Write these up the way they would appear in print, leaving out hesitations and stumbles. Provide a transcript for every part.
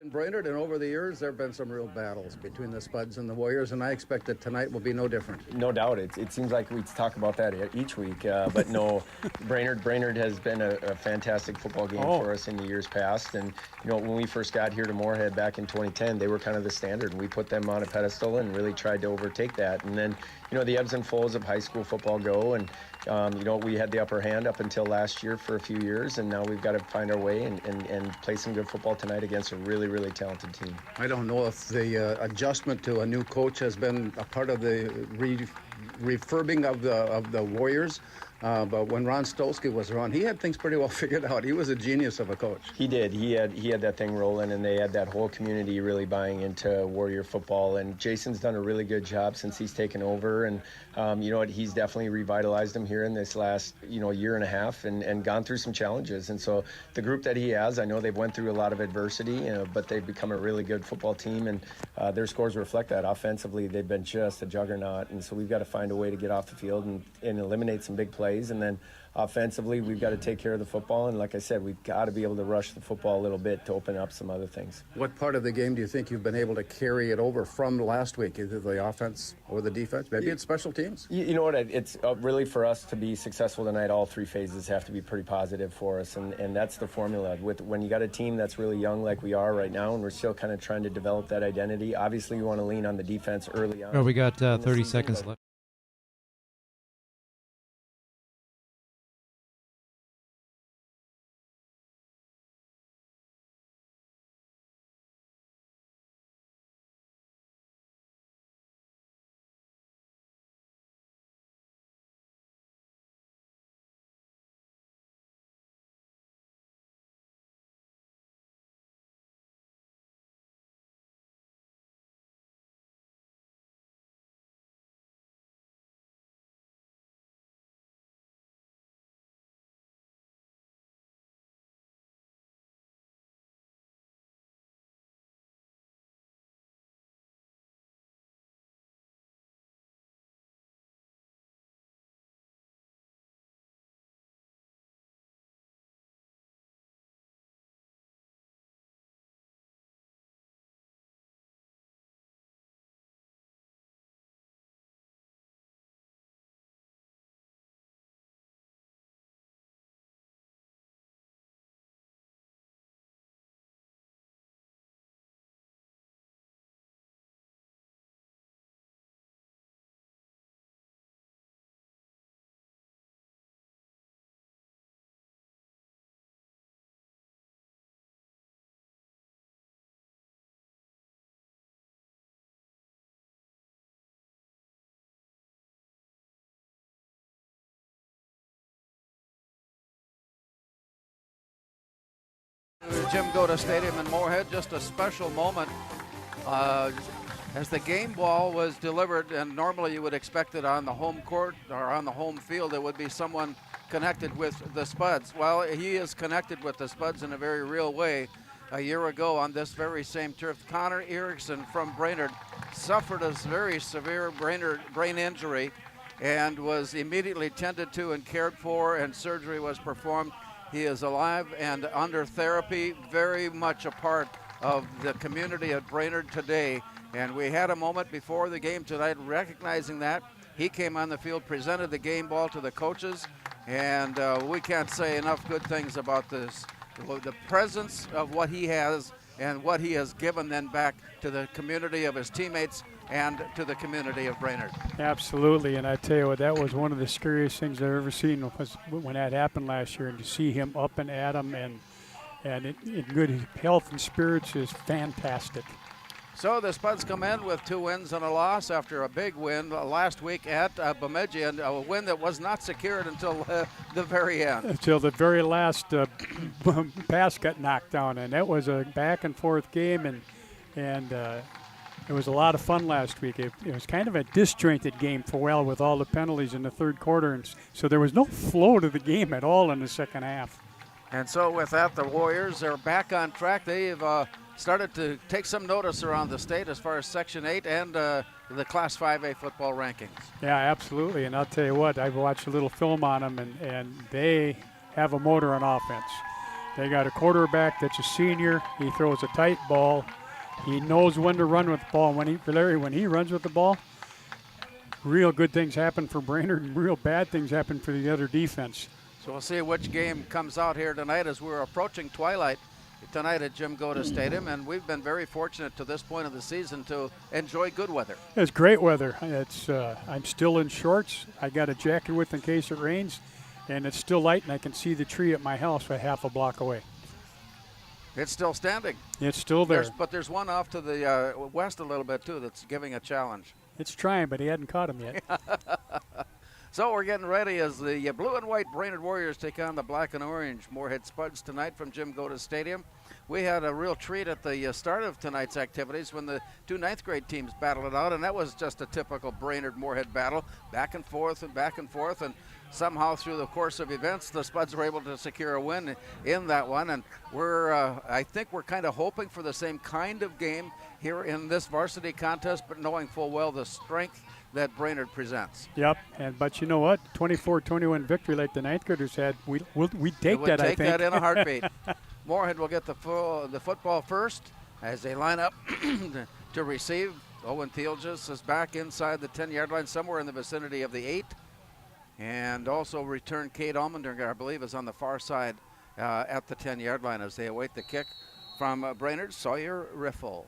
In Brainerd, and over the years, there have been some real battles between the Spuds and the Warriors, and I expect that tonight will be no different. No doubt. It seems like we talk about that each week, but no, Brainerd has been a fantastic football game for us in the years past. And, when we first got here to Moorhead back in 2010, they were kind of the standard, and we put them on a pedestal and really tried to overtake that. And then, the ebbs and flows of high school football go, and, we had the upper hand up until last year for a few years, and now we've got to find our way and play some good football tonight against a really, really talented team. I don't know if the adjustment to a new coach has been a part of the refurbing of the Warriors, but when Ron Stolsky was around, he had things pretty well figured out. He was a genius of a coach. He did. He had that thing rolling, and they had that whole community really buying into Warrior football. And Jason's done a really good job since he's taken over. And he's definitely revitalized them here in this last year and a half, and gone through some challenges. And so the group that he has, I know they've went through a lot of adversity, but they've become a really good football team, and their scores reflect that. Offensively, they've been just a juggernaut, and so we've got to find a way to get off the field and eliminate some big plays. And then offensively, we've got to take care of the football. And like I said, we've got to be able to rush the football a little bit to open up some other things. What part of the game do you think you've been able to carry it over from last week, either the offense or the defense? Maybe it's special teams? You know what? It's really for us to be successful tonight, all three phases have to be pretty positive for us. And that's the formula. When you got a team that's really young like we are right now, and we're still kind of trying to develop that identity, obviously you want to lean on the defense early on. Well, we got 30 seconds left. Jim Goda Stadium in Moorhead, just a special moment as the game ball was delivered, and normally you would expect it on the home court or on the home field. It would be someone connected with the Spuds. Well, he is connected with the Spuds in a very real way. A year ago on this very same turf, Connor Erickson from Brainerd suffered a very severe brain injury and was immediately tended to and cared for, and surgery was performed. He is alive and under therapy, very much a part of the community at Brainerd today. And we had a moment before the game tonight recognizing that. He came on the field, presented the game ball to the coaches, and we can't say enough good things about this. The presence of what he has and what he has given then back to the community of his teammates and to the community of Brainerd. Absolutely, and I tell you what, that was one of the scariest things I've ever seen was when that happened last year, and to see him up and at him and in good health and spirits is fantastic. So the Spuds come in with 2 wins and a loss after a big win last week at Bemidji, and a win that was not secured until the very end. Until the very last pass got knocked down, and that was a back and forth game, and it was a lot of fun last week. It was kind of a disjointed game for a while with all the penalties in the third quarter, and so there was no flow to the game at all in the second half. And so with that, the Warriors are back on track. They've started to take some notice around the state as far as Section 8 and the Class 5A football rankings. Yeah, absolutely. And I'll tell you what, I've watched a little film on them, and they have a motor on offense. They got a quarterback that's a senior. He throws a tight ball. He knows when to run with the ball. When he runs with the ball, real good things happen for Brainerd and real bad things happen for the other defense. So we'll see which game comes out here tonight as we're approaching twilight tonight at Jim Goda Stadium, and we've been very fortunate to this point of the season to enjoy good weather. It's great weather. I'm still in shorts. I got a jacket with in case it rains, and it's still light, and I can see the tree at my house a half a block away. It's still standing. It's still there. But there's one off to the west a little bit, too, that's giving a challenge. It's trying, but he hadn't caught him yet. So we're getting ready as the blue and white Brainerd Warriors take on the black and orange Moorhead Spuds tonight from Jim Goda Stadium. We had a real treat at the start of tonight's activities when the two ninth grade teams battled it out, and that was just a typical Brainerd-Moorhead battle, back and forth, and somehow through the course of events, the Spuds were able to secure a win in that one, and I think we're kind of hoping for the same kind of game here in this varsity contest, but knowing full well the strength that Brainerd presents. Yep, but you know what? 24-21 victory like the ninth graders had. We take that, I think. Take that in a heartbeat. Moorhead will get the football first as they line up to receive. Owen Thielges is back inside the 10-yard line, somewhere in the vicinity of the 8. And also return Kate Almendinger, I believe, is on the far side at the 10-yard line as they await the kick from Brainerd, Sawyer Riffle.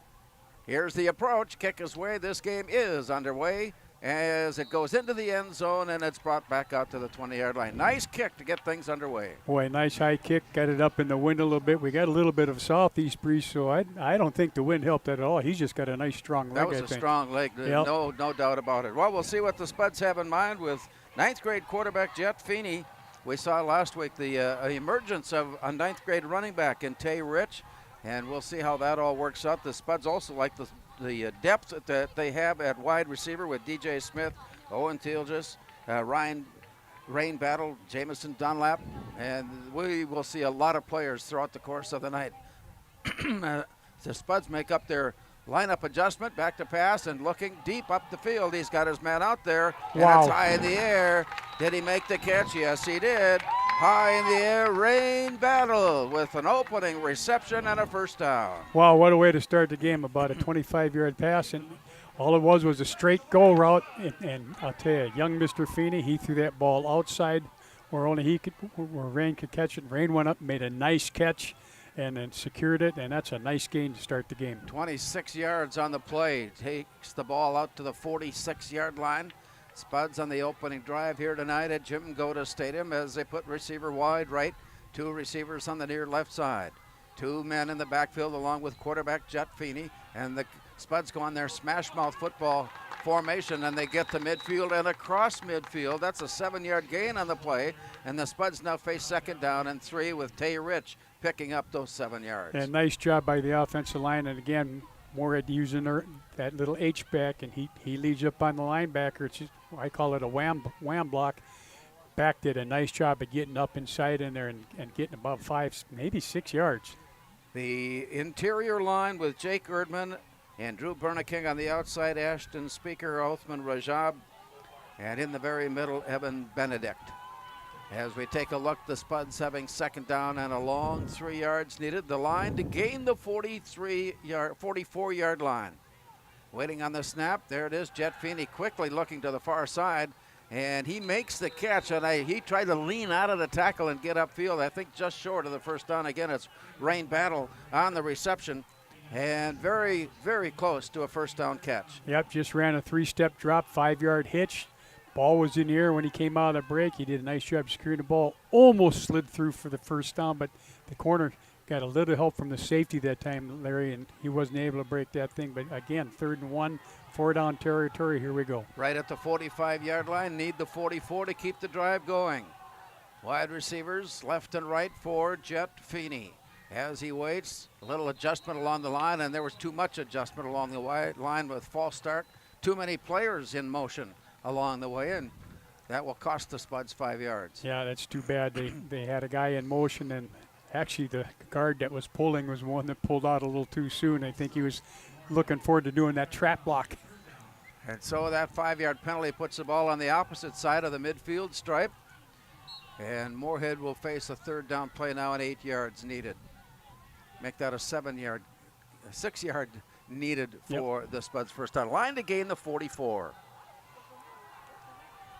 Here's the approach. Kick is way. This game is underway as it goes into the end zone, and it's brought back out to the 20-yard line. Nice kick to get things underway. Boy, nice high kick. Got it up in the wind a little bit. We got a little bit of southeast breeze, so I don't think the wind helped at all. He's just got a nice strong leg, That was a strong leg. Yep. No doubt about it. Well, we'll see what the Spuds have in mind with ninth grade quarterback Jet Feeney. We saw last week the emergence of a ninth grade running back in Tay Rich, and we'll see how that all works out. The Spuds also like the depth that they have at wide receiver with DJ Smith, Owen Thielges, Rain Battle, Jamison Dunlap, and we will see a lot of players throughout the course of the night. The Spuds make up their lineup adjustment, back to pass, and looking deep up the field. He's got his man out there, and it's high in the air. Did he make the catch? Yes, he did. High in the air, Rain Battle with an opening reception and a first down. Wow, what a way to start the game. About a 25-yard pass, and all it was a straight go route. And I'll tell you, young Mr. Feeney, he threw that ball outside where Rain could catch it. Rain went up, made a nice catch, and then secured it, and that's a nice gain to start the game. 26 yards on the play. Takes the ball out to the 46-yard line. Spuds on the opening drive here tonight at Jim Goda Stadium as they put receiver wide right, two receivers on the near left side. Two men in the backfield along with quarterback Jet Feeney, and the Spuds go on their smash mouth football formation, and they get to midfield and across midfield. That's a 7-yard gain on the play, and the Spuds now face second down and 3 with Tay Rich picking up those 7 yards. And nice job by the offensive line, and again, Moorhead using that little H-back, and he leads up on the linebacker. It's just, I call it a wham block. Back did a nice job of getting up inside in there and getting about 5, maybe 6 yards. The interior line with Jake Erdman and Drew Bernaking on the outside, Ashton Speaker, Othman Rajab, and in the very middle, Evan Benedict. As we take a look, the Spuds having second down and a long 3 yards needed. The line to gain the 44-yard line. Waiting on the snap, there it is. Jet Feeney quickly looking to the far side, and he makes the catch, and he tried to lean out of the tackle and get upfield, I think just short of the first down. Again, it's Rain Battle on the reception, and very, very close to a first down catch. Yep, just ran a 3-step drop, 5-yard hitch. Ball was in the air when he came out of the break. He did a nice job securing the ball. Almost slid through for the first down, but the corner got a little help from the safety that time, Larry, and he wasn't able to break that thing. But again, 3rd and 1, 4-down territory. Here we go. Right at the 45-yard line. Need the 44 to keep the drive going. Wide receivers left and right for Jet Feeney. As he waits, a little adjustment along the line, and there was too much adjustment along the wide line with false start. Too many players in motion along the way, and that will cost the Spuds 5 yards. Yeah, that's too bad. They had a guy in motion, and actually the guard that was pulling was one that pulled out a little too soon. I think he was looking forward to doing that trap block. And so that 5-yard penalty puts the ball on the opposite side of the midfield stripe. And Moorhead will face a third down play now and 8 yards needed. Make that a 6 yard needed for the Spuds first down. Line to gain the 44.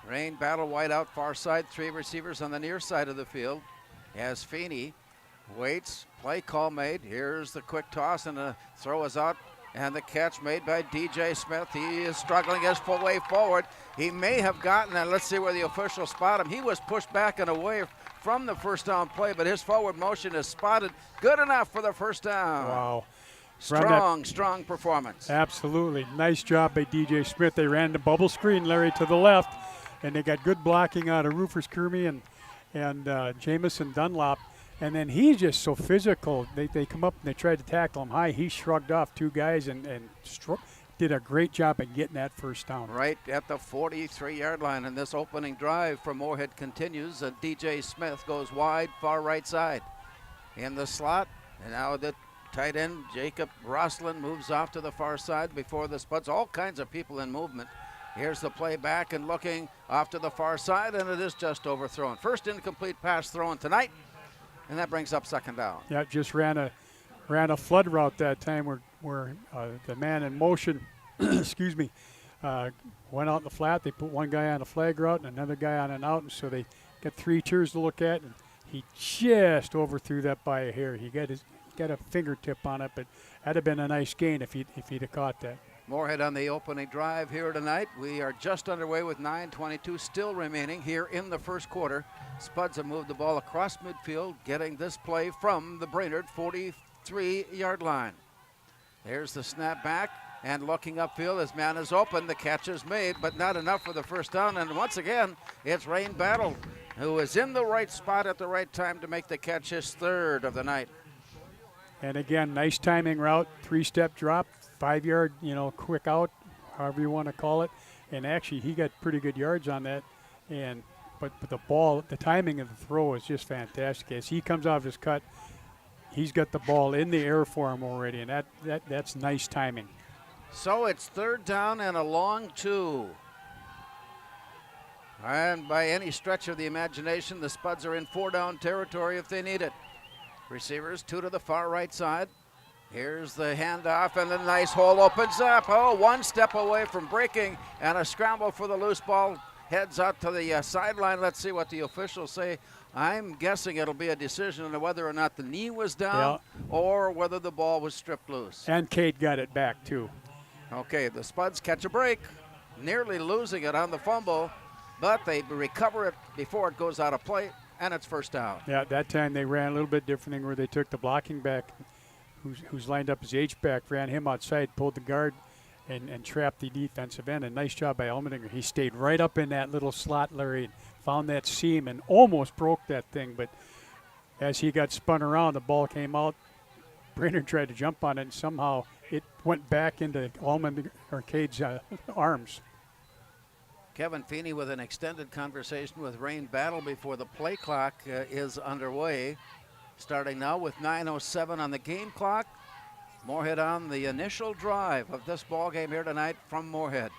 Rain battle wide out far side, 3 receivers on the near side of the field. As Feeney waits, play call made. Here's the quick toss and the throw is out. And the catch made by DJ Smith. He is struggling his full way forward. He may have gotten it. Let's see where the officials spot him. He was pushed back and away from the first down play, but his forward motion is spotted. Good enough for the first down. Wow. Strong performance. Absolutely. Nice job by DJ Smith. They ran the bubble screen, Larry, to the left, and they got good blocking out of Rufus Kermey and Jamison Dunlop. And then he's just so physical. They come up and they tried to tackle him high. He shrugged off 2 guys and did a great job at getting that first down. Right at the 43-yard line. And this opening drive for Moorhead continues. And DJ Smith goes wide, far right side. In the slot. And now the tight end, Jacob Roslin, moves off to the far side before the Spuds. All kinds of people in movement. Here's the play back and looking off to the far side, and it is just overthrown. First incomplete pass thrown tonight. And that brings up second down. Yeah, just ran a flood route that time where the man in motion, excuse me, went out in the flat. They put one guy on a flag route and another guy on an out, and so they got 3 tiers to look at, and he just overthrew that by a hair. He got a fingertip on it, but that'd have been a nice gain if he'd have caught that. Moorhead on the opening drive here tonight. We are just underway with 9:22 still remaining here in the first quarter. Spuds have moved the ball across midfield, getting this play from the Brainerd 43-yard line. There's the snap back, and looking upfield, his man is open. The catch is made, but not enough for the first down. And once again, it's Rain Battle, who is in the right spot at the right time to make the catch, his 3rd of the night. And again, nice timing route, 3-step drop, 5-yard, quick out, however you want to call it. And actually, he got pretty good yards on that. But the ball, the timing of the throw is just fantastic. As he comes off his cut, he's got the ball in the air for him already, and that's nice timing. So it's 3rd down and a long 2. And by any stretch of the imagination, the Spuds are in 4-down territory if they need it. Receivers 2 to the far right side. Here's the handoff, and the nice hole opens up. Oh, 1 step away from breaking, and a scramble for the loose ball. Heads out to the sideline. Let's see what the officials say. I'm guessing it'll be a decision on whether or not the knee was down or whether the ball was stripped loose. And Cade got it back, too. Okay, the Spuds catch a break, nearly losing it on the fumble, but they recover it before it goes out of play, and it's first down. Yeah, that time they ran a little bit different where they took the blocking back, who's lined up as H-back, ran him outside, pulled the guard, and trapped the defensive end. A nice job by Elmendinger. He stayed right up in that little slot, Larry, found that seam and almost broke that thing. But as he got spun around, the ball came out. Brainerd tried to jump on it, and somehow it went back into Elmendinger or Cade's arms. Kevin Feeney with an extended conversation with Rain Battle before the play clock is underway. Starting now with 9:07 on the game clock. Moorhead on the initial drive of this ball game here tonight from Moorhead.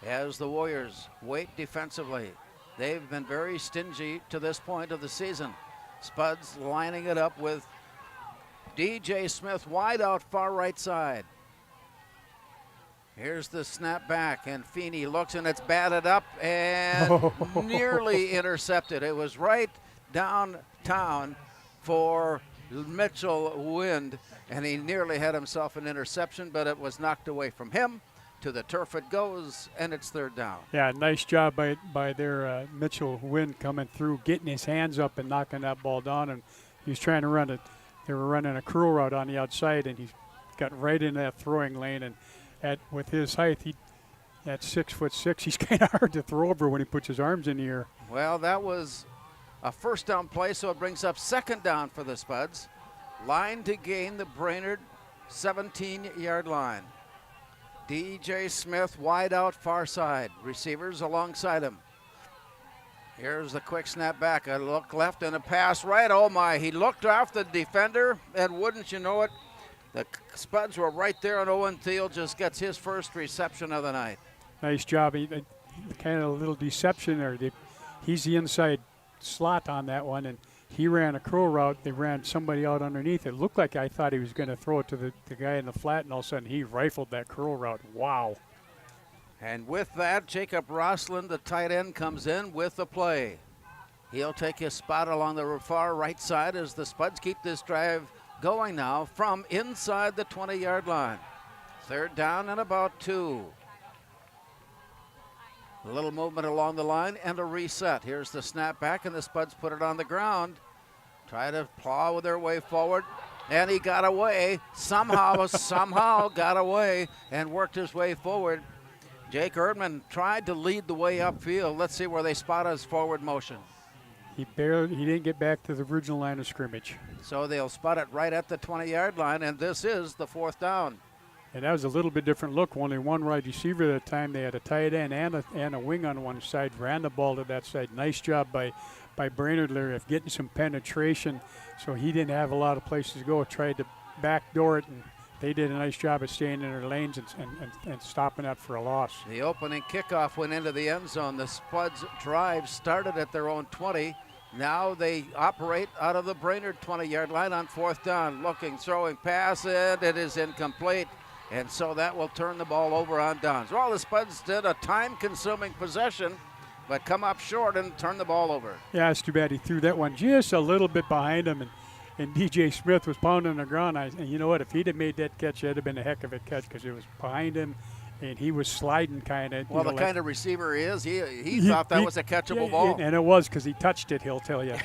As the Warriors wait defensively, they've been very stingy to this point of the season. Spuds lining it up with DJ Smith wide out far right side. Here's the snap back, and Feeney looks, and it's batted up and nearly intercepted. It was right downtown for Mitchell Wind, and he nearly had himself an interception, but it was knocked away from him. To the turf it goes, and it's 3rd down. Yeah, nice job by their Mitchell Wind coming through, getting his hands up and knocking that ball down. And he was trying to run it. They were running a curl route on the outside, and he got right in that throwing lane. And with his height, at 6'6", he's kind of hard to throw over when he puts his arms in the air. Well, that was a first down play, so it brings up 2nd down for the Spuds. Line to gain the Brainerd 17-yard line. DJ Smith wide out far side. Receivers alongside him. Here's the quick snap back. A look left and a pass right. Oh my, he looked off the defender, and wouldn't you know it, the Spuds were right there, and Owen Thiel just gets his first reception of the night. Nice job. He kind of a little deception there. He's the inside slot on that one, and he ran a curl route. They ran somebody out underneath. It looked like I thought he was going to throw it to the guy in the flat, and all of a sudden he rifled that curl route. Wow. And with that, Jacob Rossland, the tight end, comes in with the play. He'll take his spot along the far right side as the Spuds keep this drive going now from inside the 20-yard line. Third down and about 2. A little movement along the line and a reset. Here's the snap back, and the Spuds put it on the ground. Try to plow their way forward, and he got away. Somehow got away and worked his way forward. Jake Erdman tried to lead the way upfield. Let's see where they spot his forward motion. He didn't get back to the original line of scrimmage. So they'll spot it right at the 20-yard line, and this is the 4th down. And that was a little bit different look. Only one wide receiver at a time. They had a tight end and a wing on one side. Ran the ball to that side. Nice job by Brainerd Larry of getting some penetration. So he didn't have a lot of places to go. Tried to backdoor it, and they did a nice job of staying in their lanes and stopping that for a loss. The opening kickoff went into the end zone. The Spuds drive started at their own 20. Now they operate out of the Brainerd 20-yard line on 4th down. Looking, throwing, pass, and it is incomplete. And so that will turn the ball over on downs. Well, the Spuds did a time-consuming possession, but come up short and turn the ball over. Yeah, it's too bad he threw that one just a little bit behind him, and DJ Smith was pounding the ground. And you know what? If he'd have made that catch, it'd have been a heck of a catch because it was behind him, and he was sliding kind of. Well, the kind of receiver he is, he thought that was a catchable ball. And it was because he touched it, he'll tell you.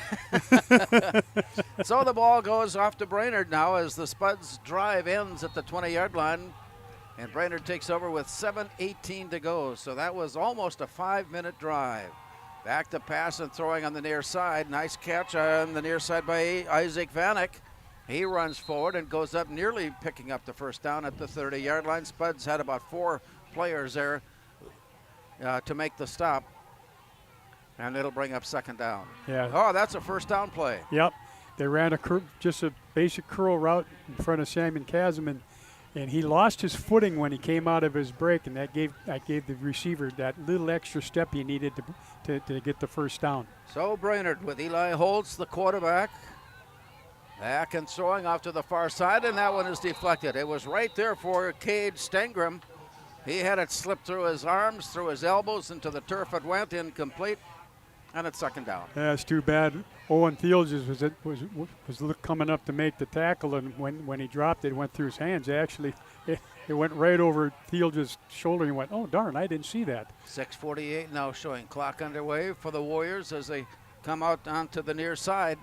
So the ball goes off to Brainerd now as the Spuds drive ends at the 20-yard line, and Brainerd takes over with 7:18 to go. So that was almost a 5-minute drive. Back to pass and throwing on the near side. Nice catch on the near side by Isaac Vanek. He runs forward and goes up, nearly picking up the first down at the 30-yard line. Spuds had about 4 players there to make the stop, and it'll bring up 2nd down. Yeah. Oh, that's a first down play. Yep. They ran just a basic curl route in front of Simon Chasm, and he lost his footing when he came out of his break, and that gave the receiver that little extra step he needed to get the first down. So Brainerd with Eli Holtz, the quarterback. Back and throwing off to the far side, and that one is deflected. It was right there for Cade Stengram. He had it slip through his arms, through his elbows, into the turf. It went incomplete, and it's 2nd down. Yeah, it's too bad. Owen Fields was coming up to make the tackle, and when he dropped it, it went through his hands. Actually, it went right over Fields' shoulder, and he went, oh, darn, I didn't see that. 6:48 now showing. Clock underway for the Warriors as they come out onto the near side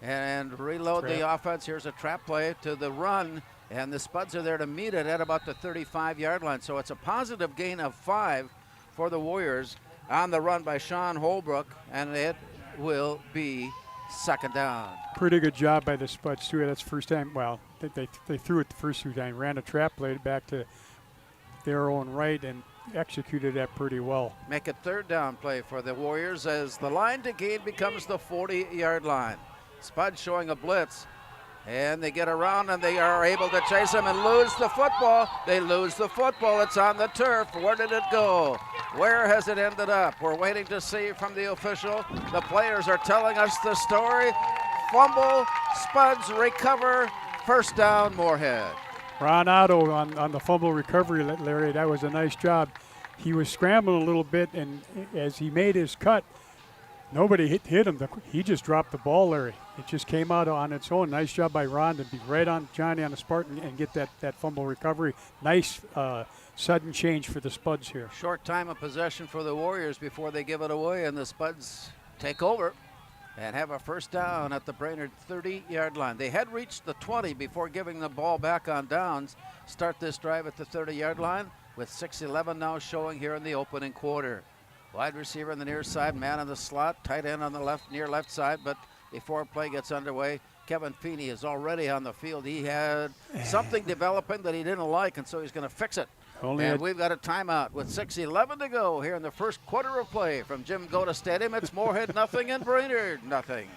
and reload the offense. Here's a trap play to the run, and the Spuds are there to meet it at about the 35-yard line. So it's a positive gain of 5 for the Warriors on the run by Sean Holbrook, and it will be 2nd down. Pretty good job by the Spuds, too. That's the first time. Well, they threw it the first 2 times, ran a trap play back to their own right, and executed that pretty well. Make a 3rd down play for the Warriors as the line to gain becomes the 40-yard line. Spuds showing a blitz, and they get around and they are able to chase him and lose the football. They lose the football. It's on the turf. Where did it go? Where has it ended up? We're waiting to see from the official. The players are telling us the story. Fumble, Spuds recover, 1st down, Moorhead. Ron Otto on the fumble recovery, Larry, that was a nice job. He was scrambling a little bit, and as he made his cut, nobody hit him. He just dropped the ball, Larry. It just came out on its own. Nice job by Ron to be right on Johnny on the Spartan and get that fumble recovery. Nice sudden change for the Spuds here. Short time of possession for the Warriors before they give it away, and the Spuds take over and have a 1st down at the Brainerd 30-yard line. They had reached the 20 before giving the ball back on downs. Start this drive at the 30-yard line with 6:11 now showing here in the opening quarter. Wide receiver on the near side, man in the slot, tight end on the near left side, but before play gets underway, Kevin Feeney is already on the field. He had something developing that he didn't like, and so he's going to fix it. And we've got a timeout with 6:11 to go here in the first quarter of play from Jim Goda Stadium. It's Moorhead nothing and Brainerd nothing.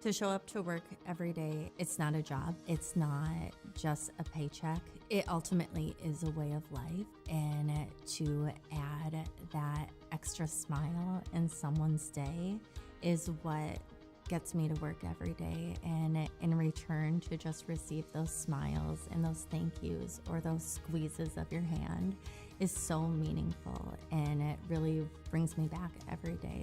To show up to work every day, it's not a job. It's not just a paycheck. It ultimately is a way of life. And to add that extra smile in someone's day is what gets me to work every day. And in return, to just receive those smiles and those thank yous or those squeezes of your hand is so meaningful. And it really brings me back every day.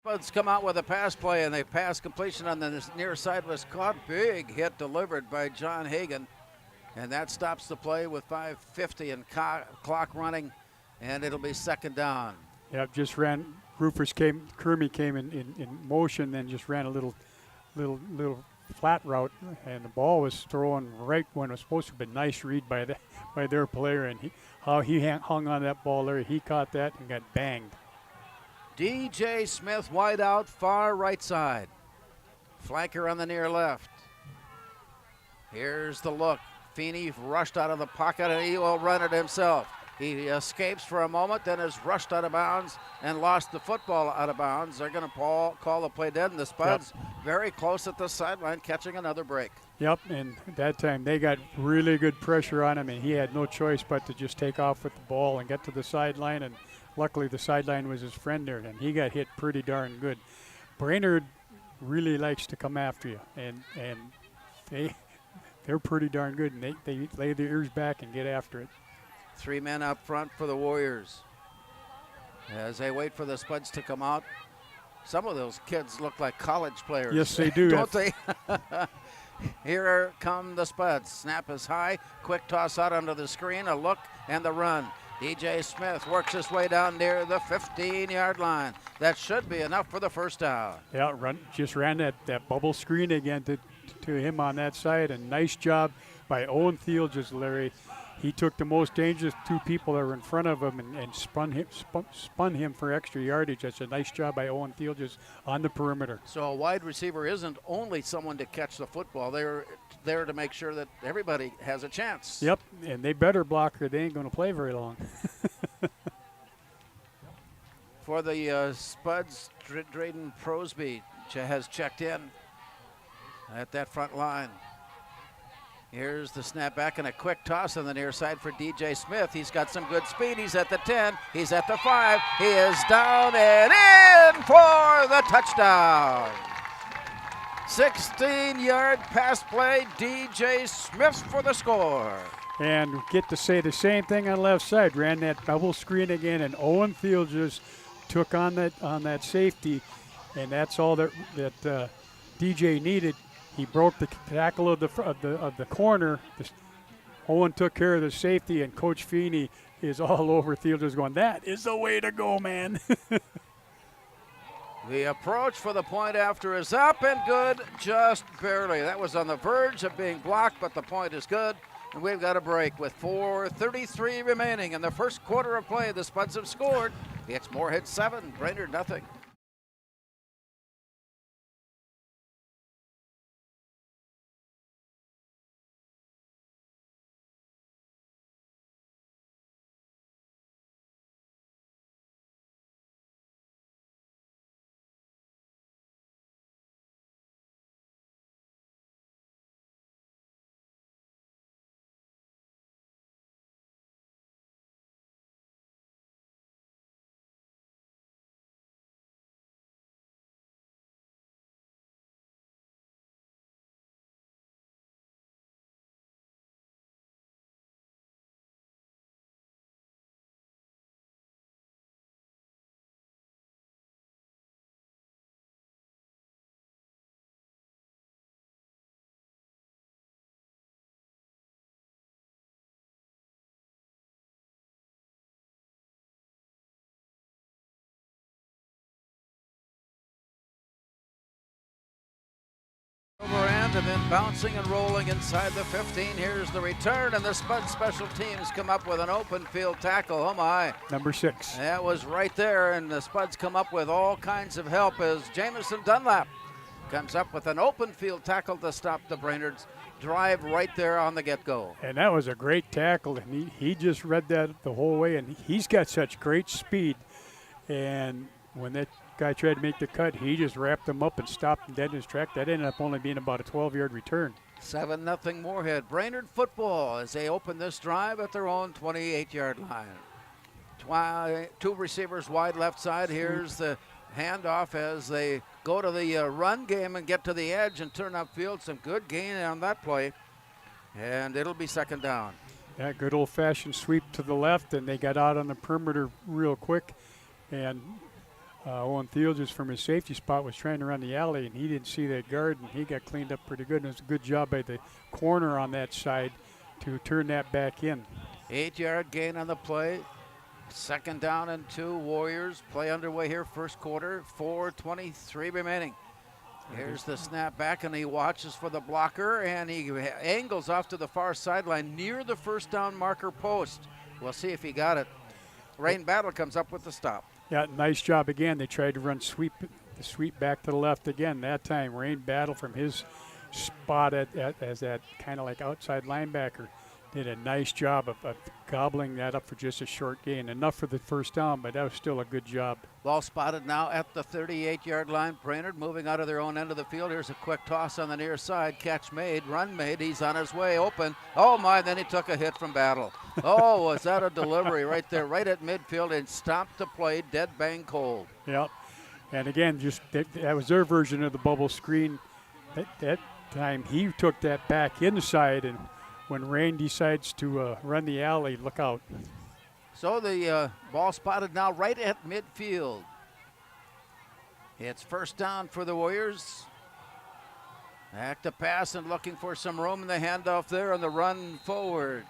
Spuds come out with a pass play, and they pass completion on the near side was caught. Big hit delivered by John Hagan, and that stops the play with 5:50 and clock running, and it'll be second down. Yep, just ran. Kermie came in motion, then just ran a little flat route, and the ball was thrown right when it was supposed to have been. Nice read by their player, and how he hung on that ball there. He caught that and got banged. DJ Smith wide out, far right side. Flanker on the near left. Here's the look. Feeney rushed out of the pocket, and he will run it himself. He escapes for a moment, then is rushed out of bounds and lost the football out of bounds. They're going to call the play dead, and the Spuds very close at the sideline, catching another break. Yep, and that time they got really good pressure on him, and he had no choice but to just take off with the ball and get to the sideline, and luckily the sideline was his friend there, and he got hit pretty darn good. Brainerd really likes to come after you, and they're pretty darn good, and they lay their ears back and get after it. 3 men up front for the Warriors as they wait for the Spuds to come out. Some of those kids look like college players. Yes, they do. Don't they? Here come the Spuds. Snap is high. Quick toss out under the screen. A look and the run. DJ Smith works his way down near the 15-yard line. That should be enough for the first down. Yeah, just ran that bubble screen again to him on that side. And nice job by Owen Thielges, Larry. He took the most dangerous two people that were in front of him and spun him for extra yardage. That's a nice job by Owen Thielges on the perimeter. So a wide receiver isn't only someone to catch the football. They're there to make sure that everybody has a chance. Yep, and they better block or they ain't going to play very long. For the Spuds, Drayden Prosby has checked in at that front line. Here's the snap back and a quick toss on the near side for DJ Smith. He's got some good speed. He's at the 10. He's at the 5. He is down and in for the touchdown. 16-yard pass play. DJ Smith for the score. And get to say the same thing on the left side. Ran that double screen again, and Owen Thielges took on that safety, and that's all that DJ needed. He broke the tackle of the corner. Owen took care of the safety, and Coach Feeney is all over Thielges going, that is the way to go, man. The approach for the point after is up and good, just barely. That was on the verge of being blocked, but the point is good. And we've got a break with 4:33 remaining in the first quarter of play. The Spuds have scored. It's Moorhead 7, Brainerd nothing. hand and then bouncing and rolling inside the 15. Here's the return, and the Spud special teams come up with an open field tackle. Oh my. Number 6. That was right there, and the Spuds come up with all kinds of help as Jamison Dunlap comes up with an open field tackle to stop the Brainerd's drive right there on the get-go. And that was a great tackle, and he just read that the whole way, and he's got such great speed. And when that guy tried to make the cut, he just wrapped him up and stopped him dead in his track. That ended up only being about a 12-yard return. 7-0 Moorhead. Brainerd football as they open this drive at their own 28-yard line. 2 receivers wide left side. Here's the handoff as they go to the run game and get to the edge and turn upfield. Some good gain on that play, and it'll be 2nd down. Yeah, good old-fashioned sweep to the left, and they got out on the perimeter real quick. And Owen Thiel, just from his safety spot, was trying to run the alley, and he didn't see that guard, and he got cleaned up pretty good. And it was a good job by the corner on that side to turn that back in. 8-yard gain on the play. 2nd down and 2. Warriors play underway here, first quarter. 4:23 remaining. Here's the snap back, and he watches for the blocker, and he angles off to the far sideline near the first down marker post. We'll see if he got it. Rain Battle comes up with the stop. Yeah, nice job again. They tried to run the sweep back to the left again. That time, Rain Battle from his spot as that kind of like outside linebacker did a nice job of gobbling that up for just a short gain. Enough for the first down, but that was still a good job. Ball spotted now at the 38-yard line. Brainerd moving out of their own end of the field. Here's a quick toss on the near side. Catch made, run made. He's on his way open. Oh my, then he took a hit from Battle. Oh, was that a delivery right there, right at midfield, and stopped the play dead bang cold. Yep. And again, just that was their version of the bubble screen. That time he took that back inside, and when Rain decides to run the alley, look out. So the ball spotted now right at midfield. It's 1st down for the Warriors. Back to pass and looking for some room in the handoff there on the run forward.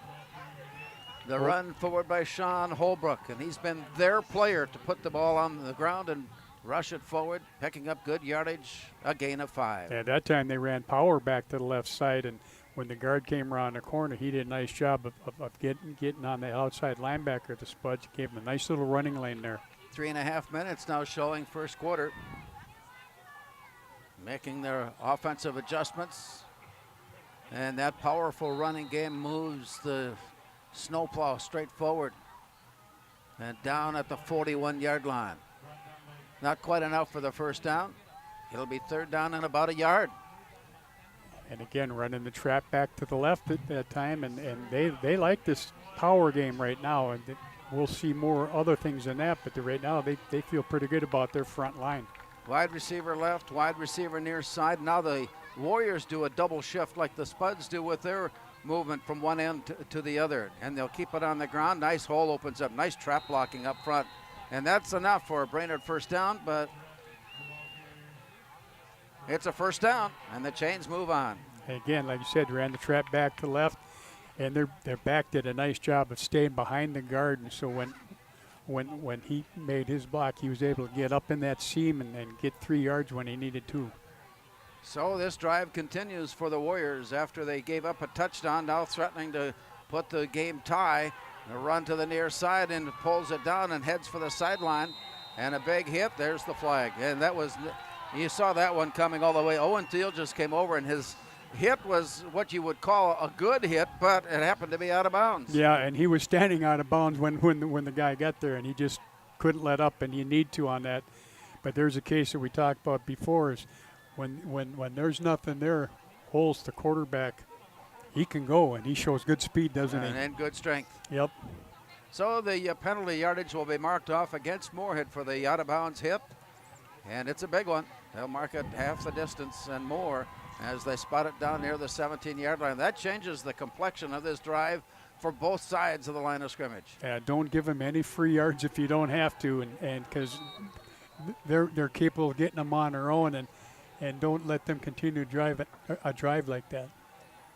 The run forward by Sean Holbrook, and he's been their player to put the ball on the ground and rush it forward, picking up good yardage, a gain of 5. At that time, they ran power back to the left side, and when the guard came around the corner, he did a nice job of getting on the outside linebacker of the Spuds. Gave him a nice little running lane there. 3.5 minutes now showing first quarter. Making their offensive adjustments. And that powerful running game moves the snowplow straight forward and down at the 41-yard line. Not quite enough for the first down. It'll be 3rd down and about a yard. And again, running the trap back to the left at that time, and they like this power game right now, and we'll see more other things than that, but right now they feel pretty good about their front line. Wide receiver left, wide receiver near side. Now the Warriors do a double shift like the Spuds do with their movement from one end to the other, and they'll keep it on the ground. Nice hole opens up, nice trap blocking up front, and that's enough for a Brainerd first down, but it's a first down, and the chains move on. Again, like you said, ran the trap back to left, and their back did a nice job of staying behind the guard. And so when he made his block, he was able to get up in that seam and get 3 yards when he needed to. So this drive continues for the Warriors after they gave up a touchdown, now threatening to put the game tie. A run to the near side and pulls it down and heads for the sideline. And a big hit. There's the flag. And that was, you saw that one coming all the way. Owen Thiel just came over, and his hit was what you would call a good hit, but it happened to be out of bounds. Yeah, and he was standing out of bounds when the guy got there, and he just couldn't let up, and you need to on that. But there's a case that we talked about before is when there's nothing there, holds the quarterback, he can go, and he shows good speed, doesn't he? And good strength. Yep. So the penalty yardage will be marked off against Moorhead for the out-of-bounds hit, and it's a big one. They'll mark it half the distance and more as they spot it down near the 17-yard line. That changes the complexion of this drive for both sides of the line of scrimmage. Don't give them any free yards if you don't have to, and because they're capable of getting them on their own, and don't let them continue to drive a drive like that.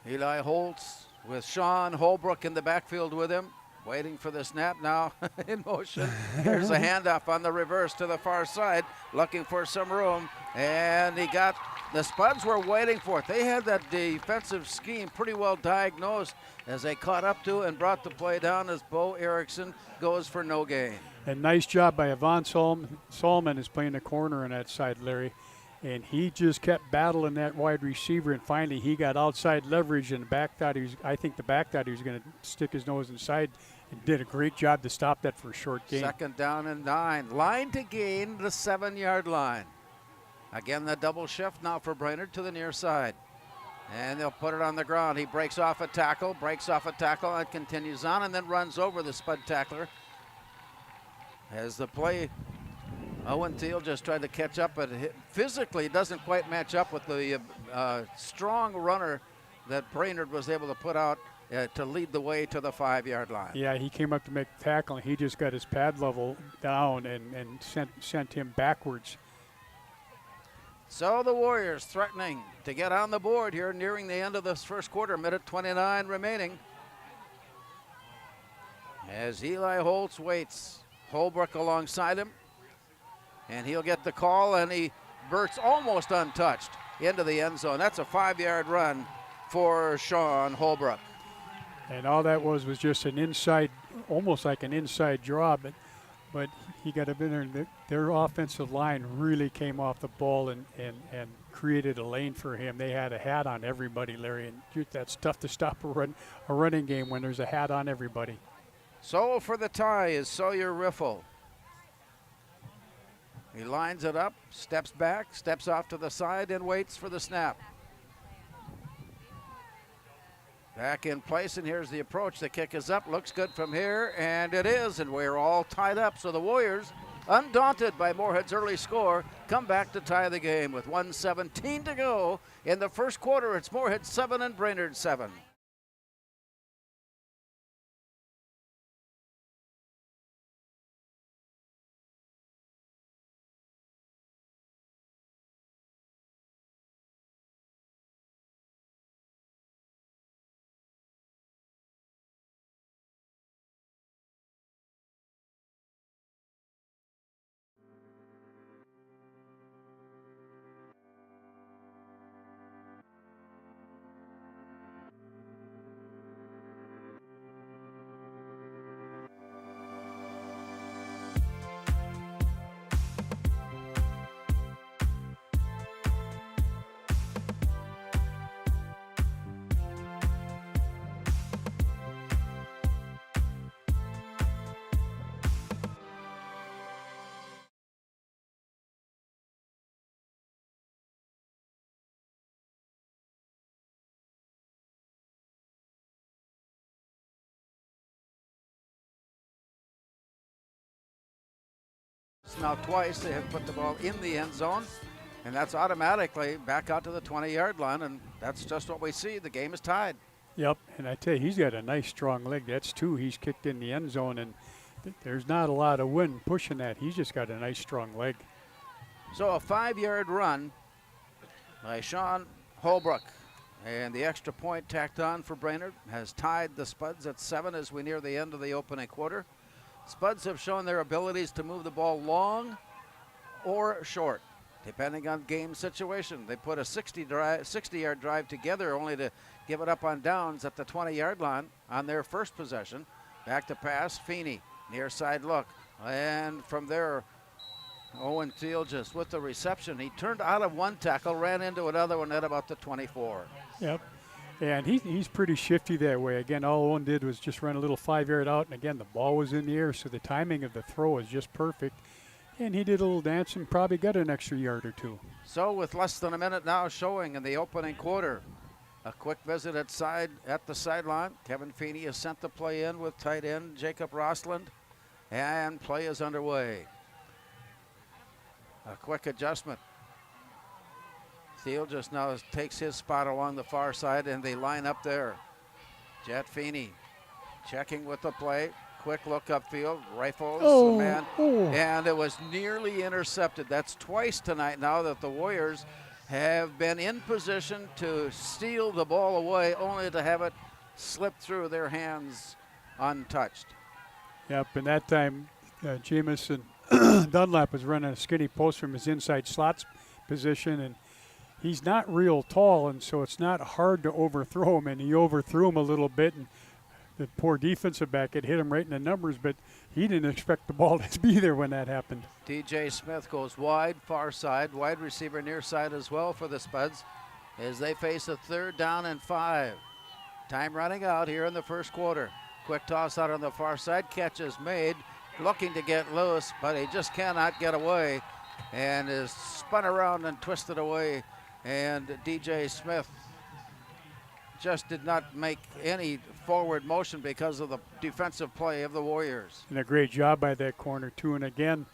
Eli Holtz with Sean Holbrook in the backfield with him. waiting for the snap now in motion. Here's a handoff on the reverse to the far side, looking for some room, and he got, the Spuds were waiting for it. They had that defensive scheme pretty well diagnosed as they caught up to and brought the play down as Bo Erickson goes for no gain. And nice job by Yvonne Solomon is playing the corner on that side, Larry. And he just kept battling that wide receiver, and finally he got outside leverage, and I think the back thought he was going to stick his nose inside, and did a great job to stop that for a short gain. 2nd down and 9. Line to gain the 7-yard line. Again, the double shift now for Brainerd to the near side. And they'll put it on the ground. He breaks off a tackle, and continues on, and then runs over the Spud tackler. As the play, Owen Thiel just tried to catch up, but physically doesn't quite match up with the strong runner that Brainerd was able to put out to lead the way to the 5-yard line. Yeah, he came up to make the tackle, and he just got his pad level down and sent him backwards. So the Warriors threatening to get on the board here, nearing the end of this first quarter, minute 29 remaining. As Eli Holtz waits, Holbrook alongside him, and he'll get the call, and he bursts almost untouched into the end zone. That's a 5-yard run for Sean Holbrook. And all that was just an inside, almost like an inside draw, but he got up in there, and their offensive line really came off the ball and created a lane for him. They had a hat on everybody, Larry, and that's tough to stop a running game when there's a hat on everybody. So for the tie is Sawyer Riffle. He lines it up, steps back, steps off to the side, and waits for the snap. Back in place, and here's the approach. The kick is up, looks good from here, and it is, and we're all tied up. So the Warriors, undaunted by Moorhead's early score, come back to tie the game with 1:17 to go. In the first quarter, it's Moorhead 7 and Brainerd 7. Now twice they have put the ball in the end zone, and that's automatically back out to the 20-yard line, and that's just what we see. The game is tied. Yep, and I tell you, he's got a nice strong leg. That's 2 he's kicked in the end zone, and there's not a lot of wind pushing that. He's just got a nice strong leg. So a 5-yard run by Sean Holbrook, and the extra point tacked on for Brainerd has tied the Spuds at 7 as we near the end of the opening quarter. Spuds have shown their abilities to move the ball long or short, depending on game situation. They put a 60-yard drive together only to give it up on downs at the 20-yard line on their first possession. Back to pass, Feeney, near side look. And from there, Owen Thiel just with the reception. He turned out of one tackle, ran into another one at about the 24. Yep. And he's pretty shifty that way. Again, all Owen did was just run a little 5-yard out, and again, the ball was in the air, so the timing of the throw was just perfect. And he did a little dance and probably got an extra yard or 2. So with less than a minute now showing in the opening quarter, a quick visit at the sideline. Kevin Feeney has sent the play in with tight end Jacob Rosland, and play is underway. A quick adjustment. Thiel just now takes his spot along the far side, and they line up there. Jet Feeney checking with the play. Quick look upfield, rifles the man, and it was nearly intercepted. That's twice tonight now that the Warriors have been in position to steal the ball away, only to have it slip through their hands untouched. Yep, and that time Jamison Dunlap was running a skinny post from his inside slots position, and he's not real tall, and so it's not hard to overthrow him, and he overthrew him a little bit, and the poor defensive back had hit him right in the numbers, but he didn't expect the ball to be there when that happened. DJ Smith goes wide, far side, wide receiver near side as well for the Spuds as they face a 3rd down and 5. Time running out here in the first quarter. Quick toss out on the far side, catch is made, looking to get loose, but he just cannot get away and is spun around and twisted away, and DJ Smith just did not make any forward motion because of the defensive play of the Warriors. And a great job by that corner, too. And again,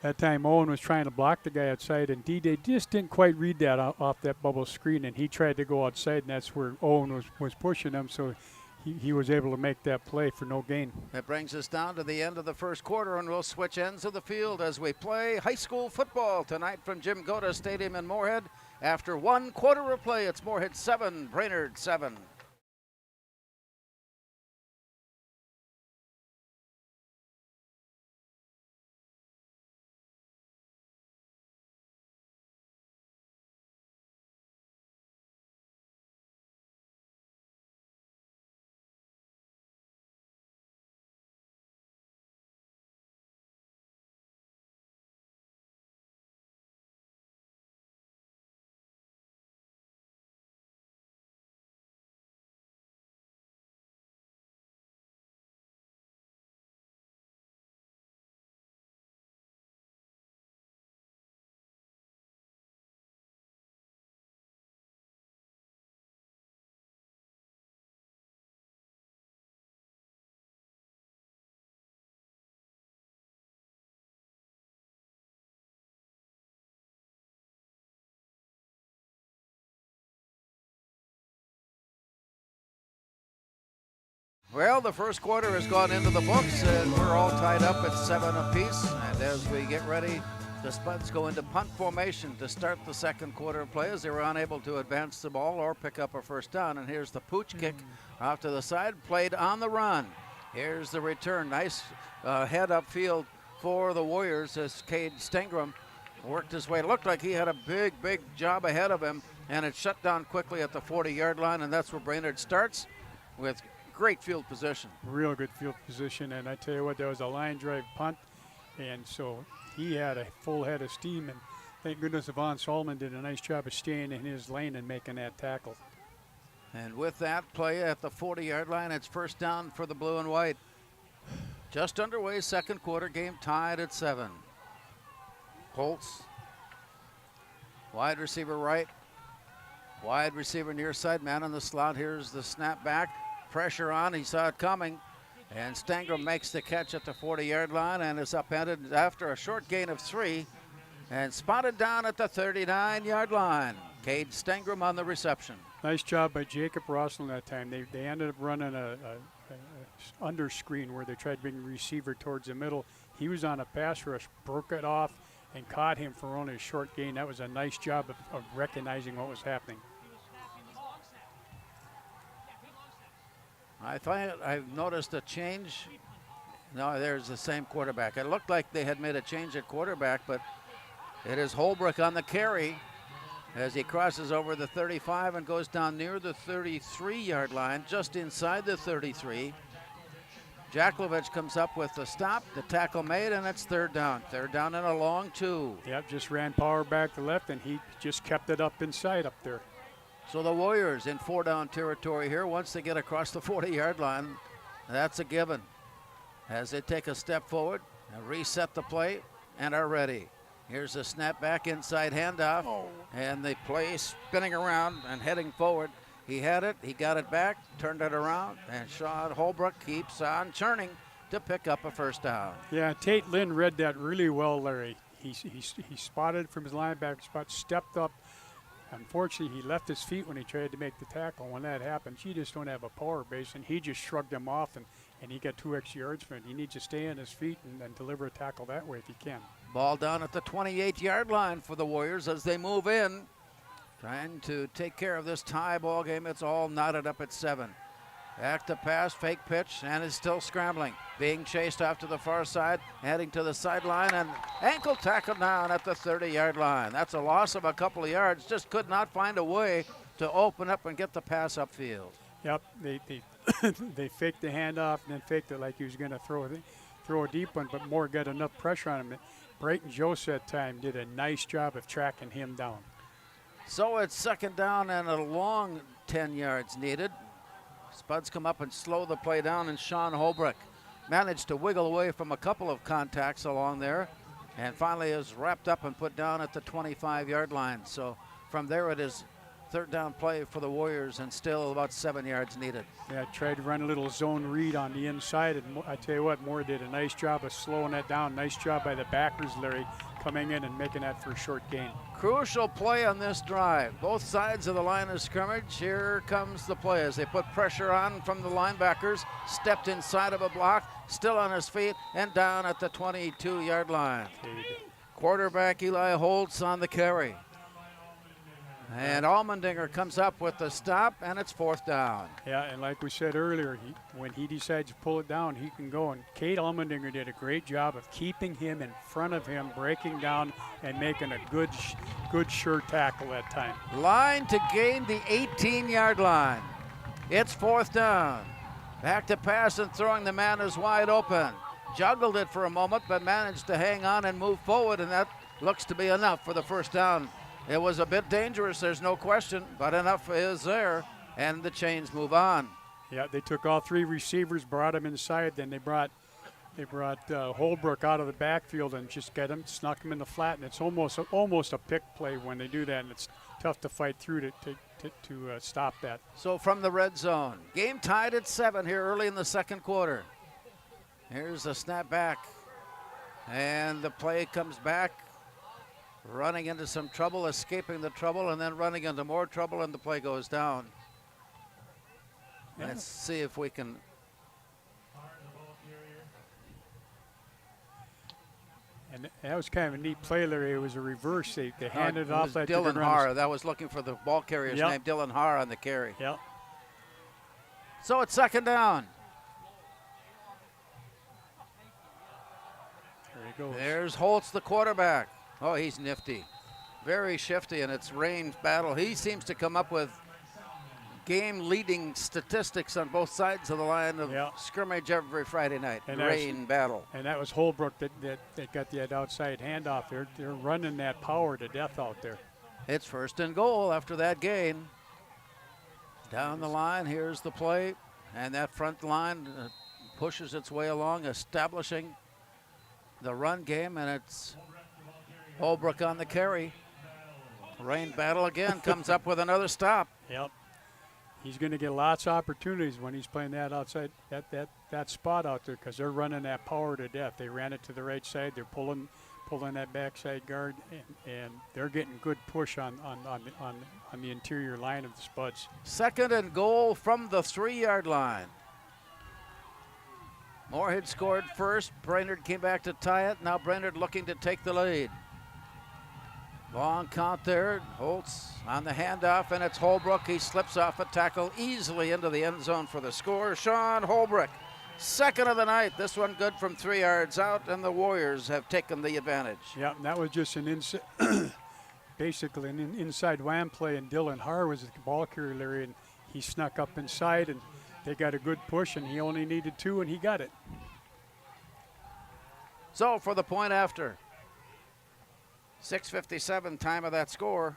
that time Owen was trying to block the guy outside, and DJ just didn't quite read that off that bubble screen, and he tried to go outside, and that's where Owen was pushing him, so he was able to make that play for no gain. That brings us down to the end of the first quarter, and we'll switch ends of the field as we play high school football tonight from Jim Goda Stadium in Moorhead. After 1 quarter of play, it's Moorhead 7, Brainerd 7. Well, the first quarter has gone into the books, and we're all tied up at 7 apiece. And as we get ready, the Spuds go into punt formation to start the second quarter of play as they were unable to advance the ball or pick up a first down. And here's the pooch kick off to the side, played on the run. Here's the return. Nice head upfield for the Warriors as Cade Stengram worked his way. It looked like he had a big job ahead of him, and it shut down quickly at the 40-yard line, and that's where Brainerd starts with great field position. Real good field position, and I tell you what, there was a line drive punt, and so he had a full head of steam, and thank goodness Yvonne Solomon did a nice job of staying in his lane and making that tackle. And with that play at the 40-yard line, it's first down for the blue and white. Just underway, second quarter, game tied at 7. Holtz, wide receiver right, wide receiver near side, man in the slot. Here's the snap back. Pressure on, he saw it coming, and Stengram makes the catch at the 40-yard line and is upended after a short gain of 3 and spotted down at the 39-yard line. Cade Stengram on the reception. Nice job by Jacob Rosslin that time. They ended up running a under screen where they tried to bring the receiver towards the middle. He was on a pass rush, broke it off, and caught him for only a short gain. That was a nice job of recognizing what was happening. I've noticed a change. No, there's the same quarterback. It looked like they had made a change at quarterback, but it is Holbrook on the carry as he crosses over the 35 and goes down near the 33-yard line, just inside the 33. Jaklovich comes up with the stop, the tackle made, and it's third down. Third down and a long 2. Yep, just ran power back to left, and he just kept it up inside up there. So the Warriors in 4-down territory here. Once they get across the 40-yard line, that's a given. As they take a step forward and reset the play and are ready. Here's a snap back inside handoff, and the play spinning around and heading forward. He had it, he got it back, turned it around, and Sean Holbrook keeps on churning to pick up a first down. Yeah, Tate Lynn read that really well, Larry. He spotted from his linebacker spot, stepped up. Unfortunately, he left his feet when he tried to make the tackle. When that happens, you just don't have a power base, and he just shrugged him off, and he got 2 extra yards from it. He needs to stay on his feet and deliver a tackle that way if he can. Ball down at the 28-yard line for the Warriors as they move in, trying to take care of this tie ball game. It's all knotted up at 7. Back to pass, fake pitch, and is still scrambling. Being chased off to the far side, heading to the sideline, and ankle tackle down at the 30-yard line. That's a loss of a couple of yards. Just could not find a way to open up and get the pass upfield. Yep, they they faked the handoff and then faked it like he was going to throw a deep one, but Moore got enough pressure on him. Brayton Jost that time did a nice job of tracking him down. So it's second down and a long 10 yards needed. Spuds come up and slow the play down, and Sean Holbrook managed to wiggle away from a couple of contacts along there and finally is wrapped up and put down at the 25-yard line. So from there it is third down play for the Warriors and still about 7 yards needed. Yeah, tried to run a little zone read on the inside, and I tell you what, Moore did a nice job of slowing that down. Nice job by the backers, Larry, coming in and making that for a short gain. Crucial play on this drive. Both sides of the line of scrimmage. Here comes the play as they put pressure on from the linebackers. Stepped inside of a block, still on his feet, and down at the 22-yard line. Quarterback Eli Holtz on the carry. And Allmendinger comes up with the stop, and it's fourth down. Yeah, and like we said earlier, when he decides to pull it down, he can go. And Kate Allmendinger did a great job of keeping him in front of him, breaking down, and making a good sure tackle that time. Line to gain the 18-yard line. It's fourth down. Back to pass, and throwing the man is wide open. Juggled it for a moment, but managed to hang on and move forward, and that looks to be enough for the first down. It was a bit dangerous, there's no question, but enough is there, and the chains move on. Yeah, they took all three receivers, brought them inside, then they brought Holbrook out of the backfield and just snuck him in the flat, and it's almost a pick play when they do that, and it's tough to fight through to stop that. So from the red zone, game tied at 7 here early in the second quarter. Here's the snap back, and the play comes back. Running into some trouble, escaping the trouble, and then running into more trouble, and the play goes down. Yeah. Let's see if we can. And that was kind of a neat play, Larry. It was a reverse. They handed it off. Like Dylan Haar. That was looking for the ball carrier's name, Dylan Haar, on the carry. Yep. So it's second down. There he goes. There's Holtz, the quarterback. Oh, he's nifty. Very shifty, and it's range battle. He seems to come up with game-leading statistics on both sides of the line of scrimmage every Friday night. And rain battle. And that was Holbrook that got that outside handoff. They're running that power to death out there. It's first and goal after that gain. Down the line, here's the play. And that front line pushes its way along, establishing the run game, and it's Holbrook on the carry. Rain battle again, comes up with another stop. Yep. He's going to get lots of opportunities when he's playing that outside, that spot out there, because they're running that power to death. They ran it to the right side. They're pulling that backside guard, and they're getting good push on the interior line of the Spuds. Second and goal from the 3-yard line. Moorhead scored first. Brainerd came back to tie it. Now Brainerd looking to take the lead. Long count there. Holtz on the handoff, and it's Holbrook. He slips off a tackle easily into the end zone for the score. Sean Holbrook, second of the night. This one good from 3 yards out, and the Warriors have taken the advantage. Yeah, that was just basically an inside wham play, and Dylan Haar was the ball carrier, Larry, and he snuck up inside, and they got a good push, and he only needed 2, and he got it. So for the point after. 6:57 time of that score.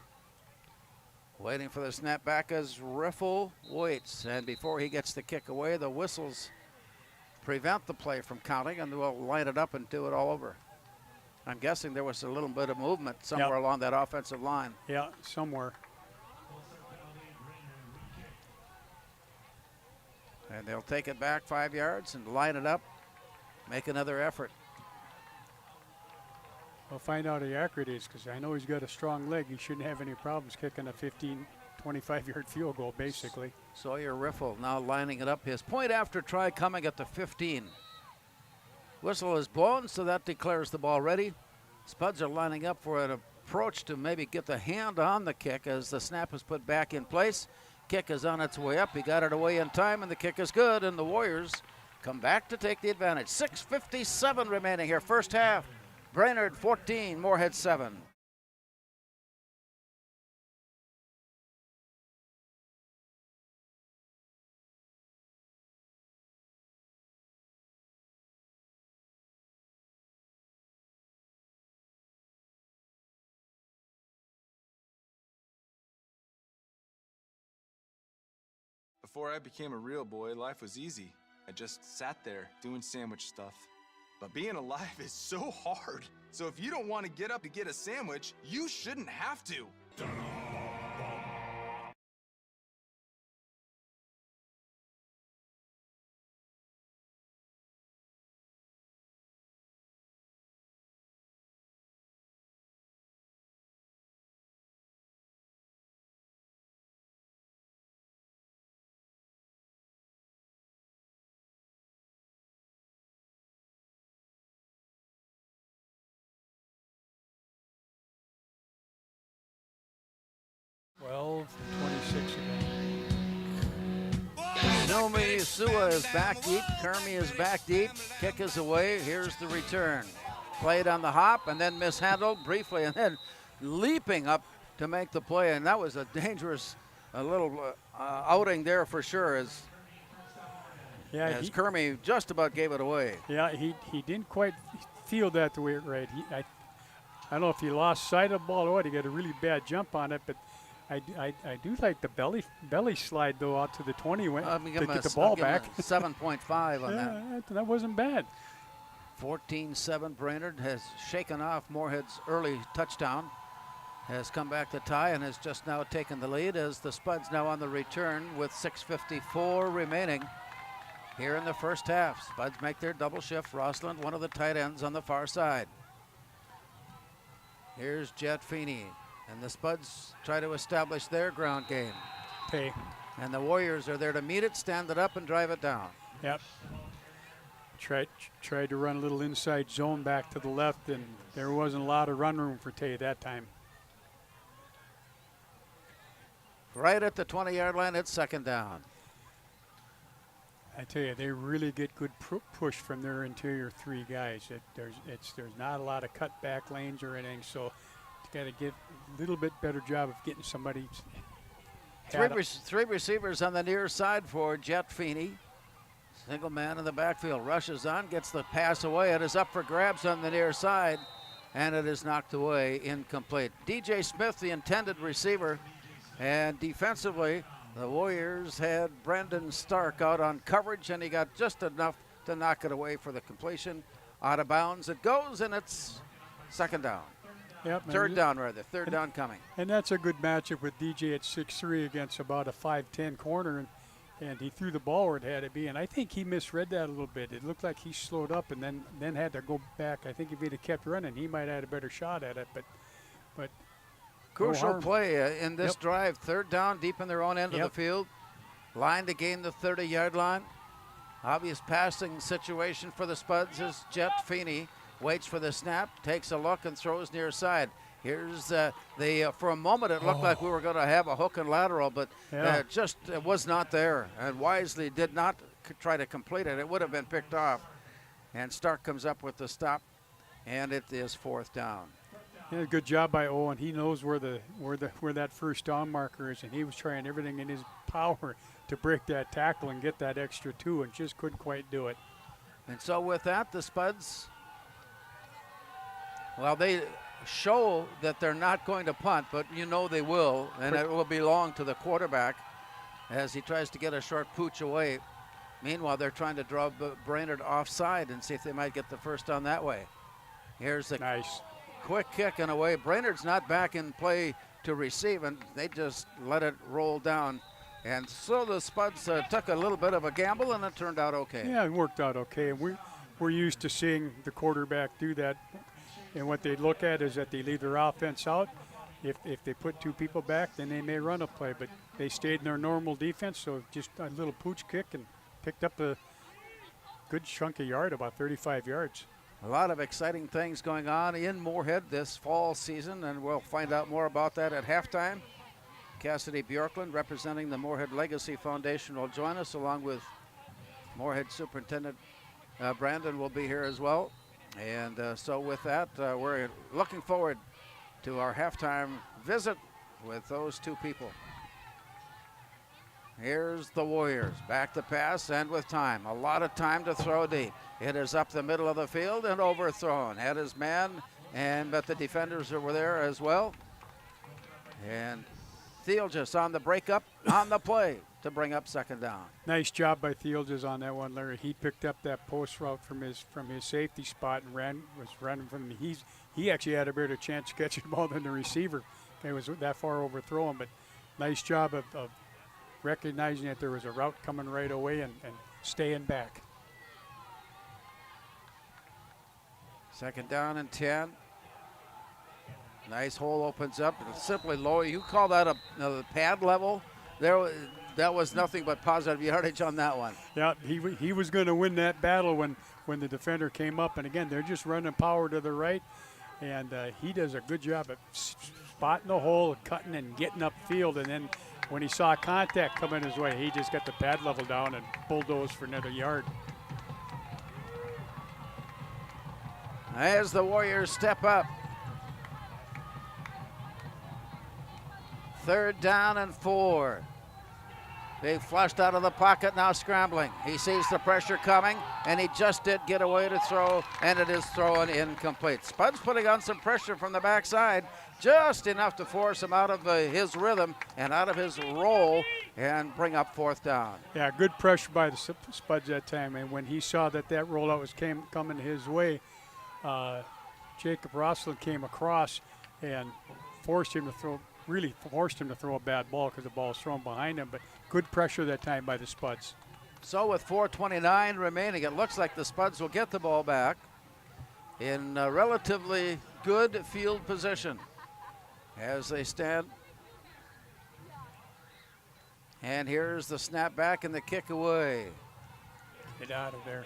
Waiting for the snap back as Riffle waits. And before he gets the kick away, the whistles prevent the play from counting, and we'll line it up and do it all over. I'm guessing there was a little bit of movement somewhere along that offensive line. Yeah, somewhere. And they'll take it back 5 yards and line it up, make another effort. We'll find out how accurate he is, because I know he's got a strong leg. He shouldn't have any problems kicking a 15, 25-yard field goal, basically. Sawyer Riffle now lining it up. His point after try coming at the 15. Whistle is blown, so that declares the ball ready. Spuds are lining up for an approach to maybe get the hand on the kick as the snap is put back in place. Kick is on its way up. He got it away in time, and the kick is good, and the Warriors come back to take the advantage. 6:57 remaining here, first half. Brainerd 14, Moorhead 7. Before I became a real boy, life was easy. I just sat there doing sandwich stuff. But being alive is so hard. So if you don't want to get up to get a sandwich, you shouldn't have to. Well, 26 again. Nomi Sua is back deep. Kermie is back deep. Kick is away. Here's the return. Played on the hop and then mishandled briefly and then leaping up to make the play. And that was a dangerous little outing there for sure as Kermie just about gave it away. Yeah, he didn't quite feel that the way it right. I don't know if he lost sight of the ball or what. He got a really bad jump on it, but I do like the belly slide though out to the 20 to get the ball back. 7.5 on that. That wasn't bad. 14-7 Brainerd has shaken off Moorhead's early touchdown, has come back to tie and has just now taken the lead as the Spuds now on the return with 6:54 remaining here in the first half. Spuds make their double shift. Rossland, one of the tight ends on the far side. Here's Jet Feeney, and the Spuds try to establish their ground game. Okay. And the Warriors are there to meet it, stand it up, and drive it down. Yep. Tried to run a little inside zone back to the left, and there wasn't a lot of run room for Tay that time. Right at the 20-yard line, it's second down. I tell you, they really get good push from their interior three guys. There's not a lot of cut back lanes or anything, so you got to get a little bit better job of getting somebody. Three receivers on the near side for Jet Feeney. Single man in the backfield, rushes on, gets the pass away. It is up for grabs on the near side, and it is knocked away, incomplete. DJ Smith, the intended receiver, and defensively, the Warriors had Brendan Stark out on coverage, and he got just enough to knock it away for the completion. Out of bounds it goes, and it's second down. Yep, Third down coming. And that's a good matchup with DJ at 6'3" against about a 5'10" corner, and he threw the ball where it had to be, and I think he misread that a little bit. It looked like he slowed up and then had to go back. I think if he'd have kept running, he might have had a better shot at it, but crucial play in this drive. Third down, deep in their own end of the field. Line to gain the 30-yard line. Obvious passing situation for the Spuds as Jet Feeney waits for the snap, takes a look, and throws near side. Here's for a moment it looked like we were going to have a hook and lateral, but just was not there. And wisely did not try to complete it. It would have been picked off. And Stark comes up with the stop, and it is fourth down. Yeah, good job by Owen. He knows where that first down marker is, and he was trying everything in his power to break that tackle and get that extra 2, and just couldn't quite do it. And so with that, the Spuds, well, they show that they're not going to punt, but you know they will, and it will belong to the quarterback as he tries to get a short pooch away. Meanwhile, they're trying to draw Brainerd offside and see if they might get the first down that way. Here's the nice quick kick and away. Brainerd's not back in play to receive, and they just let it roll down. And so the Spuds took a little bit of a gamble, and it turned out okay. Yeah, it worked out okay. We're used to seeing the quarterback do that, and what they look at is that they leave their offense out. If they put 2 people back, then they may run a play, but they stayed in their normal defense, so just a little pooch kick and picked up a good chunk of yard, about 35 yards. A lot of exciting things going on in Moorhead this fall season, and we'll find out more about that at halftime. Cassidy Bjorklund, representing the Moorhead Legacy Foundation, will join us, along with Moorhead Superintendent Brandon will be here as well. And so with that, we're looking forward to our halftime visit with those two people. Here's the Warriors, back to pass and with time. A lot of time to throw deep. It is up the middle of the field and overthrown. Had his man, but the defenders were there as well. And Thealgis on the breakup, on the play to bring up second down. Nice job by Thealgis on that one, Larry. He picked up that post route from his safety spot and was running from the. He actually had a better chance of catching the ball than the receiver. He was that far overthrown, but nice job of recognizing that there was a route coming right away and staying back. Second down and 10. Nice hole opens up. Simply low. You call that a pad level? That was nothing but positive yardage on that one. Yeah, he was going to win that battle when the defender came up. And again, they're just running power to the right, and he does a good job at spotting the hole, cutting and getting upfield. And then when he saw contact coming his way, he just got the pad level down and bulldozed for another yard. As the Warriors step up. Third down and 4. They flushed out of the pocket, now scrambling. He sees the pressure coming, and he just did get away to throw, and it is thrown incomplete. Spud's putting on some pressure from the backside, just enough to force him out of his rhythm and out of his roll and bring up fourth down. Yeah, good pressure by the Spuds that time, and when he saw that rollout was coming his way, Jacob Rosslin came across and forced him to throw a bad ball because the ball was thrown behind him, but good pressure that time by the Spuds. So with 4:29 remaining, it looks like the Spuds will get the ball back in a relatively good field position as they stand. And here's the snap back and the kick away. Get out of there.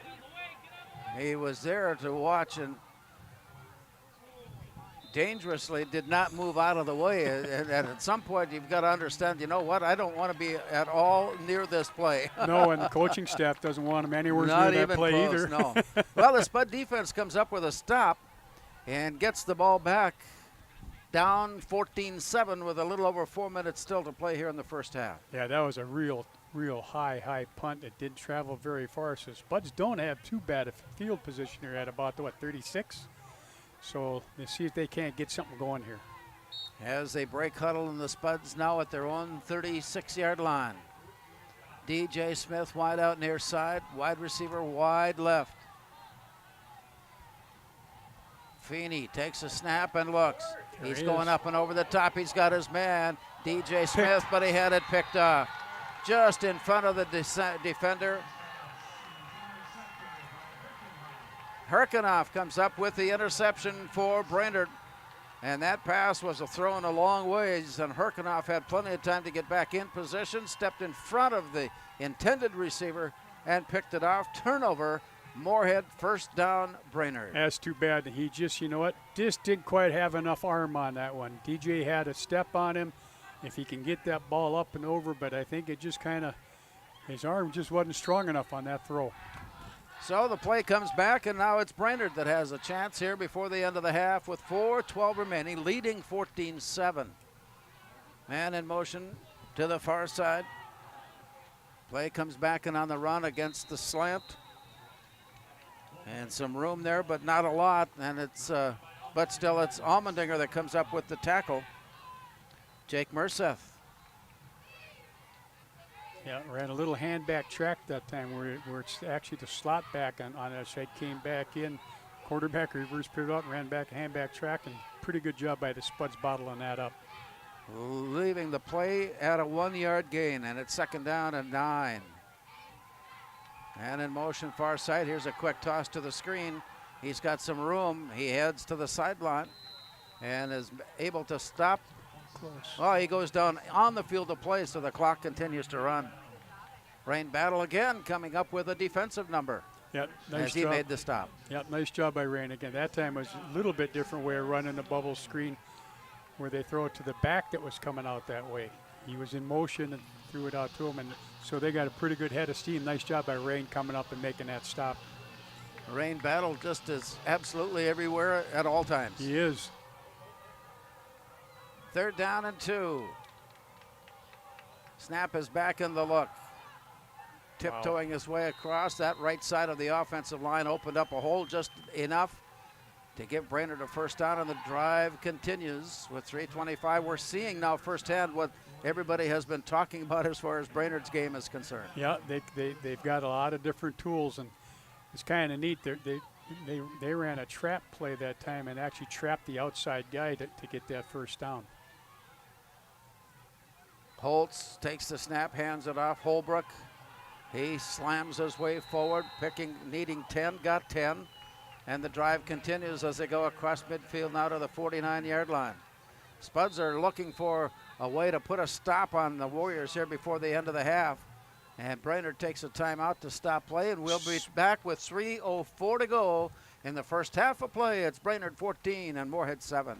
He was there to watch and dangerously did not move out of the way. And at some point, you've got to understand, you know what, I don't want to be at all near this play. No, and the coaching staff doesn't want him anywhere Not near even that play close, either. No. Well, the Spud defense comes up with a stop and gets the ball back down 14-7 with a little over 4 minutes still to play here in the first half. Yeah, that was a real high punt. It didn't travel very far, so Spuds don't have too bad a field position here at about, 36? So let's see if they can't get something going here. As they break huddle, and the Spuds now at their own 36-yard line. DJ Smith wide out near side, wide receiver wide left. Feeney takes a snap and looks. He's going up and over the top. He's got his man, DJ Smith, but he had it picked off just in front of the defender. Herkenoff comes up with the interception for Brainerd. And that pass was thrown a long ways, and Herkenoff had plenty of time to get back in position, stepped in front of the intended receiver, and picked it off. Turnover, Moorhead, first down, Brainerd. That's too bad. He just didn't quite have enough arm on that one. DJ had a step on him, if he can get that ball up and over, but I think it just his arm just wasn't strong enough on that throw. So the play comes back, and now it's Brainerd that has a chance here before the end of the half with 4:12 remaining, leading 14-7. Man in motion to the far side. Play comes back and on the run against the slant. And some room there, but not a lot. And but still it's Allmendinger that comes up with the tackle. Jake Merseth. Yeah, ran a little hand-back track that time where it's actually the slot back on that side came back in. Quarterback reverse pivot out and ran back a hand-back track, and pretty good job by the Spuds bottling that up. Leaving the play at a 1-yard gain, and it's second down and 9. And in motion far side, here's a quick toss to the screen. He's got some room. He heads to the sideline and is able to stop. Close. Well, he goes down on the field of play, so the clock continues to run. Rain Battle again coming up with a defensive number. Yep, nice as he job. made the stop. Yep, nice job by Rain again. That time was a little bit different way of running the bubble screen where they throw it to the back that was coming out that way. he was in motion and threw it out to him, and so they got a pretty good head of steam. Nice job by Rain coming up and making that stop. Rain Battle just is absolutely everywhere at all times. He is. 3rd down and 2. Snap is back in the look. Tiptoeing his way across. That right side of the offensive line opened up a hole just enough to give Brainerd a first down, and the drive continues with 3:25. We're seeing now firsthand what everybody has been talking about as far as Brainerd's game is concerned. Yeah, they've got a lot of different tools, and it's kind of neat. They ran a trap play that time and actually trapped the outside guy to get that first down. Holtz takes the snap, hands it off. Holbrook, he slams his way forward, needing 10, got 10. And the drive continues as they go across midfield now to the 49-yard line. Spuds are looking for a way to put a stop on the Warriors here before the end of the half. And Brainerd takes a timeout to stop play, and we'll be back with 3:04 to go in the first half of play. It's Brainerd 14 and Moorhead 7.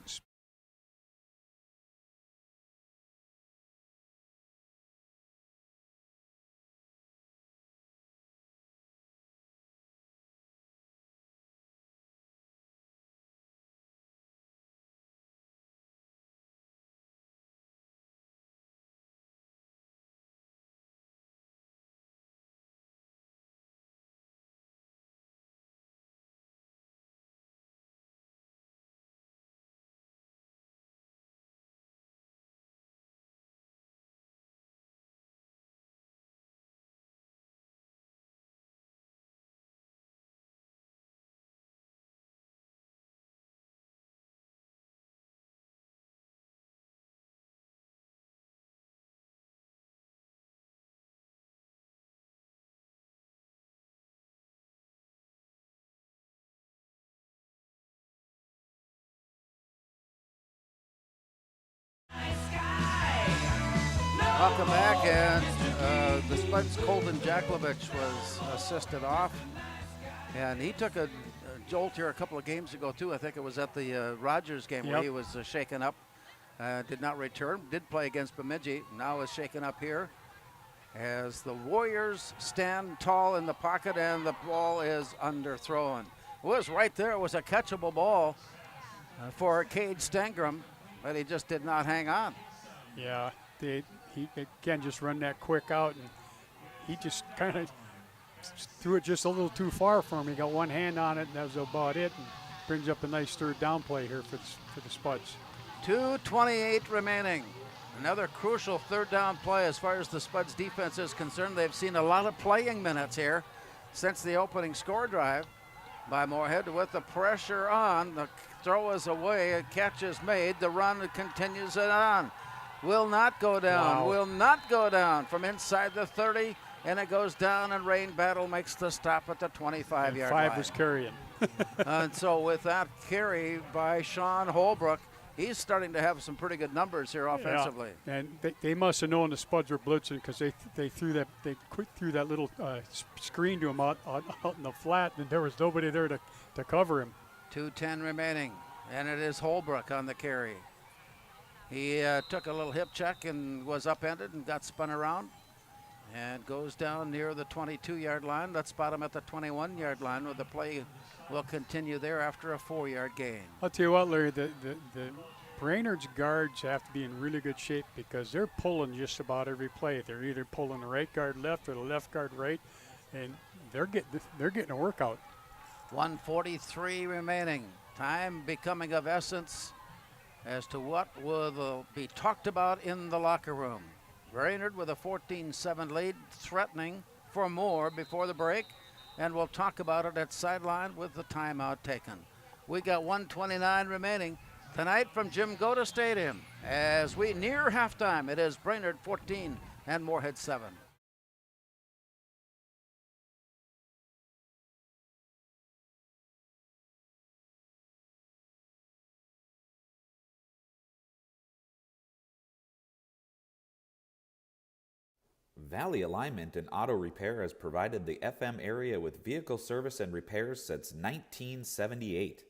Welcome back, and the Spuds' Colton Jaklovich was assisted off, and he took a jolt here a couple of games ago too. I think it was at the Rogers game where he was shaken up, did not return, did play against Bemidji, now is shaken up here as the Warriors stand tall in the pocket and the ball is underthrown. It was right there, it was a catchable ball for Cade Stangram, but he just did not hang on. Yeah, he again just run that quick out, and he just kind of threw it just a little too far for him. He got one hand on it, and that was about it, and brings up a nice 3rd down play here for the Spuds. 2:28 remaining. Another crucial 3rd down play as far as the Spuds defense is concerned. They've seen a lot of playing minutes here since the opening score drive by Moorhead. With the pressure on, the throw is away, a catch is made, the run continues it on. Will not go down, will not go down from inside the 30, and it goes down, and Rain Battle makes the stop at the 25-yard line. 5 was carrying. And so with that carry by Sean Holbrook, he's starting to have some pretty good numbers here offensively. Yeah. And they must have known the Spuds were blitzing, because they threw that little screen to him out in the flat, and there was nobody there to cover him. 2:10 remaining, and it is Holbrook on the carry. He took a little hip check and was upended and got spun around and goes down near the 22-yard line. Let's spot him at the 21-yard line, where the play will continue there after a 4-yard gain. I'll tell you what, Larry, the Brainerd's guards have to be in really good shape, because they're pulling just about every play. They're either pulling the right guard left or the left guard right, and they're getting a workout. 1:43 remaining. Time becoming of essence as to what will be talked about in the locker room. Brainerd with a 14-7 lead, threatening for more before the break, and we'll talk about it at sideline with the timeout taken. We got 1:29 remaining tonight from Jim Goda Stadium. As we near halftime, it is Brainerd 14 and Moorhead 7. Valley Alignment and Auto Repair has provided the FM area with vehicle service and repairs since 1978.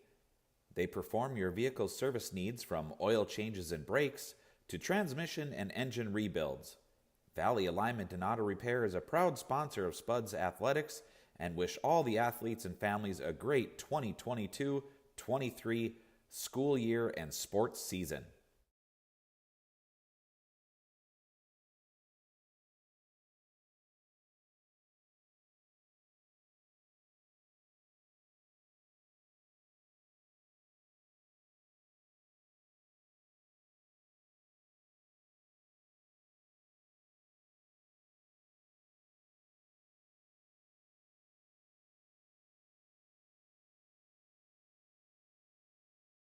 They perform your vehicle service needs from oil changes and brakes to transmission and engine rebuilds. Valley Alignment and Auto Repair is a proud sponsor of Spuds Athletics and wish all the athletes and families a great 2022-23 school year and sports season.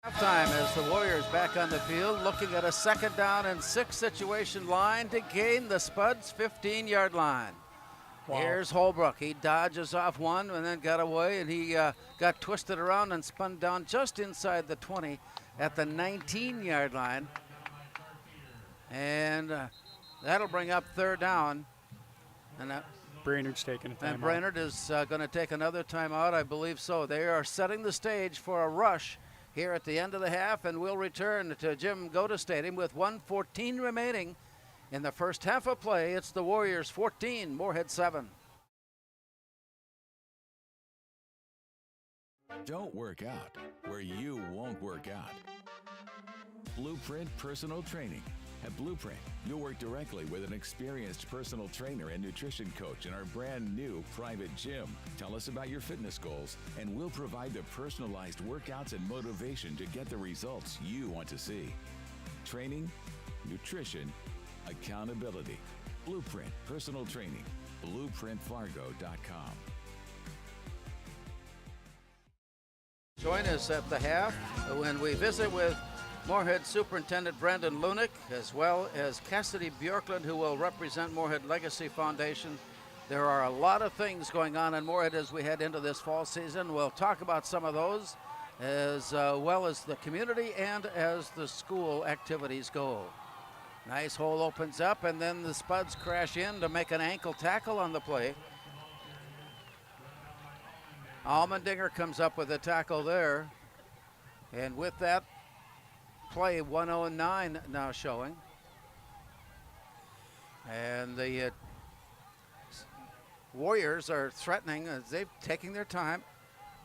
Halftime as the Warriors back on the field, looking at a 2nd down and 6 situation line to gain the Spuds 15-yard line. Wow. Here's Holbrook. He dodges off one and then got away, and he got twisted around and spun down just inside the 20 at the 19-yard line. And that'll bring up 3rd down. And Brainerd's taking a timeout. And Brainerd is going to take another timeout, I believe so. They are setting the stage for a rush here at the end of the half, and we'll return to Jim Goda Stadium with 1:14 remaining in the first half of play. It's the Warriors 14, Moorhead 7. Don't work out where you won't work out. Blueprint Personal Training. At Blueprint, you'll work directly with an experienced personal trainer and nutrition coach in our brand new private gym. Tell us about your fitness goals, and we'll provide the personalized workouts and motivation to get the results you want to see. Training, nutrition, accountability. Blueprint Personal Training. BlueprintFargo.com. Join us at the half when we visit with Moorhead Superintendent Brendan Lunick, as well as Cassidy Bjorklund, who will represent Moorhead Legacy Foundation. There are a lot of things going on in Moorhead as we head into this fall season. We'll talk about some of those, as well as the community and as the school activities go. Nice hole opens up, and then the Spuds crash in to make an ankle tackle on the play. Almendinger comes up with a tackle there, and with that play, 109 now showing. And the Warriors are threatening as they're taking their time.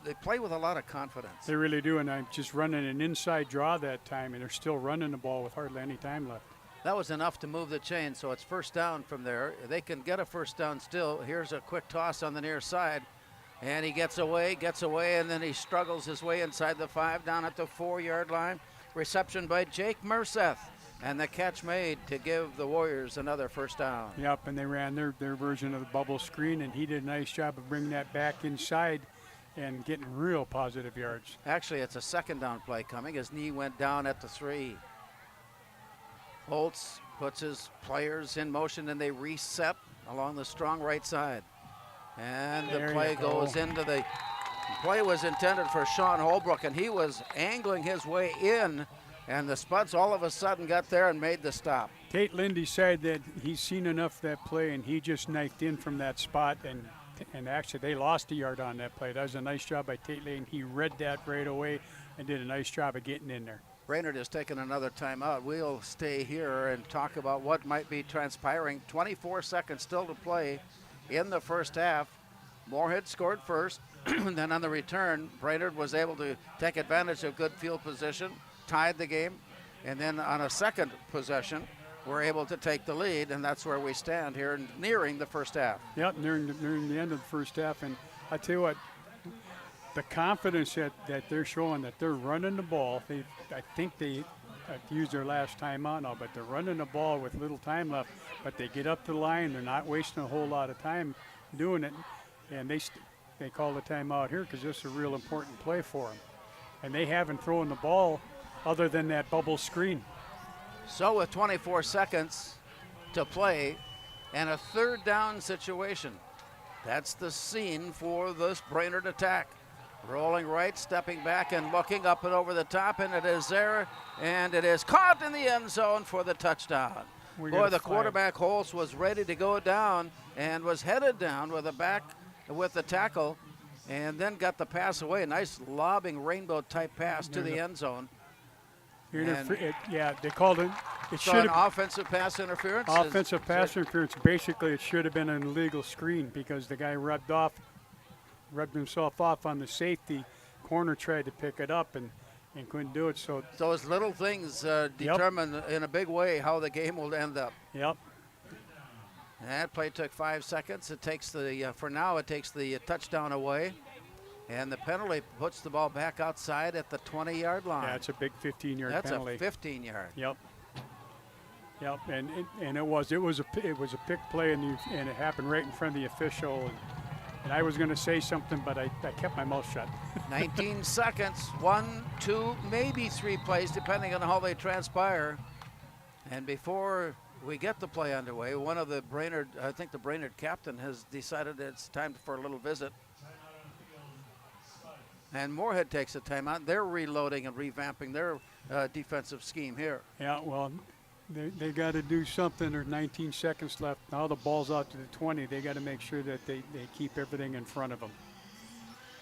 They play with a lot of confidence. They really do, and I'm just running an inside draw that time, and they're still running the ball with hardly any time left. That was enough to move the chain, so it's 1st down from there. They can get a 1st down still. Here's a quick toss on the near side, and he gets away, and then he struggles his way inside the 5, down at the 4-yard line. Reception by Jake Merseth, and the catch made to give the Warriors another 1st down. Yep, and they ran their version of the bubble screen, and he did a nice job of bringing that back inside and getting real positive yards. Actually, it's a 2nd down play coming. His knee went down at the 3. Holtz puts his players in motion, and they reset along the strong right side. And the play goes into the play was intended for Sean Holbrook, and he was angling his way in, and the Spuds all of a sudden got there and made the stop. Tate Lindy said that he's seen enough of that play, and he just knifed in from that spot, and actually they lost a yard on that play. That was a nice job by Tate Lindy. He read that right away and did a nice job of getting in there. Brainerd has taken another timeout. We'll stay here and talk about what might be transpiring. 24 seconds still to play in the first half. Moorhead scored first. Then on the return, Brainerd was able to take advantage of good field position, tied the game, and then on a second possession, we're able to take the lead, and that's where we stand here, nearing the first half. Yep, nearing the end of the first half, and I tell you what, the confidence that they're showing that they're running the ball. I think they used their last time out now, but they're running the ball with little time left. But they get up to the line, they're not wasting a whole lot of time doing it, and they call the timeout here because this is a real important play for them. And they haven't thrown the ball other than that bubble screen. So with 24 seconds to play and a 3rd down situation, that's the scene for this Brainerd attack. Rolling right, stepping back and looking up and over the top, and it is there, and it is caught in the end zone for the touchdown. Boy, the quarterback Holtz was ready to go down and was headed down with the tackle, and then got the pass away. A nice lobbing rainbow type pass to the end zone. Yeah, they called it. It So should an have offensive pass interference? offensive pass interference. Basically, it should have been an illegal screen because the guy rubbed himself off on the safety. Corner tried to pick it up and couldn't do it. So those little things determine in a big way how the game will end up. Yep. And that play took 5 seconds. It takes for now, it takes the touchdown away. And the penalty puts the ball back outside at the 20-yard line. Yeah, it's a big 15-yard penalty. That's a 15-yard. Yep. Yep, and it was a pick play, and it happened right in front of the official. And I was going to say something, but I kept my mouth shut. 19 seconds, 1, 2, maybe 3 plays, depending on how they transpire. And before we get the play underway, one of the I think the Brainerd captain has decided it's time for a little visit. And Moorhead takes a timeout. They're reloading and revamping their defensive scheme here. Yeah, well, they got to do something. There's 19 seconds left. Now the ball's out to the 20. They got to make sure that they keep everything in front of them.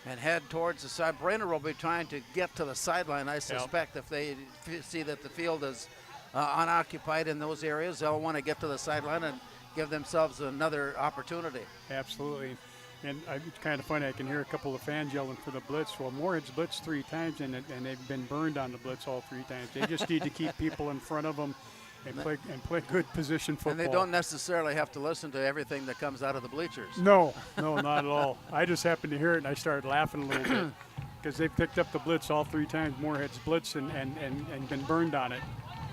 And head towards the side. Brainerd will be trying to get to the sideline, I suspect. If they see that the field is unoccupied in those areas, they'll want to get to the sideline and give themselves another opportunity. Absolutely. And it's kind of funny, I can hear a couple of fans yelling for the blitz. Well, Moorhead's blitzed 3 times, and they've been burned on the blitz all 3 times. They just need to keep people in front of them and play good position football. And they don't necessarily have to listen to everything that comes out of the bleachers. No, not at all. I just happened to hear it, and I started laughing a little bit because they picked up the blitz all 3 times. Moorhead's blitz and been burned on it.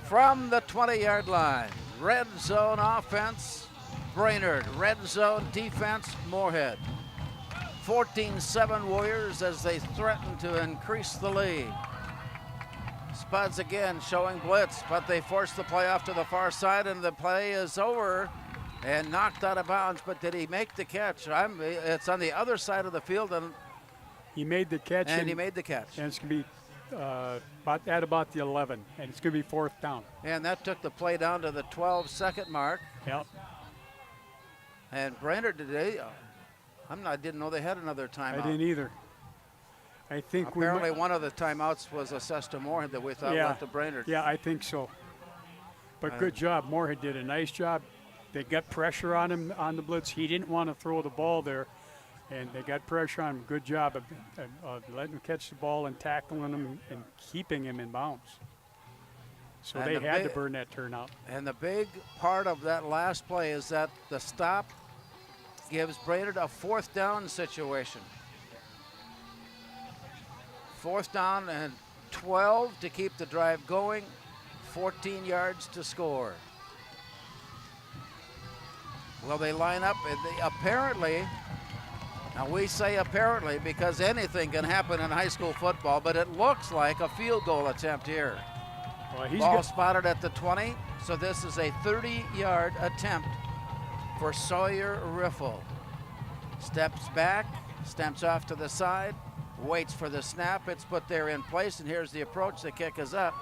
From the 20-yard line, red zone offense, Brainerd. Red zone defense, Moorhead. 14-7 Warriors as they threaten to increase the lead. Spuds again showing blitz, but they force the play off to the far side, and the play is over and knocked out of bounds. But did he make the catch? It's on the other side of the field, and he made the catch. And he made the catch. And it's going to be about the 11, and it's going to be 4th down. And that took the play down to the 12-second mark. Yep. And Brainerd today, I didn't know they had another timeout. I didn't either. I think apparently one of the timeouts was assessed to Moorhead that we thought went to Brainerd. Yeah, I think so. But good job. Moorhead did a nice job. They got pressure on him on the blitz. He didn't want to throw the ball there, and they got pressure on him. Good job of letting him catch the ball and tackling him and keeping him in bounds. So they had to burn that turnout. And the big part of that last play is that the stop gives Brainerd a 4th down situation. 4th down and 12 to keep the drive going, 14 yards to score. Well, they line up, and apparently, now we say apparently because anything can happen in high school football, but it looks like a field goal attempt here. Well, ball spotted at the 20, so this is a 30-yard attempt for Sawyer Riffle. Steps back, steps off to the side, waits for the snap. It's put there in place, and here's the approach. The kick is up.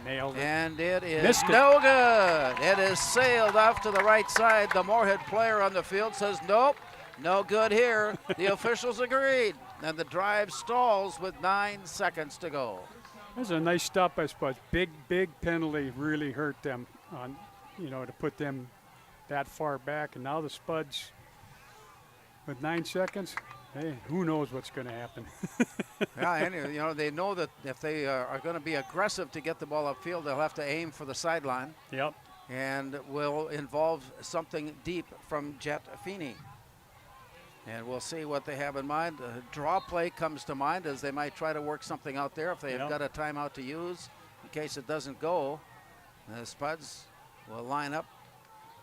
Nailed it. And it is no good. It is sailed off to the right side. The Moorhead player on the field says, nope, no good here. The officials agreed, and the drive stalls with 9 seconds to go. That's a nice stop, I suppose. Big penalty really hurt them to put them that far back. And now the Spuds with 9 seconds, hey, who knows what's going to happen. Yeah, and they know that if they are going to be aggressive to get the ball upfield, they'll have to aim for the sideline. Yep. And will involve something deep from Jet Feeney. And we'll see what they have in mind. A draw play comes to mind as they might try to work something out there if they've got a timeout to use in case it doesn't go. The Spuds will line up.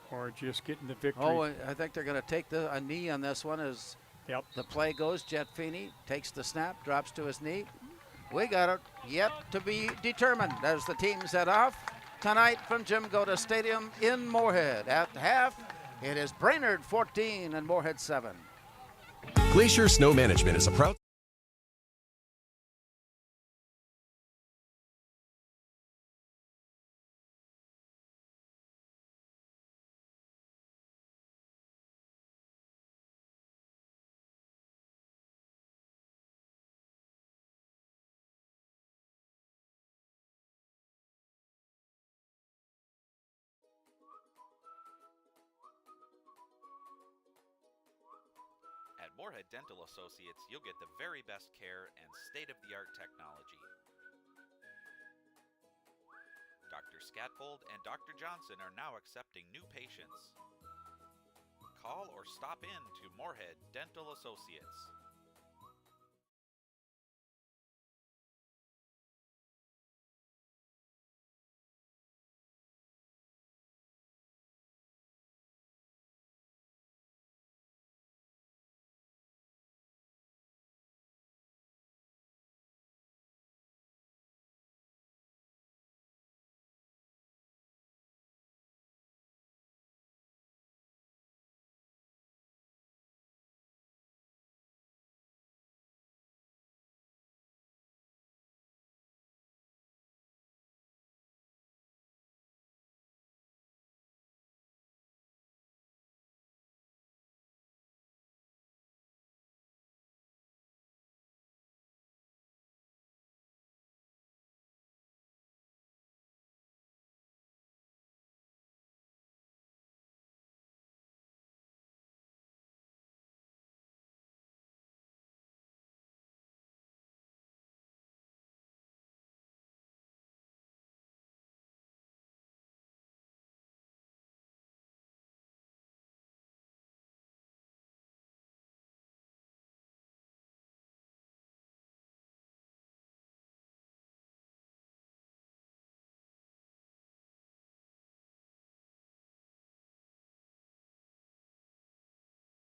Or just getting the victory. Oh, I think they're going to take a knee on this one as the play goes. Jet Feeney takes the snap, drops to his knee. We got it yet to be determined as the teams head off tonight from Jim Goda Stadium in Moorhead. At half, it is Brainerd 14 and Moorhead 7. Glacier Snow Management is a proud Moorhead Dental Associates, you'll get the very best care and state-of-the-art technology. Dr. Scatfold and Dr. Johnson are now accepting new patients. Call or stop in to Moorhead Dental Associates.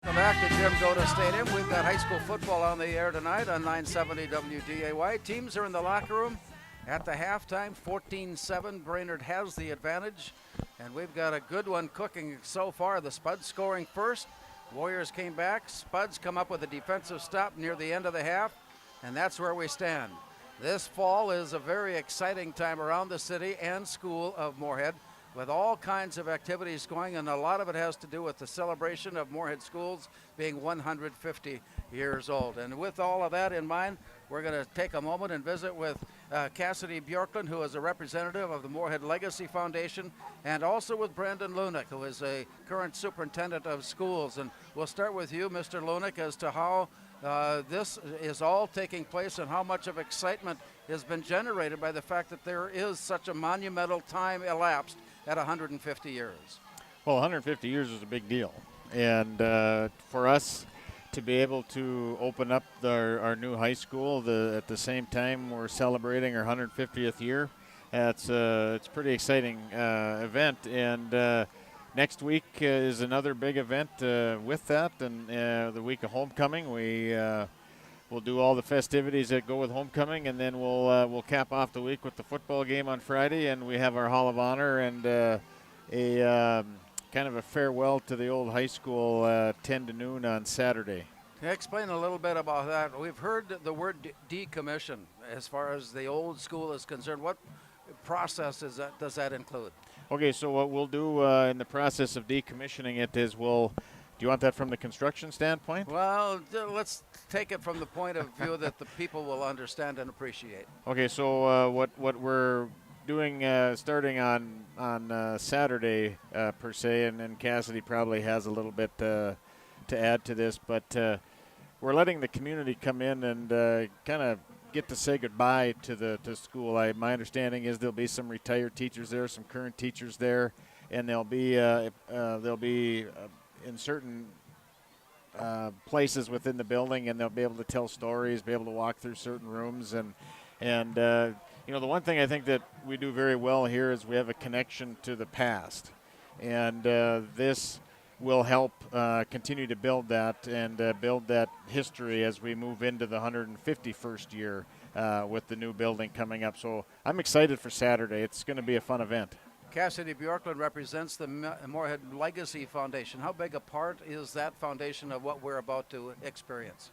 Welcome back to Jim Goda Stadium. We've got high school football on the air tonight on 970 WDAY. Teams are in the locker room at the halftime. 14-7. Brainerd has the advantage. And we've got a good one cooking so far. The Spuds scoring first. Warriors came back. Spuds come up with a defensive stop near the end of the half. And that's where we stand. This fall is a very exciting time around the city and school of Moorhead, with all kinds of activities going, and a lot of it has to do with the celebration of Moorhead schools being 150 years old. And with all of that in mind, we're going to take a moment and visit with Cassidy Bjorklund, who is a representative of the Moorhead Legacy Foundation, and also with Brandon Lunick, who is a current superintendent of schools. And we'll start with you, Mr. Lunick, as to how this is all taking place and how much of excitement has been generated by the fact that there is such a monumental time elapsed at 150 years. Well, 150 years is a big deal. And for us to be able to open up our new high school at the same time we're celebrating our 150th year, it's a pretty exciting event. And next week is another big event with that. And the week of homecoming, we'll do all the festivities that go with homecoming, and then we'll cap off the week with the football game on Friday, and we have our Hall of Honor and a kind of a farewell to the old high school 10 to noon on Saturday. Can you explain a little bit about that? We've heard the word decommission as far as the old school is concerned. What process does that include? Okay, so what we'll do in the process of decommissioning it is do you want that from the construction standpoint? Well, let's take it from the point of view that the people will understand and appreciate. Okay, so what we're doing starting on Saturday per se, and Cassidy probably has a little bit to add to this, but we're letting the community come in and kind of get to say goodbye to the school. My understanding is there'll be some retired teachers there, some current teachers there, and they'll be in certain places within the building, and they'll be able to tell stories, be able to walk through certain rooms, and the one thing I think that we do very well here is we have a connection to the past, and this will help continue to build that and build that history as we move into the 151st year with the new building coming up. So I'm excited for Saturday. It's going to be a fun event. Cassidy Bjorklund represents the Moorhead Legacy Foundation. How big a part is that foundation of what we're about to experience?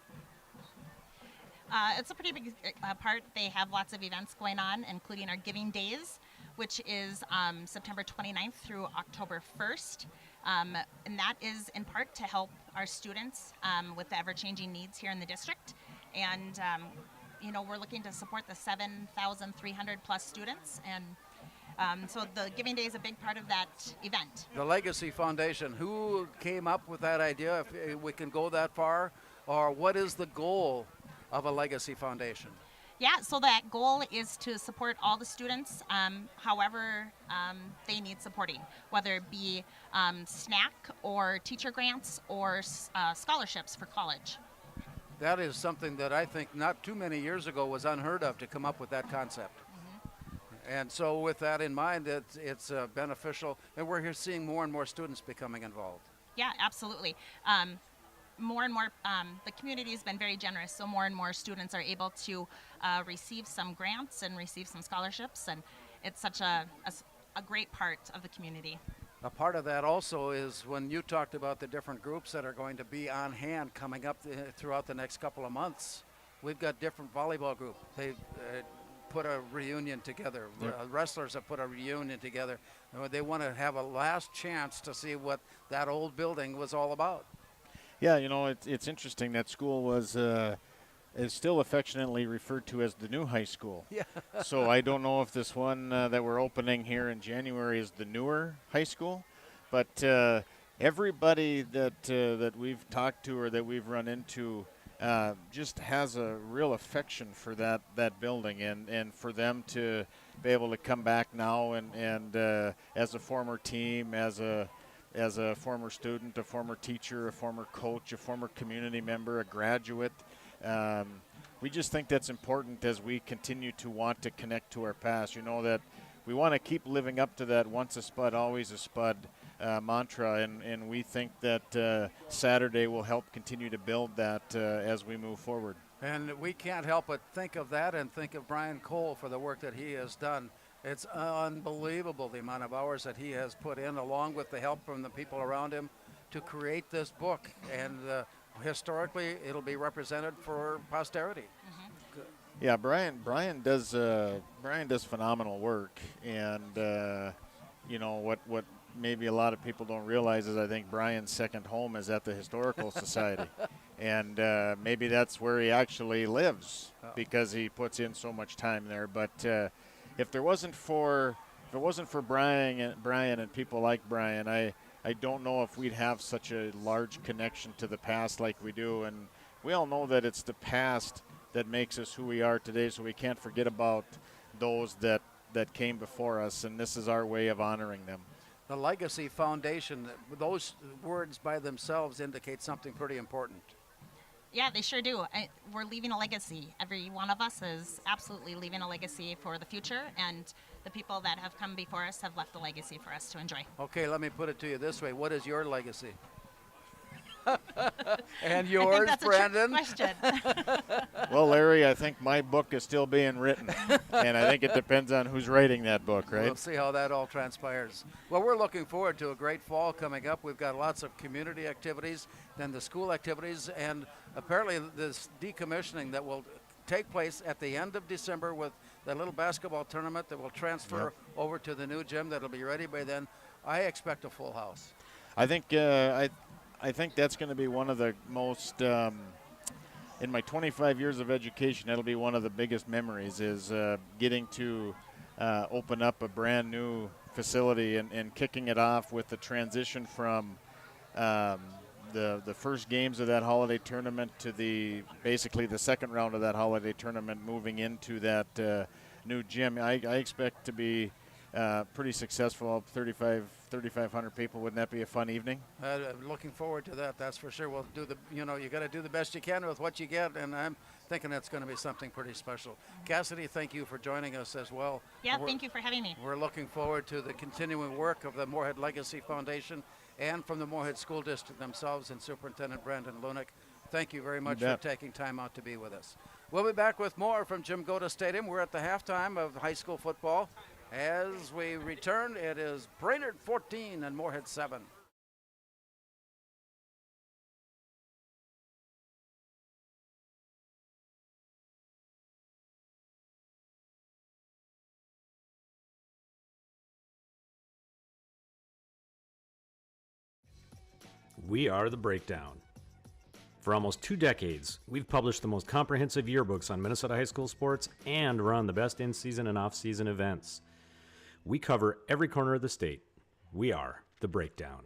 It's a pretty big part. They have lots of events going on, including our Giving Days, which is September 29th through October 1st. And that is in part to help our students with the ever-changing needs here in the district. And, we're looking to support the 7,300 plus students, and so the Giving Day is a big part of that event. The Legacy Foundation, who came up with that idea, if we can go that far? or what is the goal of a legacy foundation? Yeah, so that goal is to support all the students however they need supporting, whether it be snack or teacher grants or scholarships for college. That is something that I think not too many years ago was unheard of to come up with that concept. And so with that in mind, it's beneficial, and we're here seeing more and more students becoming involved. Yeah, absolutely. More and more, the community has been very generous, so more and more students are able to receive some grants and receive some scholarships, and it's such a great part of the community. A part of that also is when you talked about the different groups that are going to be on hand coming up throughout the next couple of months. We've got different volleyball group. They put a reunion together. Yep. Wrestlers have put a reunion together. They want to have a last chance to see what that old building was all about. Yeah, you know, it's interesting that school is still affectionately referred to as the new high school. Yeah. So I don't know if this one that we're opening here in January is the newer high school, but everybody that we've talked to or that we've run into just has a real affection for that building, and for them to be able to come back now and as a former team, as a former student, a former teacher, a former coach, a former community member, a graduate. We just think that's important as we continue to want to connect to our past. You know, that we want to keep living up to that once a Spud, always a Spud mantra, and we think that Saturday will help continue to build that as we move forward. And we can't help but think of that and think of Brian Cole for the work that he has done. It's unbelievable the amount of hours that he has put in, along with the help from the people around him, to create this book. And historically, it'll be represented for posterity. Mm-hmm. Yeah, Brian does phenomenal work, and you know what maybe a lot of people don't realize is I think Brian's second home is at the Historical Society, and maybe that's where he actually lives because he puts in so much time there. But if it wasn't for Brian and people like Brian, I don't know if we'd have such a large connection to the past like we do. And we all know that it's the past that makes us who we are today, so we can't forget about those that came before us, and this is our way of honoring them. The Legacy Foundation, those words by themselves indicate something pretty important. Yeah, they sure do. We're leaving a legacy. Every one of us is absolutely leaving a legacy for the future, and the people that have come before us have left a legacy for us to enjoy. Okay, let me put it to you this way. What is your legacy? And yours, I think that's Brandon? A trick question. Well, Larry, I think my book is still being written, and I think it depends on who's writing that book, right? We'll see how that all transpires. Well, we're looking forward to a great fall coming up. We've got lots of community activities, then the school activities, and apparently this decommissioning that will take place at the end of December with the little basketball tournament that will transfer over to the new gym that'll be ready by then. I expect a full house. I think I think that's going to be one of the most, in my 25 years of education, that'll be one of the biggest memories is getting to open up a brand new facility and kicking it off with the transition from the first games of that holiday tournament to basically the second round of that holiday tournament, moving into that new gym. I expect to be pretty successful. 3,500 people. Wouldn't that be a fun evening? Looking forward to that. That's for sure. We'll do you got to do the best you can with what you get, and I'm thinking that's going to be something pretty special. Cassidy, thank you for joining us as well. Yeah, thank you for having me. We're looking forward to the continuing work of the Moorhead Legacy Foundation and from the Moorhead School District themselves and Superintendent Brandon Lunick. Thank you very much for taking time out to be with us. We'll be back with more from Jim Goda Stadium. We're at the halftime of high school football. As we return, it is Brainerd 14 and Moorhead 7. We are The Breakdown. For almost 2 decades, we've published the most comprehensive yearbooks on Minnesota high school sports and run the best in-season and off-season events. We cover every corner of the state. We are The Breakdown.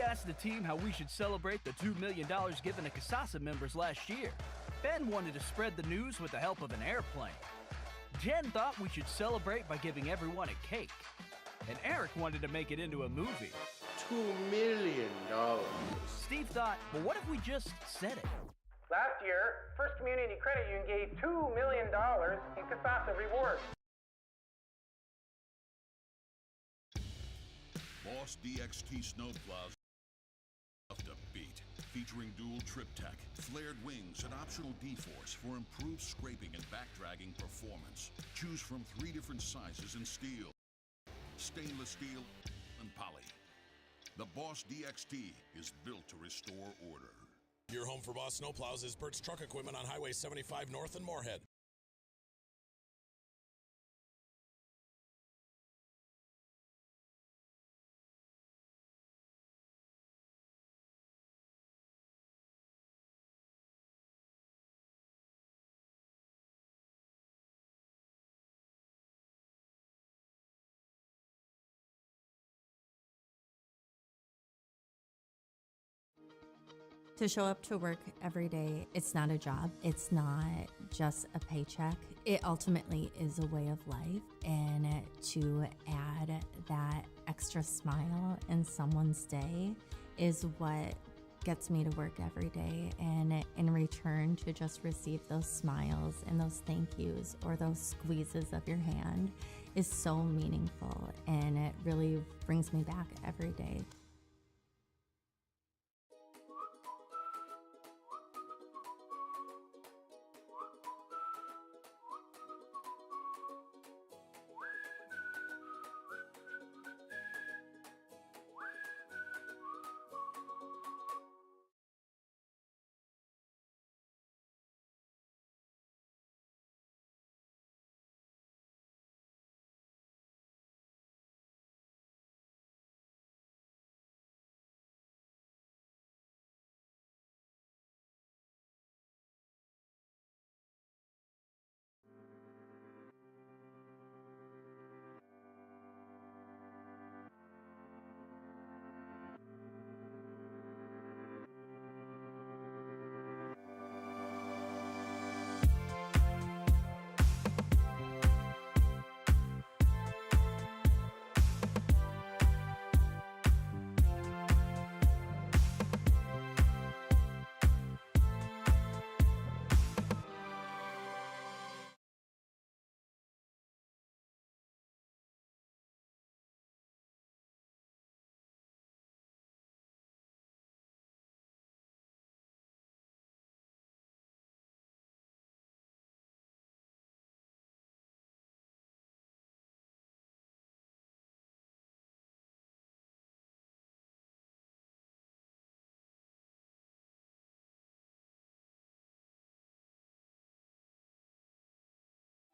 asked the team how we should celebrate the $2 million given to Casasa members last year. Ben wanted to spread the news with the help of an airplane. Jen thought we should celebrate by giving everyone a cake. And Eric wanted to make it into a movie. $2 million. Steve thought, well, what if we just said it? Last year, First Community Credit Union gave $2 million in Casasa rewards. Boss DXT snowplows tough to beat. Featuring dual trip tech, flared wings, and optional D-force for improved scraping and back-dragging performance. Choose from 3 different sizes in steel, stainless steel, and poly. The Boss DXT is built to restore order. Your home for Boss Snowplows is Bert's Truck Equipment on Highway 75 North in Moorhead. To show up to work every day, it's not a job. It's not just a paycheck. It ultimately is a way of life. And to add that extra smile in someone's day is what gets me to work every day. And in return, to just receive those smiles and those thank yous or those squeezes of your hand is so meaningful. And it really brings me back every day.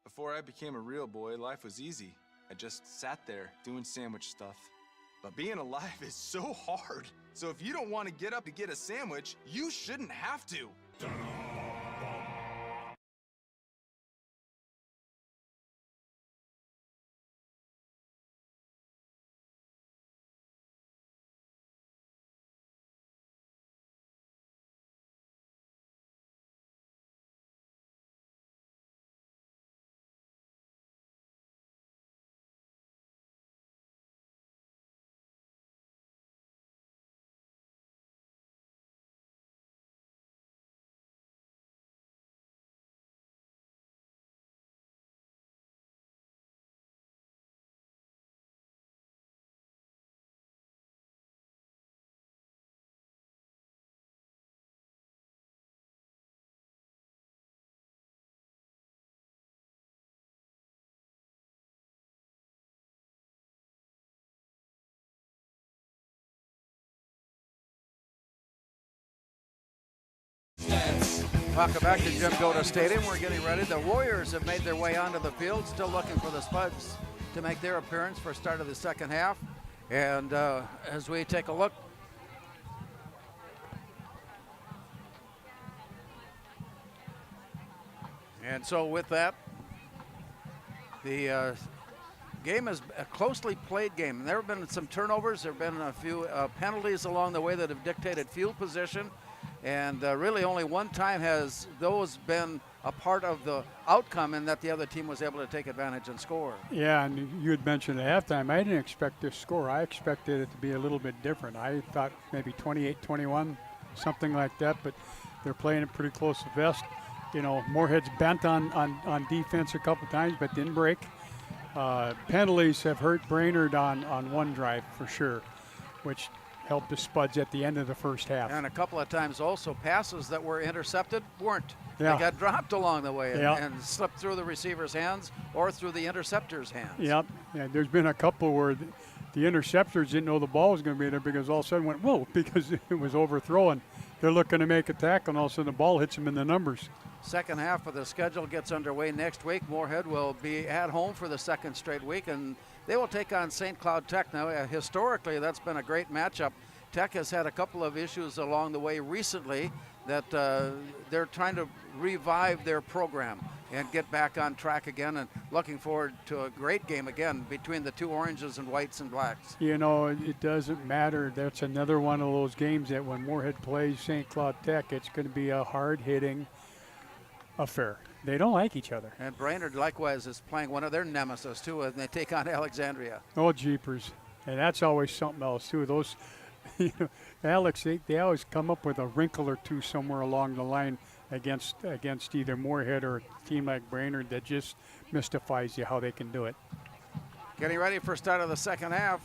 Before I became a real boy, life was easy. I just sat there doing sandwich stuff. But being alive is so hard. So if you don't want to get up to get a sandwich, you shouldn't have to. Welcome back to Jim Goda Stadium. We're getting ready. The Warriors have made their way onto the field, still looking for the Spuds to make their appearance for start of the second half. And as we take a look, and so with that, the game is a closely played game. There have been some turnovers. There have been a few penalties along the way that have dictated field position. And really only one time has those been a part of the outcome in that the other team was able to take advantage and score. Yeah, and you had mentioned at halftime, I didn't expect this score. I expected it to be a little bit different. I thought maybe 28-21, something like that, but they're playing it pretty close to vest. You know, Moorhead's bent on defense a couple times, but didn't break. Penalties have hurt Brainerd on one drive for sure, which helped the Spuds at the end of the first half. And a couple of times also passes that were intercepted weren't. Yeah. They got dropped along the way Yeah. and slipped through the receiver's hands or through the interceptor's hands. Yep. Yeah, there's been a couple where the interceptors didn't know the ball was going to be there because all of a sudden went, whoa, because it was overthrown. They're looking to make a tackle, and all of a sudden the ball hits them in the numbers. Second half of the schedule gets underway next week. Moorhead will be at home for the second straight week, and they will take on St. Cloud Tech. Now, historically, that's been a great matchup. Tech has had a couple of issues along the way recently that they're trying to revive their program and get back on track again, and looking forward to a great game again between the two oranges and whites and blacks. You know, it doesn't matter. That's another one of those games that when Moorhead plays St. Cloud Tech, it's going to be a hard-hitting affair. They don't like each other. And Brainerd likewise is playing one of their nemesis too, and they take on Alexandria. Oh, jeepers. And that's always something else too. Those, you know, Alex, they always come up with a wrinkle or two somewhere along the line against either Moorhead or a team like Brainerd that just mystifies you how they can do it. Getting ready for start of the second half.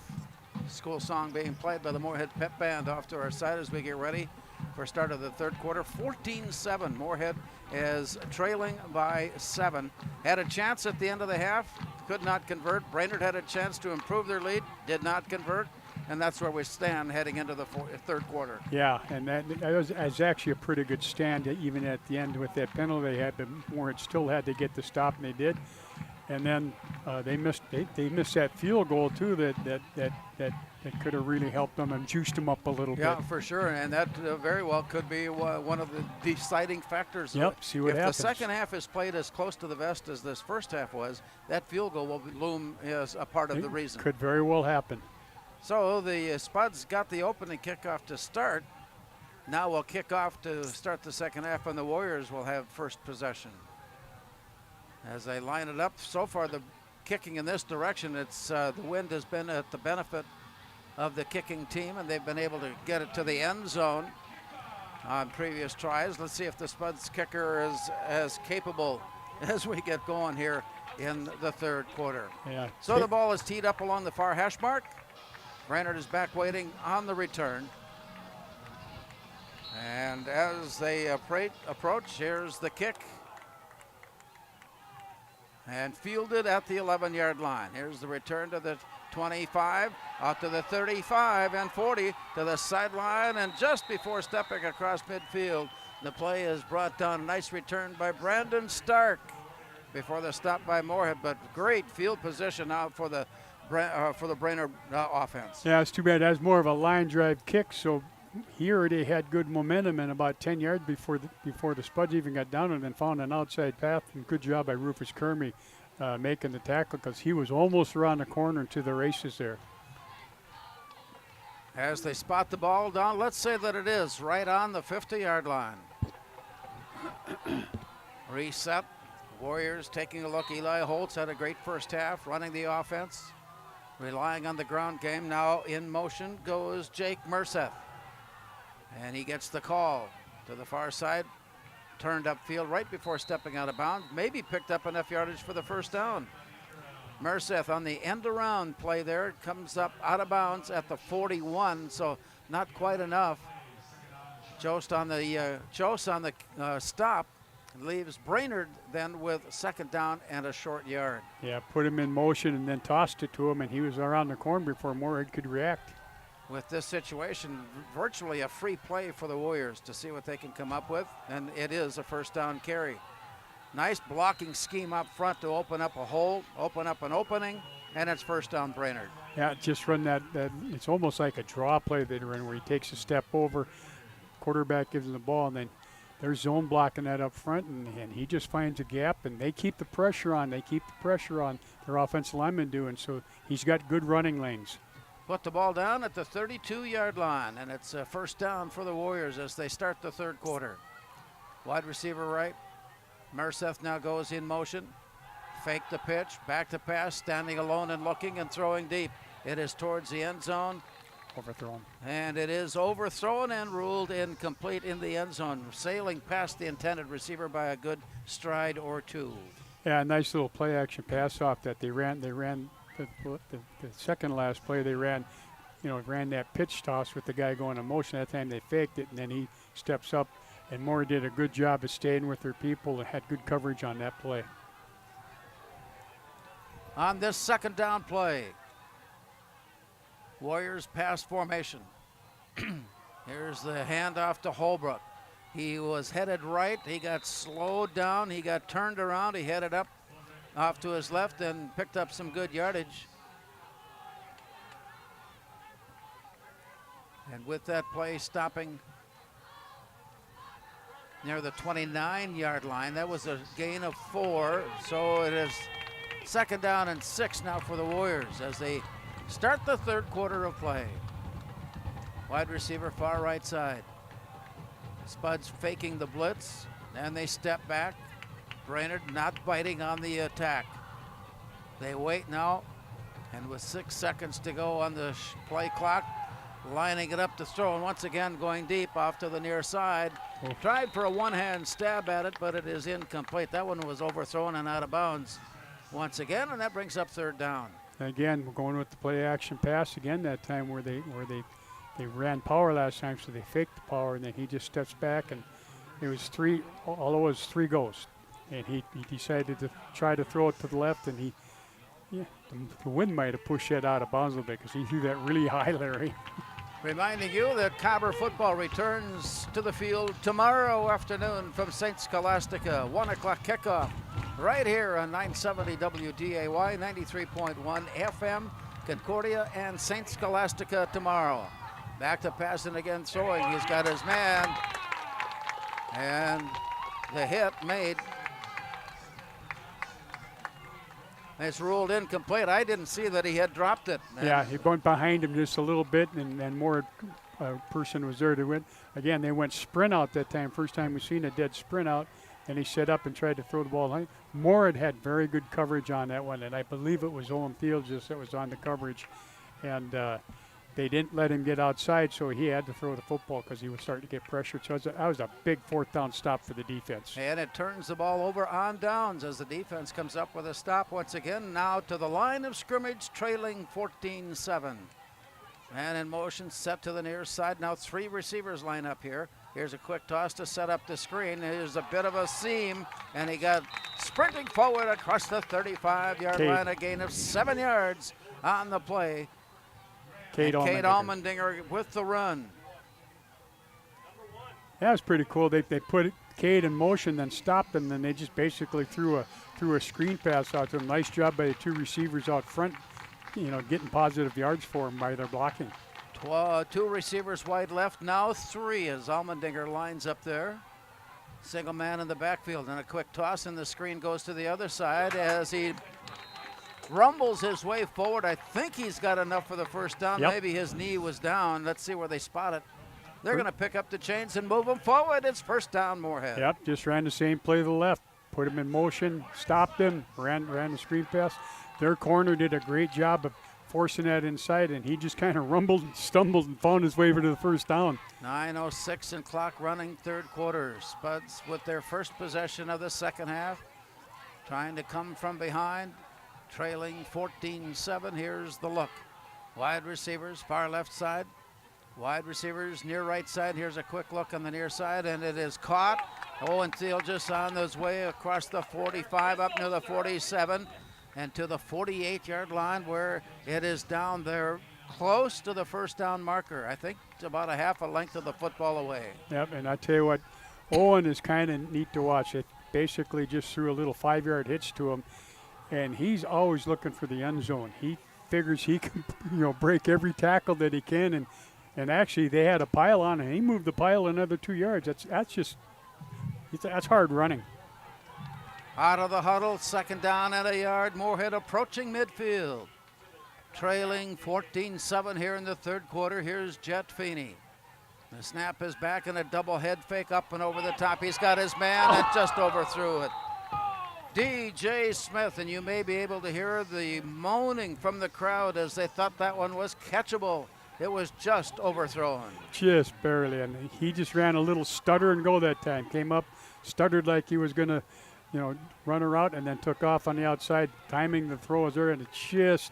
School song being played by the Moorhead Pep Band off to our side as we get ready for start of the third quarter. 14-7. Moorhead is trailing by 7. Had a chance at the end of the half, could not convert. Brainerd had a chance to improve their lead, did not convert, and that's where we stand heading into the third quarter. Yeah, and that was actually a pretty good stand even at the end with that penalty they had, but Moorhead still had to get the stop, and they did. And then they missed that field goal too that could have really helped them and juiced them up a little bit. Yeah, for sure, and that very well could be one of the deciding factors. Yep, see what happens. If the second half is played as close to the vest as this first half was, that field goal will loom as a part of the reason. Could very well happen. So the Spuds got the opening kickoff to start. Now we'll kick off to start the second half, and the Warriors will have first possession. As they line it up, so far the kicking in this direction, it's the wind has been at the benefit of the kicking team, and they've been able to get it to the end zone on previous tries. Let's see if the Spuds kicker is as capable as we get going here in the third quarter. Yeah. So the ball is teed up along the far hash mark. Brainerd is back waiting on the return. And as they approach, here's the kick. And fielded at the 11-yard line. Here's the return to the 25, out to the 35 and 40 to the sideline, and just before stepping across midfield, the play is brought down. A nice return by Brandon Stark before the stop by Moorhead, but great field position now for the Brainerd offense. Yeah, it's too bad. That's more of a line drive kick, so here they had good momentum, and about 10 yards before the Spuds even got down and then found an outside path. And good job by Rufus Kermey making the tackle, because he was almost around the corner to the races there. As they spot the ball down, let's say that it is right on the 50-yard line. Reset. Warriors taking a look. Eli Holtz had a great first half running the offense, relying on the ground game. Now in motion goes Jake Merseth. And he gets the call to the far side, turned upfield right before stepping out of bounds, maybe picked up enough yardage for the first down. Merseth on the end around play there, comes up out of bounds at the 41, so not quite enough. Jost on the stop, leaves Brainerd then with second down and a short yard. Yeah, put him in motion and then tossed it to him, and he was around the corner before Moorhead could react. With this situation, virtually a free play for the Warriors to see what they can come up with, and it is a first down carry. Nice blocking scheme up front to open up a hole, open up an opening, and it's first down Brainerd. Yeah, just run that it's almost like a draw play they run where he takes a step over, quarterback gives him the ball, and then they're zone blocking that up front, and he just finds a gap, and they keep the pressure on. They keep the pressure on, their offensive linemen do, and so he's got good running lanes. Put the ball down at the 32-yard line, and it's a first down for the Warriors as they start the third quarter. Wide receiver right. Merseth now goes in motion. Fake the pitch, back to pass, standing alone and looking and throwing deep. It is towards the end zone. Overthrown. And it is overthrown and ruled incomplete in the end zone, sailing past the intended receiver by a good stride or two. Yeah, a nice little play action pass off that they ran. The second last play they ran that pitch toss with the guy going in motion. That time they faked it, and then he steps up, and Moore did a good job of staying with their people and had good coverage on that play. On this second down play, Warriors pass formation. Here's the handoff to Holbrook. He was headed right. He got slowed down. He got turned around. He headed up off to his left and picked up some good yardage. And with that play stopping near the 29-yard line, that was a gain of 4. So it is second down and 6 now for the Warriors as they start the third quarter of play. Wide receiver far right side. Spuds faking the blitz, and they step back. Brainerd not biting on the attack. They wait now, and with 6 seconds to go on the play clock, lining it up to throw, and once again going deep off to the near side. Tried for a one-hand stab at it, but it is incomplete. That one was overthrown and out of bounds once again, and that brings up third down. Again, we're going with the play action pass again that time where they ran power last time, so they faked the power, and then he just steps back, and it was 3 goes. And he decided to try to throw it to the left, and the wind might have pushed it out of bounds a little bit because he threw that really high, Larry. Reminding you that Cobber football returns to the field tomorrow afternoon from St. Scholastica. 1 o'clock kickoff right here on 970 WDAY, 93.1 FM, Concordia and St. Scholastica tomorrow. Back to passing again, throwing. He's got his man. And the hit made. It's ruled incomplete. I didn't see that he had dropped it. Yeah, he went behind him just a little bit, and more person was there to win. Again, they went sprint out that time. First time we've seen a dead sprint out, and he set up and tried to throw the ball. Moorhead had very good coverage on that one, and I believe it was Owen Fields that was on the coverage. And they didn't let him get outside, so he had to throw the football because he was starting to get pressured. So that was a big fourth down stop for the defense. And it turns the ball over on downs as the defense comes up with a stop once again. Now to the line of scrimmage, trailing 14-7. Man in motion, set to the near side. Now 3 receivers line up here. Here's a quick toss to set up the screen. There's a bit of a seam, and he got sprinting forward across the 35-yard line, a gain of 7 yards on the play. Kate Allmendinger with the run. That was pretty cool. They put Cade in motion, then stopped him, then they just basically threw a screen pass out to him. Nice job by the 2 receivers out front, getting positive yards for him by their blocking. 2 receivers wide left, now 3 as Allmendinger lines up there. Single man in the backfield, and a quick toss, and the screen goes to the other side as he rumbles his way forward. I think he's got enough for the first down. Yep. Maybe his knee was down. Let's see where they spot it. They're going to pick up the chains and move him forward. It's first down, Moorhead. Yep, just ran the same play to the left. Put him in motion, stopped him, ran the screen pass. Their corner did a great job of forcing that inside, and he just kind of rumbled and stumbled and found his way over to the first down. 9:06 and clock running, third quarter. Spuds with their first possession of the second half. Trying to come from behind. Trailing 14-7. Here's the look. Wide receivers, far left side. Wide receivers, near right side. Here's a quick look on the near side, and it is caught. Owen Thiel just on his way across the 45, up near the 47, and to the 48-yard line where it is down there close to the first down marker. I think it's about a half a length of the football away. Yep, and I tell you what, Owen is kind of neat to watch. It basically just threw a little 5-yard hitch to him. And he's always looking for the end zone. He figures he can, break every tackle that he can. And actually, they had a pile on, and he moved the pile another 2 yards. That's just That's hard running. Out of the huddle, 2nd down and a yard. Moorhead approaching midfield. Trailing 14-7 here in the 3rd quarter. Here's Jet Feeney. The snap is back and a double head fake up and over the top. He's got his man and just overthrew it. DJ Smith, and you may be able to hear the moaning from the crowd as they thought that one was catchable. It was just overthrown. Just barely, and he just ran a little stutter and go that time. Came up, stuttered like he was going to, run her out, and then took off on the outside, timing the throw was there, and it just,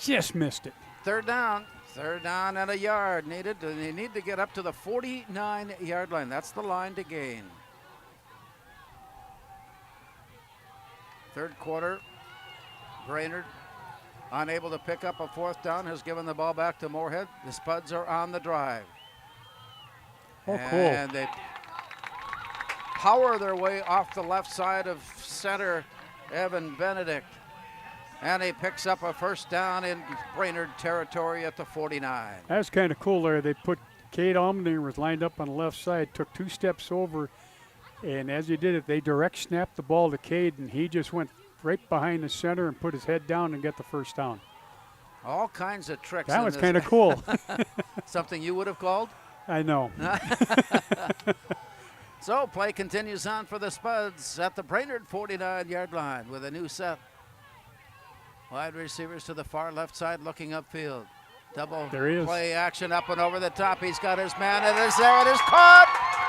just missed it. 3rd down. 3rd down and a yard needed. They need to get up to the 49-yard line. That's the line to gain. 3rd quarter, Brainerd, unable to pick up a 4th down, has given the ball back to Moorhead. The Spuds are on the drive. Oh, cool. And they power their way off the left side of center, Evan Benedict. And he picks up a 1st down in Brainerd territory at the 49. That's kind of cool there. They put Cade Almendinger was lined up on the left side, took 2 steps over, and as he did it, they direct snapped the ball to Cade, and he just went right behind the center and put his head down and got the 1st down. All kinds of tricks. That was kind of cool. Something you would have called? I know. So play continues on for the Spuds at the Brainerd 49-yard line with a new set. Wide receivers to the far left side looking upfield. Double play action up and over the top. He's got his man. It is there. It is caught.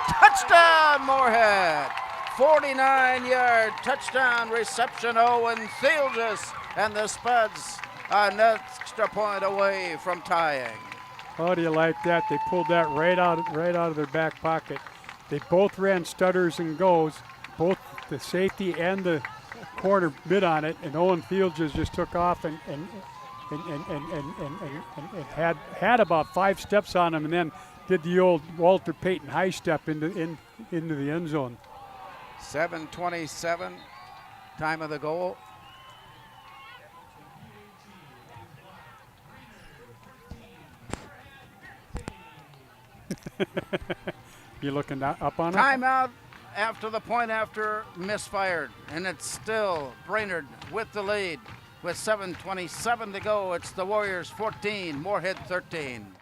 Touchdown, Moorhead. 49-yard touchdown reception. Owen Thielges and the Spuds an extra point away from tying. How do you like that? They pulled that right out of their back pocket. They both ran stutters and goes. Both the safety and the corner bid on it, and Owen Thielges just took off and had about 5 steps on him, and then did the old Walter Payton high step into the end zone. 7:27, time of the goal. You looking up on it? Timeout after the point after misfired, and it's still Brainerd with the lead. With 7:27 to go, it's the Warriors 14, Moorhead 13.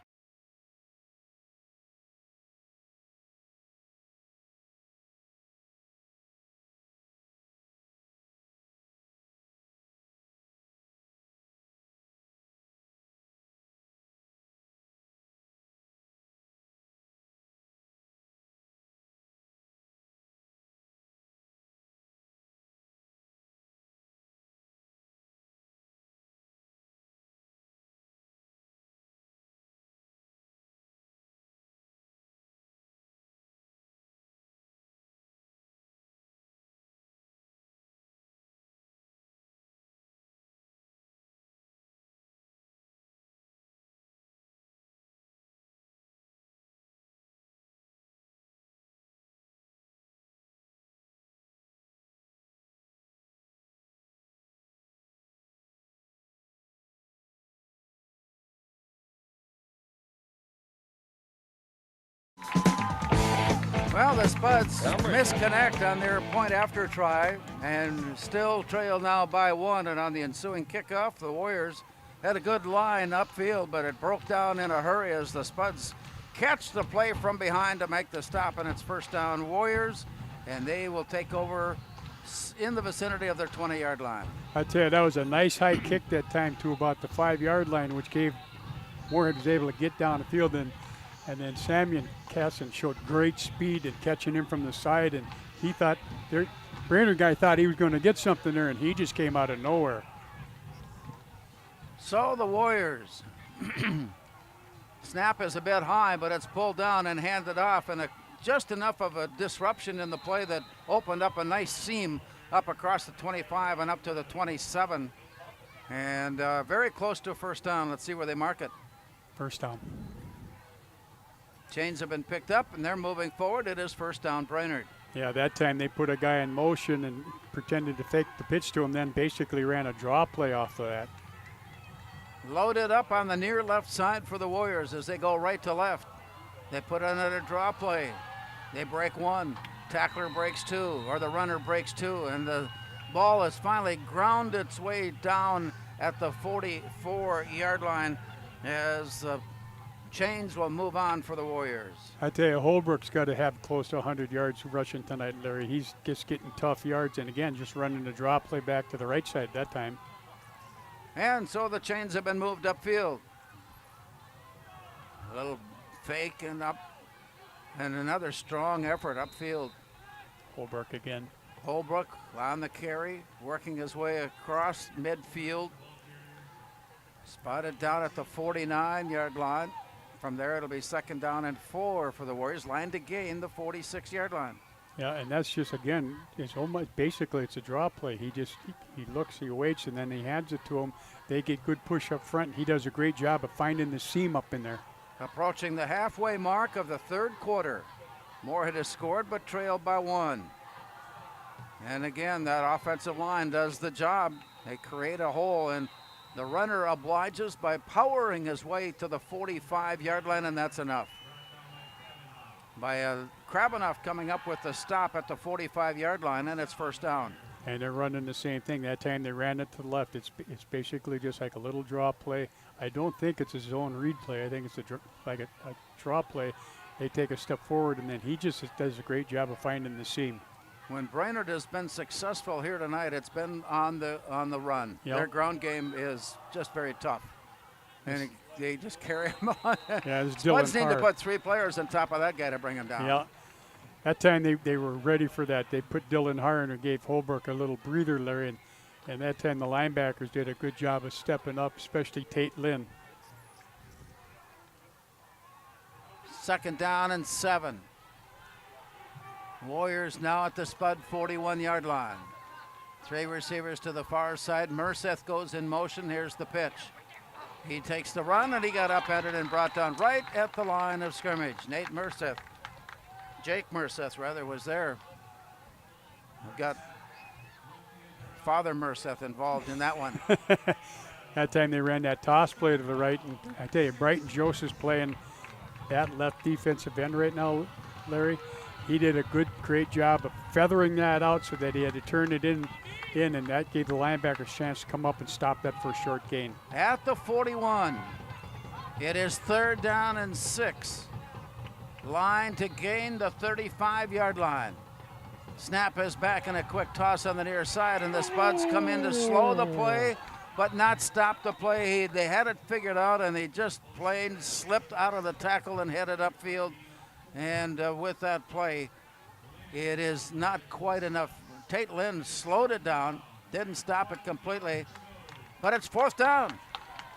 Well, the Spuds misconnect on their point after try and still trail now by 1. And on the ensuing kickoff, the Warriors had a good line upfield, but it broke down in a hurry as the Spuds catch the play from behind to make the stop, and it's 1st down Warriors, and they will take over in the vicinity of their 20-yard line. I tell you, that was a nice high kick that time to about the 5-yard line, which gave Moorhead was able to get down the field, and then Samuel Casson showed great speed in catching him from the side, and he thought, Brainerd guy thought he was going to get something there, and he just came out of nowhere. So the Warriors, snap is a bit high, but it's pulled down and handed off, and just enough of a disruption in the play that opened up a nice seam up across the 25 and up to the 27, and very close to a 1st down. Let's see where they mark it. 1st down. Chains have been picked up, and they're moving forward. It is 1st down Brainerd. Yeah, that time they put a guy in motion and pretended to fake the pitch to him, then basically ran a draw play off of that. Loaded up on the near left side for the Warriors as they go right to left. They put another draw play. They break one, tackler breaks two, or the runner breaks two, and the ball has finally ground its way down at the 44-yard line as the chains will move on for the Warriors. I tell you, Holbrook's got to have close to 100 yards rushing tonight, Larry. He's just getting tough yards, and again, just running the draw play back to the right side that time. And so the chains have been moved upfield. A little fake and up, and another strong effort upfield. Holbrook again. Holbrook on the carry, working his way across midfield. Spotted down at the 49-yard line. From there, it'll be 2nd down and 4 for the Warriors. Line to gain the 46-yard line. Yeah, and that's just, again, it's almost basically it's a draw play. He looks, he waits, and then he hands it to him. They get good push up front. He does a great job of finding the seam up in there. Approaching the halfway mark of the 3rd quarter. Moorhead has scored but trailed by 1. And again, that offensive line does the job. They create a hole, and the runner obliges by powering his way to the 45-yard line, and that's enough. By Krabanoff coming up with the stop at the 45-yard line, and it's 1st down. And they're running the same thing. That time they ran it to the left. It's basically just like a little draw play. I don't think it's a zone read play. I think it's like a draw play. They take a step forward, and then he just does a great job of finding the seam. When Brainerd has been successful here tonight, it's been on the run. Yep. Their ground game is just very tough, and they just carry him on. Yeah, Spuds need to put 3 players on top of that guy to bring him down. Yeah, that time they were ready for that. They put Dylan Harn and gave Holbrook a little breather, Larry, and that time the linebackers did a good job of stepping up, especially Tate Lynn. 2nd down and 7. Warriors now at the Spud 41-yard line. 3 receivers to the far side. Merseth goes in motion. Here's the pitch. He takes the run, and he got upended and brought down right at the line of scrimmage. Jake Merseth, rather, was there. We've got Father Merseth involved in that one. That time they ran that toss play to the right, and I tell you, Brighton Joseph's playing that left defensive end right now, Larry. He did a great job of feathering that out so that he had to turn it in, and that gave the linebackers a chance to come up and stop that for a short gain. At the 41, it is 3rd down and 6. Line to gain the 35-yard line. Snap is back, and a quick toss on the near side, and the Spuds come in to slow the play, but not stop the play. They had it figured out, and they just plain slipped out of the tackle and headed upfield. And with that play, it is not quite enough. Tate Lynn slowed it down, didn't stop it completely, but it's 4th down.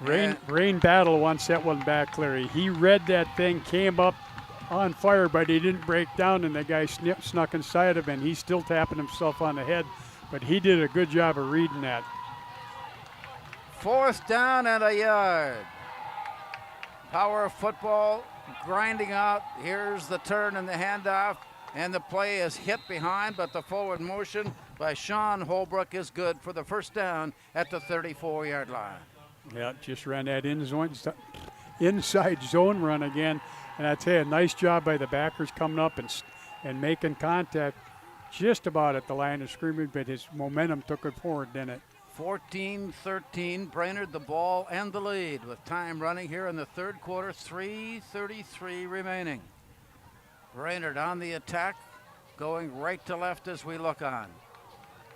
Rain Battle wants that one back, Larry. He read that thing, came up on fire, but he didn't break down, and the guy snuck inside of him. He's still tapping himself on the head, but he did a good job of reading that. 4th down and a yard. Power of football grinding out. Here's the turn and the handoff, and the play is hit behind, but the forward motion by Sean Holbrook is good for the 1st down at the 34-yard line. Yeah, just ran that inside zone run again, and I tell you, nice job by the backers coming up and making contact just about at the line of scrimmage, but his momentum took it forward, didn't it? 14-13, Brainerd the ball and the lead with time running here in the 3rd quarter, 3:33 remaining. Brainerd on the attack, going right to left as we look on.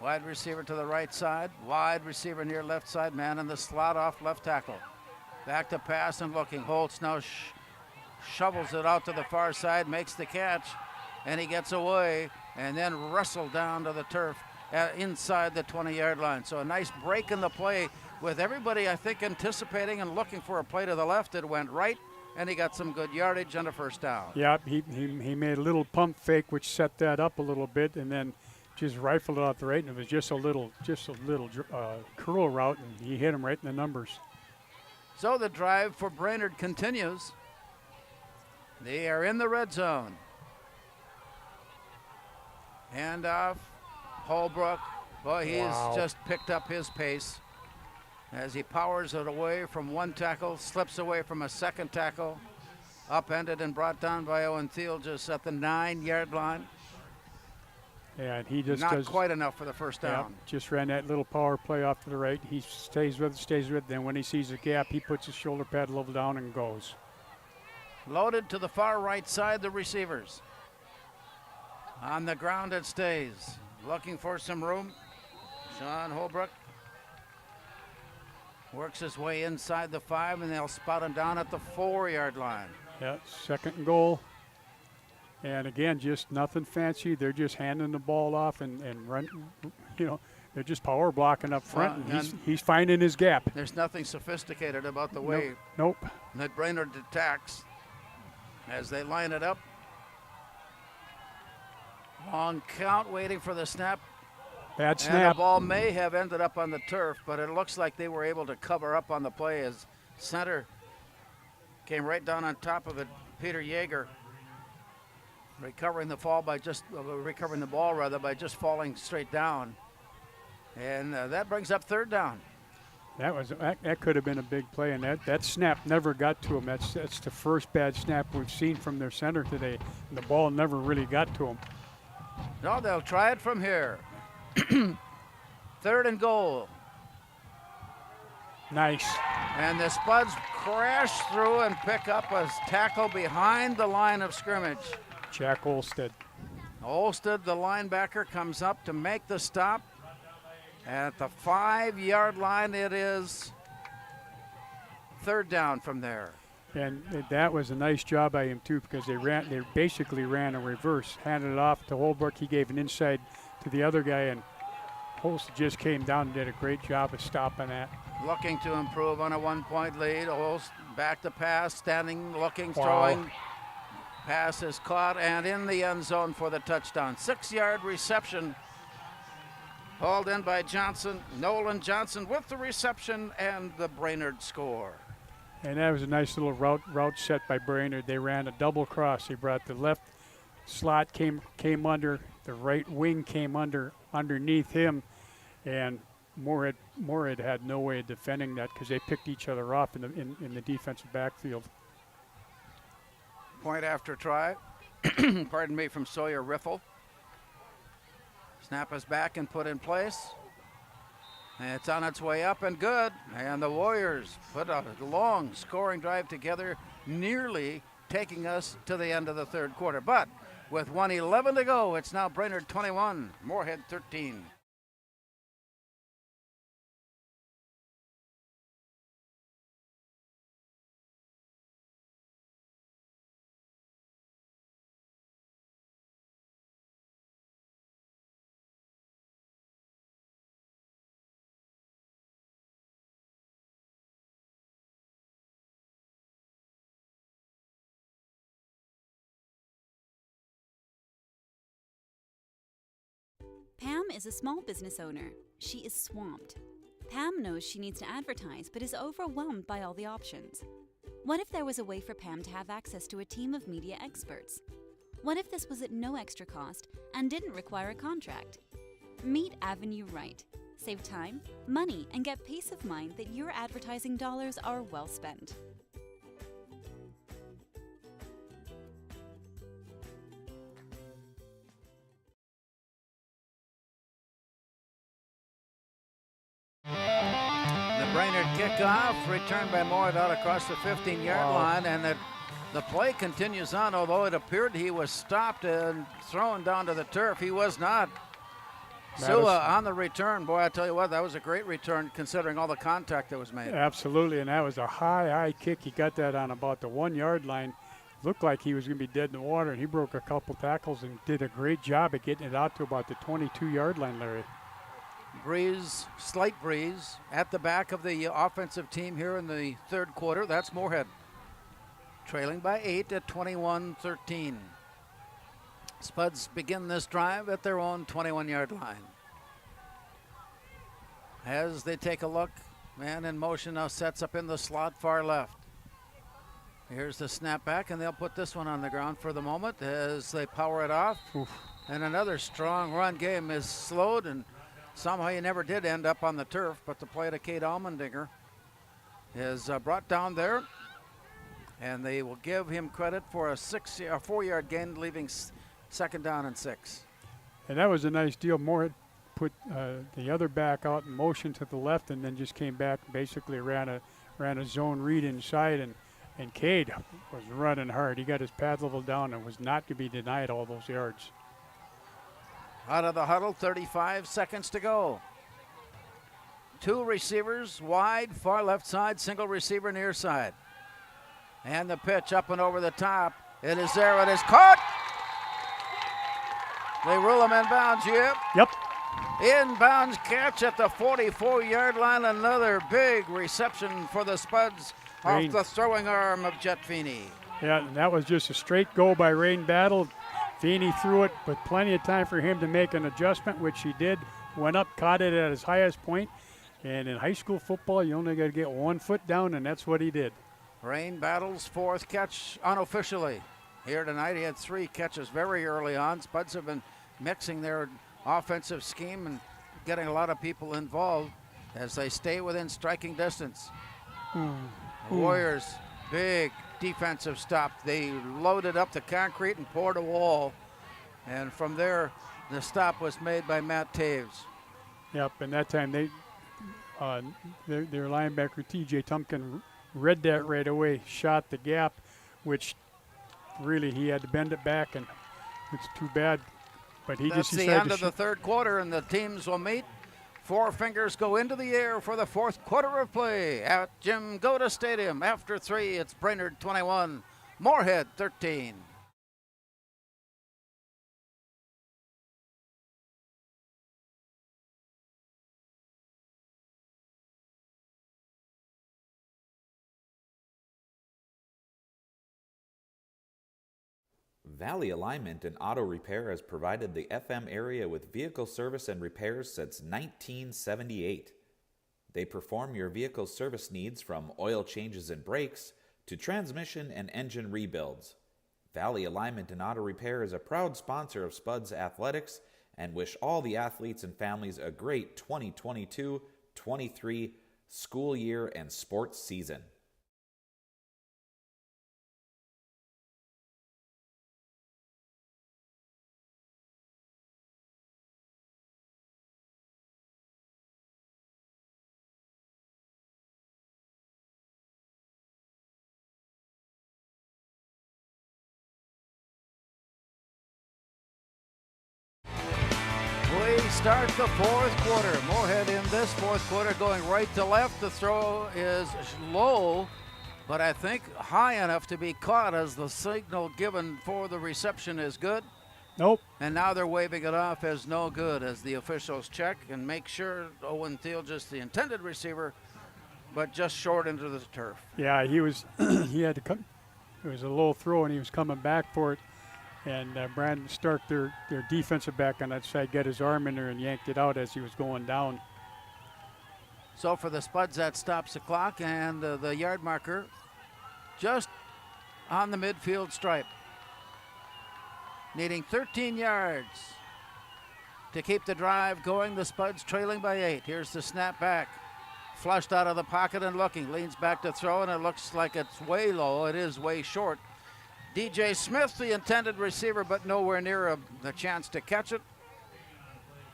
Wide receiver to the right side, wide receiver near left side, man in the slot off left tackle. Back to pass and looking. Holtz now shovels it out to the far side, makes the catch, and he gets away and then wrestled down to the turf inside the 20-yard line. So a nice break in the play with everybody, I think, anticipating and looking for a play to the left. It went right, and he got some good yardage and a 1st down. Yeah, he made a little pump fake, which set that up a little bit, and then just rifled it out the right, and it was just a little curl route, and he hit him right in the numbers. So the drive for Brainerd continues. They are in the red zone. Handoff. Holbrook, boy, he's just picked up his pace as he powers it away from one tackle, slips away from a second tackle, Upended and brought down by Owen Thiel just at the 9-yard line. Yeah, and he just Not does, quite enough for the first down. Yeah, just ran that little power play off to the right. He stays with it. Then when he sees a gap, he puts his shoulder pad level down and goes. Loaded to the far right side, the receivers. On the ground it stays. Looking for some room. Sean Holbrook works his way inside the 5, and they'll spot him down at the 4-yard line. Yeah, second and goal. And again, just nothing fancy. They're just handing the ball off and run. You know, they're just power blocking up front. And he's finding his gap. There's nothing sophisticated about the way that Brainerd attacks as they line it up. Long count, waiting for the snap. Bad snap. And the ball may have ended up on the turf, but it looks like they were able to cover up on the play as center came right down on top of it. Peter Yeager recovering the ball by just falling straight down, and that brings up third down. That could have been a big play, and that snap never got to him. That's the first bad snap we've seen from their center today. And the ball never really got to him. No, they'll try it from here. Third and goal. Nice. And the Spuds crash through and pick up a tackle behind the line of scrimmage. Jack Olsted. Olsted, the linebacker, comes up to make the stop. At the 5-yard line, it is third down from there. And that was a nice job by him too, because they basically ran a reverse, handed it off to Holbrook. He gave an inside to the other guy, and Olsted just came down and did a great job of stopping that. Looking to improve on a 1-point lead. Olsted back to pass, standing, looking, throwing. Pass is caught and in the end zone for the touchdown. 6-yard reception. Hauled in by Johnson. Nolan Johnson with the reception and the Brainerd score. And that was a nice little route set by Brainerd. They ran a double cross. They brought the left slot came under, the right wing came underneath him, and Moorhead had no way of defending that because they picked each other off in the defensive backfield. Point after try, pardon me, from Sawyer Riffle. Snap is back and put in place. And it's on its way up and good. And the Warriors put a long scoring drive together, nearly taking us to the end of the third quarter. But with 1:11 to go, it's now Brainerd 21, Moorhead 13. Pam is a small business owner. She is swamped. Pam knows she needs to advertise, but is overwhelmed by all the options. What if there was a way for Pam to have access to a team of media experts? What if this was at no extra cost and didn't require a contract? Meet Avenue Right. Save time, money, and get peace of mind that your advertising dollars are well spent. Brainerd kickoff, returned by Moorhead out across the 15-yard line, and the play continues on, although it appeared he was stopped and thrown down to the turf. He was not. Sua on the return. Boy, I tell you what, that was a great return considering all the contact that was made. Absolutely, and that was a high kick. He got that on about the 1-yard line. Looked like he was going to be dead in the water, and he broke a couple tackles and did a great job at getting it out to about the 22-yard line, Larry. Breeze, slight breeze at the back of the offensive team here in the third quarter. That's Moorhead trailing by 8 at 21-13. Spuds begin this drive at their own 21-yard line. As they take a look, man in motion now sets up in the slot far left. Here's the snap back, and they'll put this one on the ground for the moment as they power it off. Oof. And another strong run game is slowed, and somehow he never did end up on the turf, but the play to Kate Almendinger is brought down there. And they will give him credit for a 4-yard gain, leaving second down and 6. And that was a nice deal. Moorhead put the other back out in motion to the left, and then just came back, basically ran a zone read inside, and Cade was running hard. He got his pad level down and was not to be denied all those yards. Out of the huddle, 35 seconds to go. 2 receivers wide, far left side, single receiver near side. And the pitch up and over the top. It is there, it is caught. They rule him inbounds, Yep. Inbounds catch at the 44-yard line. Another big reception for the Spuds off the throwing arm of Jet Feeney. Yeah, and that was just a straight go by Rain Battle. Feeney threw it, but plenty of time for him to make an adjustment, which he did. Went up, caught it at his highest point. And in high school football, you only got to get 1 foot down, and that's what he did. Rain Battle's 4th catch unofficially. Here tonight, he had 3 catches very early on. Spuds have been mixing their offensive scheme and getting a lot of people involved as they stay within striking distance. The Warriors, big defensive stop. They loaded up the concrete and poured a wall. And from there, the stop was made by Matt Taves. Yep, and that time their linebacker, T.J. Tumpkin, read that right away, shot the gap, which really he had to bend it back, and it's too bad. But he That's just the end of the third quarter, and the teams will meet. 4 fingers go into the air for the 4th quarter of play at Jim Goda Stadium. After 3, it's Brainerd 21, Moorhead 13. Valley Alignment and Auto Repair has provided the FM area with vehicle service and repairs since 1978. They perform your vehicle service needs from oil changes and brakes to transmission and engine rebuilds. Valley Alignment and Auto Repair is a proud sponsor of Spuds Athletics and wish all the athletes and families a great 2022-23 school year and sports season. We start the 4th quarter. Moorhead in this 4th quarter going right to left. The throw is low, but I think high enough to be caught as the signal given for the reception is good. Nope. And now they're waving it off as no good as the officials check and make sure Owen Thiel, just the intended receiver, but just short into the turf. Yeah, he had to come. It was a low throw, and he was coming back for it. And Brandon Stark, their defensive back on that side, got his arm in there and yanked it out as he was going down. So for the Spuds, that stops the clock, and the yard marker just on the midfield stripe. Needing 13 yards to keep the drive going. The Spuds trailing by 8. Here's the snap back. Flushed out of the pocket and looking. Leans back to throw, and it looks like it's way low. It is way short. DJ Smith, the intended receiver, but nowhere near the chance to catch it.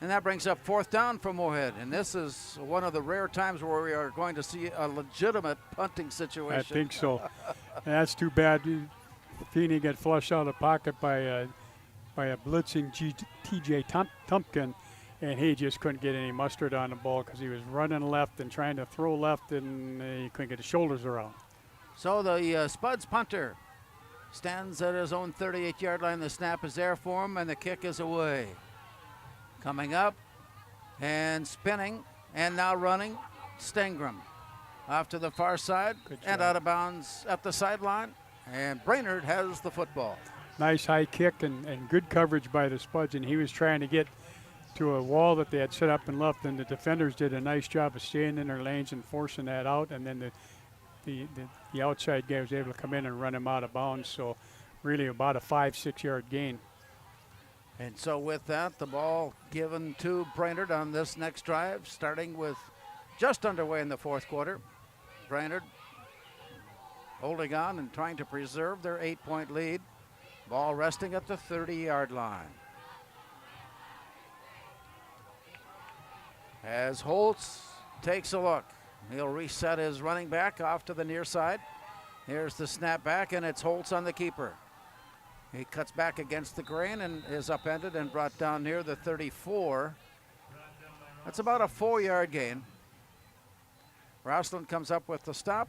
And that brings up 4th down for Moorhead. And this is one of the rare times where we are going to see a legitimate punting situation. I think so. And that's too bad. Feeney got flushed out of the pocket by a blitzing T.J. Tumpkin, and he just couldn't get any mustard on the ball because he was running left and trying to throw left, and he couldn't get his shoulders around. So the Spuds punter stands at his own 38-yard line. The snap is there for him, and the kick is away. Coming up and spinning and now running, Stengram off to the far side and out of bounds at the sideline, and Brainerd has the football. Nice high kick and good coverage by the Spuds, and he was trying to get to a wall that they had set up and left, and the defenders did a nice job of staying in their lanes and forcing that out, and then the outside guy was able to come in and run him out of bounds, so really about a 5-6 yard gain. And so with that, the ball given to Brainerd on this next drive, starting with just underway in the 4th quarter. Brainerd holding on and trying to preserve their 8-point lead. Ball resting at the 30-yard line. As Holtz takes a look, he'll reset his running back off to the near side. Here's the snap back, and it's Holtz on the keeper. He cuts back against the grain and is upended and brought down near the 34. That's about a 4-yard gain. Rossland comes up with the stop,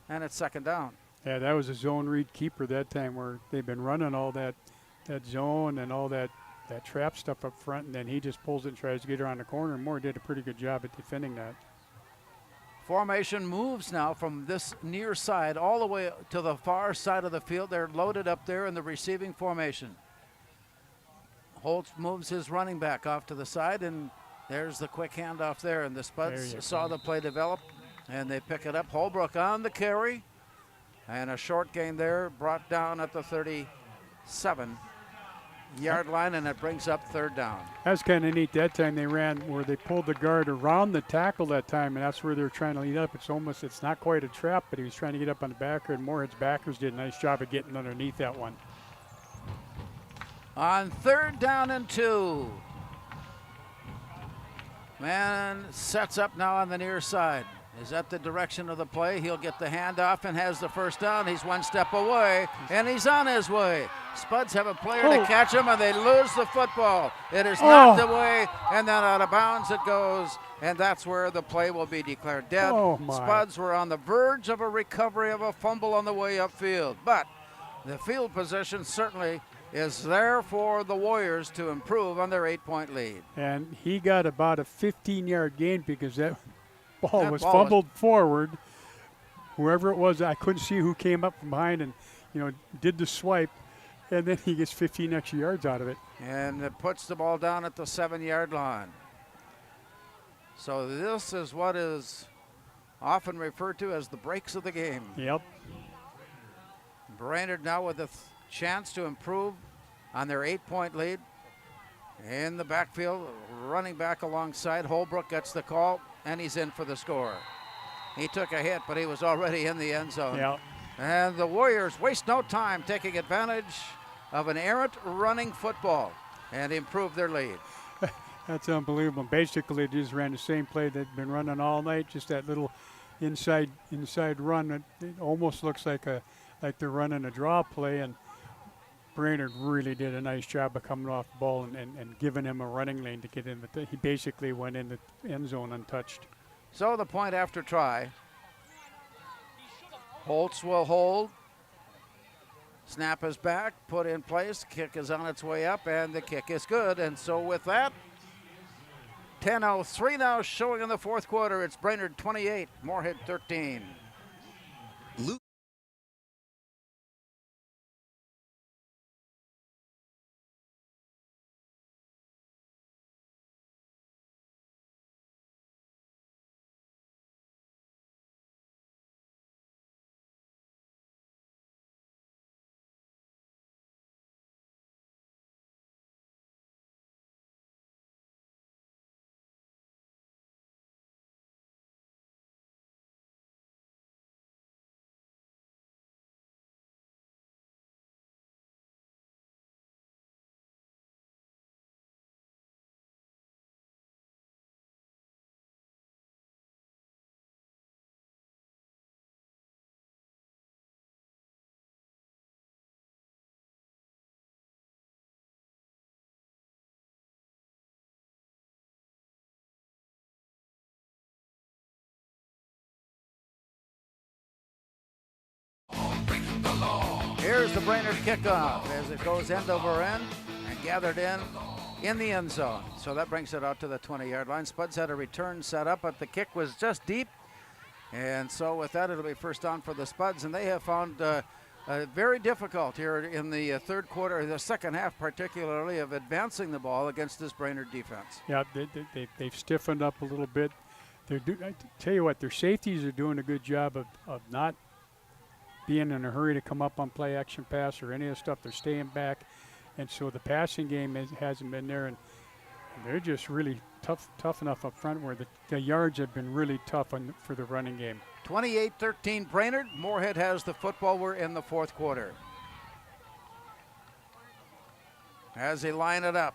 and it's second down. Yeah, that was a zone read keeper that time where they've been running all that zone and all that trap stuff up front, and then he just pulls it and tries to get around the corner. Moore did a pretty good job at defending that. Formation moves now from this near side all the way to the far side of the field. They're loaded up there in the receiving formation. Holtz moves his running back off to the side, and there's the quick handoff there, and the Spuds saw the play develop, and they pick it up. Holbrook on the carry, and a short gain there, brought down at the 37-yard line, and it brings up third down. That's kind of neat. That time they ran where they pulled the guard around the tackle that time, and that's where they're trying to lead up. It's not quite a trap, but he was trying to get up on the backer, and Moorhead's backers did a nice job of getting underneath that one. On third down and 2. Man sets up now on the near side. Is that the direction of the play? He'll get the handoff and has the first down. He's one step away, and he's on his way. Spuds have a player to catch him, and they lose the football. It is knocked away, and then out of bounds it goes, and that's where the play will be declared dead. Spuds were on the verge of a recovery of a fumble on the way upfield, but the field position certainly is there for the Warriors to improve on their 8-point lead. And he got about a 15-yard gain because that ball was fumbled forward. Whoever it was, I couldn't see who came up from behind and, did the swipe, and then he gets 15 extra yards out of it. And it puts the ball down at the 7-yard line. So this is what is often referred to as the breaks of the game. Yep. Brainerd now with a chance to improve on their 8-point lead. In the backfield, running back alongside. Holbrook gets the call, and he's in for the score. He took a hit, but he was already in the end zone. Yep. And the Warriors waste no time taking advantage of an errant running football and improve their lead. That's unbelievable. Basically, they just ran the same play they've been running all night, just that little inside run. It almost looks like they're running a draw play, and Brainerd really did a nice job of coming off the ball and giving him a running lane to get in. He basically went in the end zone untouched. So the point after try. Holtz will hold. Snap is back, put in place. Kick is on its way up, and the kick is good. And so with that, 10:03 now showing in the fourth quarter. It's Brainerd 28, Moorhead 13. Here's the Brainerd kickoff as it goes end over end and gathered in the end zone. So that brings it out to the 20-yard line. Spuds had a return set up, but the kick was just deep. And so with that, it'll be first down for the Spuds. And they have found very difficult here in the third quarter, the second half particularly, of advancing the ball against this Brainerd defense. Yeah, they've stiffened up a little bit. I tell you what, their safeties are doing a good job of not being in a hurry to come up on play action pass or any of the stuff. They're staying back, and so the passing game hasn't been there, and they're just really tough enough up front where the yards have been really tough for the running game. 28-13 Brainerd. Moorhead has the football. We're in the fourth quarter. As they line it up,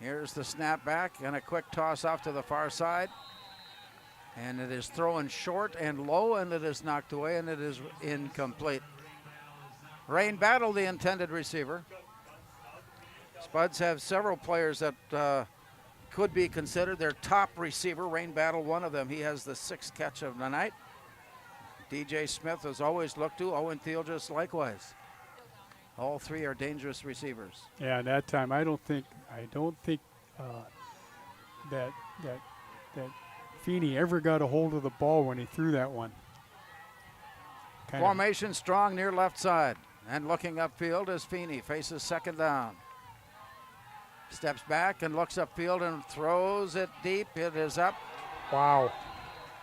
here's the snap back and a quick toss off to the far side. And it is thrown short and low, and it is knocked away, and it is incomplete. Rain Battle, the intended receiver. Spuds have several players that could be considered their top receiver. Rain Battle, one of them. He has the 6th catch of the night. DJ Smith is always looked to. Owen Thiel just likewise. All three are dangerous receivers. Yeah, at that time, I don't think that Feeney ever got a hold of the ball when he threw that one. Formation strong near left side. And looking upfield as Feeney faces second down. Steps back and looks upfield and throws it deep. It is up. Wow.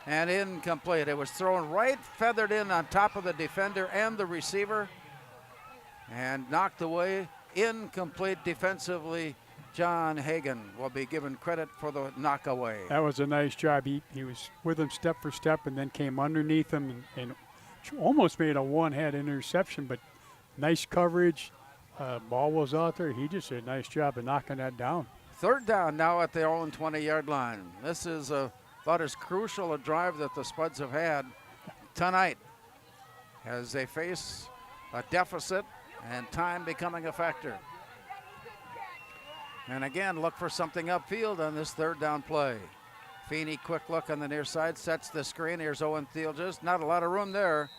And incomplete. It was thrown right, feathered in on top of the defender and the receiver. And knocked away. Incomplete defensively. John Hagan will be given credit for the knockaway. That was a nice job. He was with him step for step and then came underneath him and almost made a one-hand interception, but nice coverage. Ball was out there. He just did a nice job of knocking that down. Third down now at their own 20-yard line. This is about as crucial a drive that the Spuds have had tonight as they face a deficit and time becoming a factor. And again, look for something upfield on this third down play. Feeney, quick look on the near side, sets the screen. Here's Owen Thielges. Not a lot of room there.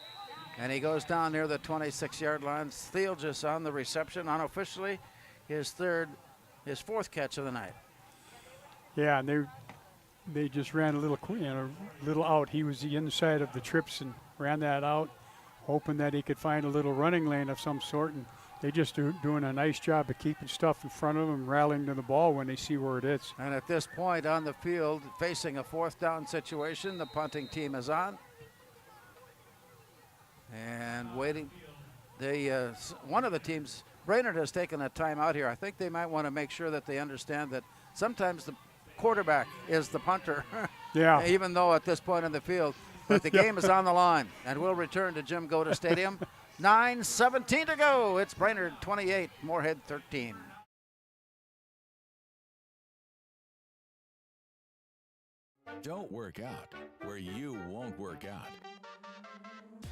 And he goes down near the 26-yard line. Thielges on the reception, unofficially his 4th catch of the night. Yeah, and they just ran a little out. He was the inside of the trips and ran that out, hoping that he could find a little running lane of some sort. And they just doing a nice job of keeping stuff in front of them, rallying to the ball when they see where it is. And at this point on the field, facing a 4th down situation, the punting team is on. And waiting. One of the teams, Brainerd, has taken a timeout here. I think they might want to make sure that they understand that sometimes the quarterback is the punter. Yeah. Even though at this point in the field, but the game is on the line. And we'll return to Jim Goda Stadium. 9:17 to go. It's Brainerd 28, Moorhead 13. Don't work out where you won't work out.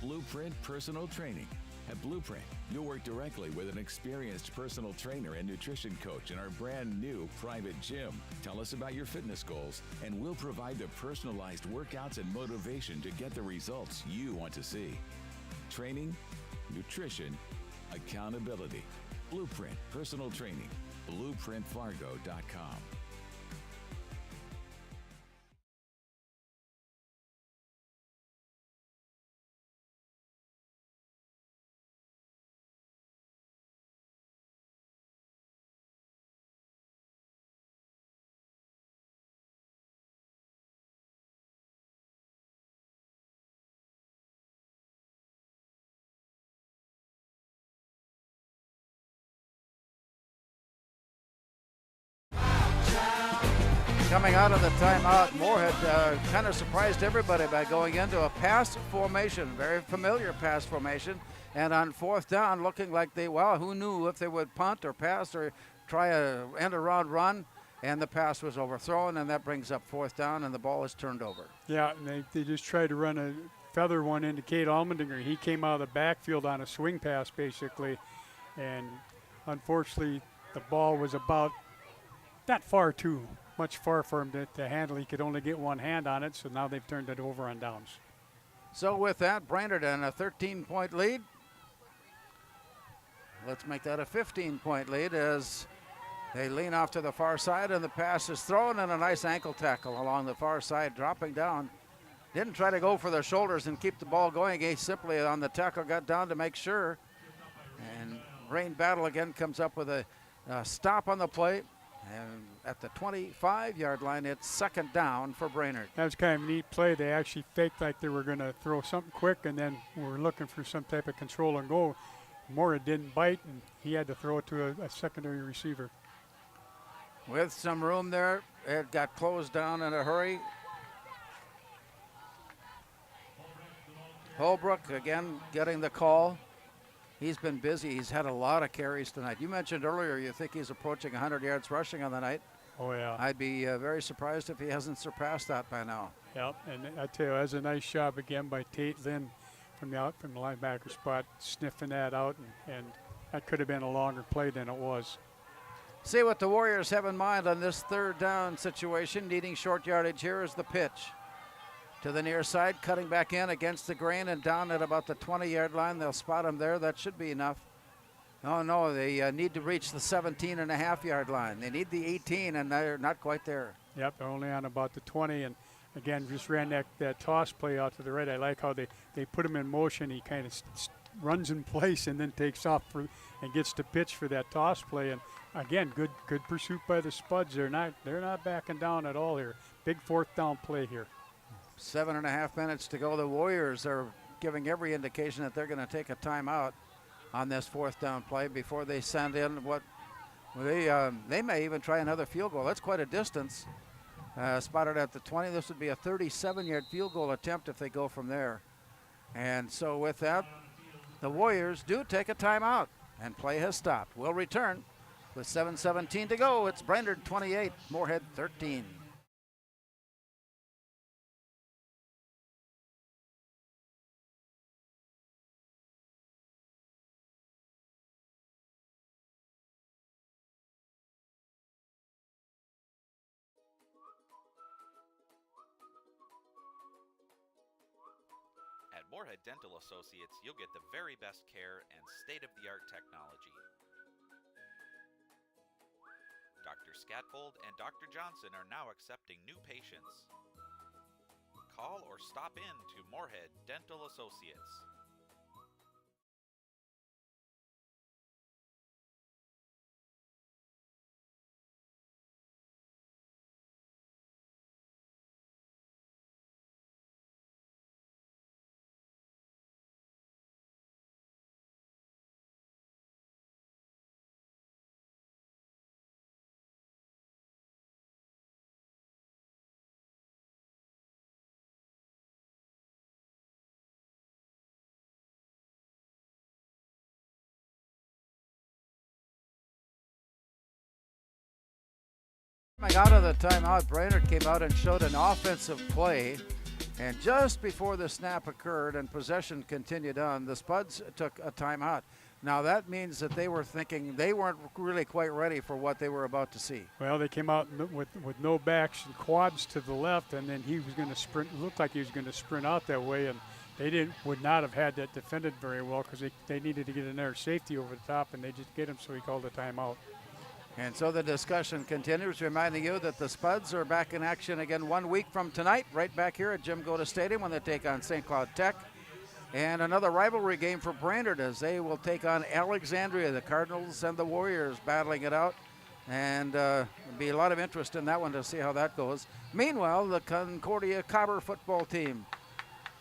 Blueprint Personal Training. At Blueprint, you'll work directly with an experienced personal trainer and nutrition coach in our brand new private gym. Tell us about your fitness goals, and we'll provide the personalized workouts and motivation to get the results you want to see. Training, nutrition, accountability. Blueprint Personal Training. BlueprintFargo.com. Coming out of the timeout, Moorhead kind of surprised everybody by going into a pass formation, very familiar pass formation. And on 4th down, looking like who knew if they would punt or pass or try a end-around run. And the pass was overthrown, and that brings up 4th down, and the ball is turned over. Yeah, and they just tried to run a feather one into Kate Almendinger. He came out of the backfield on a swing pass, basically. And unfortunately, the ball was about that far too much far for him to handle. He could only get one hand on it, so now they've turned it over on downs. So with that, Brainerd in a 13-point lead. Let's make that a 15-point lead as they lean off to the far side, and the pass is thrown, and a nice ankle tackle along the far side, dropping down. Didn't try to go for the shoulders and keep the ball going. He simply on the tackle got down to make sure. And Rain Battle again comes up with a stop on the play. And at the 25-yard line, it's 2nd down for Brainerd. That was kind of a neat play. They actually faked like they were going to throw something quick, and then were looking for some type of control and go. Moorhead didn't bite, and he had to throw it to a secondary receiver. With some room there, it got closed down in a hurry. Holbrook again getting the call. He's been busy. He's had a lot of carries tonight. You mentioned earlier you think he's approaching 100 yards rushing on the night. Oh, yeah. I'd be very surprised if he hasn't surpassed that by now. Yep, and I tell you, that's a nice job again by Tate Lynn from the linebacker spot, sniffing that out, and that could have been a longer play than it was. See what the Warriors have in mind on this third down situation. Needing short yardage here is the pitch. To the near side, cutting back in against the grain and down at about the 20-yard line. They'll spot him there. That should be enough. Oh, no, they need to reach the 17.5-yard line. They need the 18, and they're not quite there. Yep, they're only on about the 20, and again, just ran that toss play out to the right. I like how they put him in motion. He kind of runs in place and then takes off and gets to pitch for that toss play. And again, good pursuit by the Spuds. They're not backing down at all here. Big fourth down play here. 7.5 minutes to go. The Warriors are giving every indication that they're going to take a timeout on this fourth down play before they send in what they may even try another field goal. That's quite a distance. Spotted at the 20. This would be a 37-yard field goal attempt if they go from there. And so with that, the Warriors do take a timeout, and play has stopped. We'll return with 7:17 to go. It's Brainerd 28, Moorhead 13. At Moorhead Dental Associates, you'll get the very best care and state-of-the-art technology. Dr. Scatfold and Dr. Johnson are now accepting new patients. Call or stop in to Moorhead Dental Associates. Coming out of the timeout, Brainerd came out and showed an offensive play. And just before the snap occurred and possession continued on, the Spuds took a timeout. Now that means that they were thinking they weren't really quite ready for what they were about to see. Well, they came out with no backs and quads to the left, and then he was going to sprint. It looked like he was going to sprint out that way, and they would not have had that defended very well because they needed to get another safety over the top, and they just get him, so he called a timeout. And so the discussion continues, reminding you that the Spuds are back in action again 1 week from tonight, right back here at Jim Goda Stadium when they take on St. Cloud Tech. And another rivalry game for Brainerd as they will take on Alexandria, the Cardinals and the Warriors battling it out. And there'll be a lot of interest in that one to see how that goes. Meanwhile, the Concordia Cobber football team,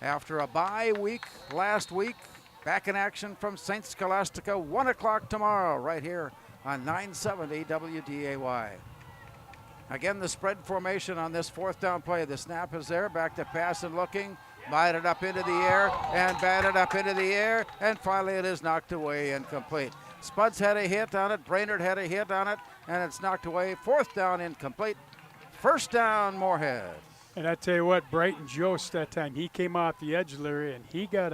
after a bye week last week, back in action from St. Scholastica, 1 o'clock tomorrow right here on 970 WDAY. Again, the spread formation on this fourth down play. The snap is there, back to pass and looking, batted up into the air, and batted up into the air, and finally it is knocked away and complete. Spuds had a hit on it, Brainerd had a hit on it, and it's knocked away. Fourth down incomplete. First down, Moorhead. And I tell you what, Brighton Jost that time, he came off the edge, Larry, and he got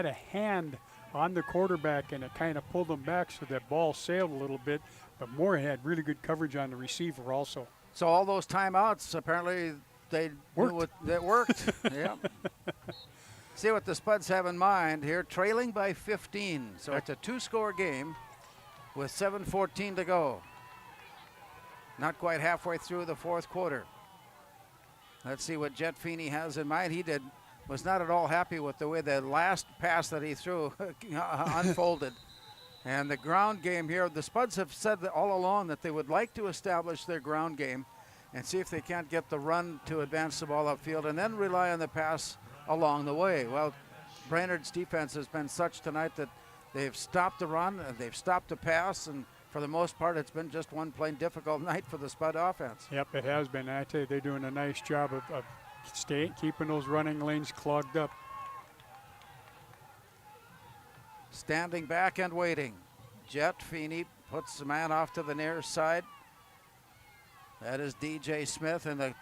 a hand on the quarterback, and it kind of pulled him back so that ball sailed a little bit. But Moorhead had really good coverage on the receiver also. So all those timeouts, apparently they worked. That worked. Yeah. See what the Spuds have in mind here, trailing by 15. So it's a two-score game with 7:14 to go. Not quite halfway through the fourth quarter. Let's see what Jet Feeney has in mind. He was not at all happy with the way the last pass that he threw unfolded. And the ground game here, the Spuds have said that all along that they would like to establish their ground game and see if they can't get the run to advance the ball upfield and then rely on the pass along the way. Well, Brainerd's defense has been such tonight that they've stopped the run, and they've stopped the pass, and for the most part, it's been just one plain difficult night for the Spud offense. Yep, it has been. I tell you, they're doing a nice job of keeping those running lanes clogged up. standing back and waiting. Jet Feeney puts the man off to the near side. That is DJ Smith, and the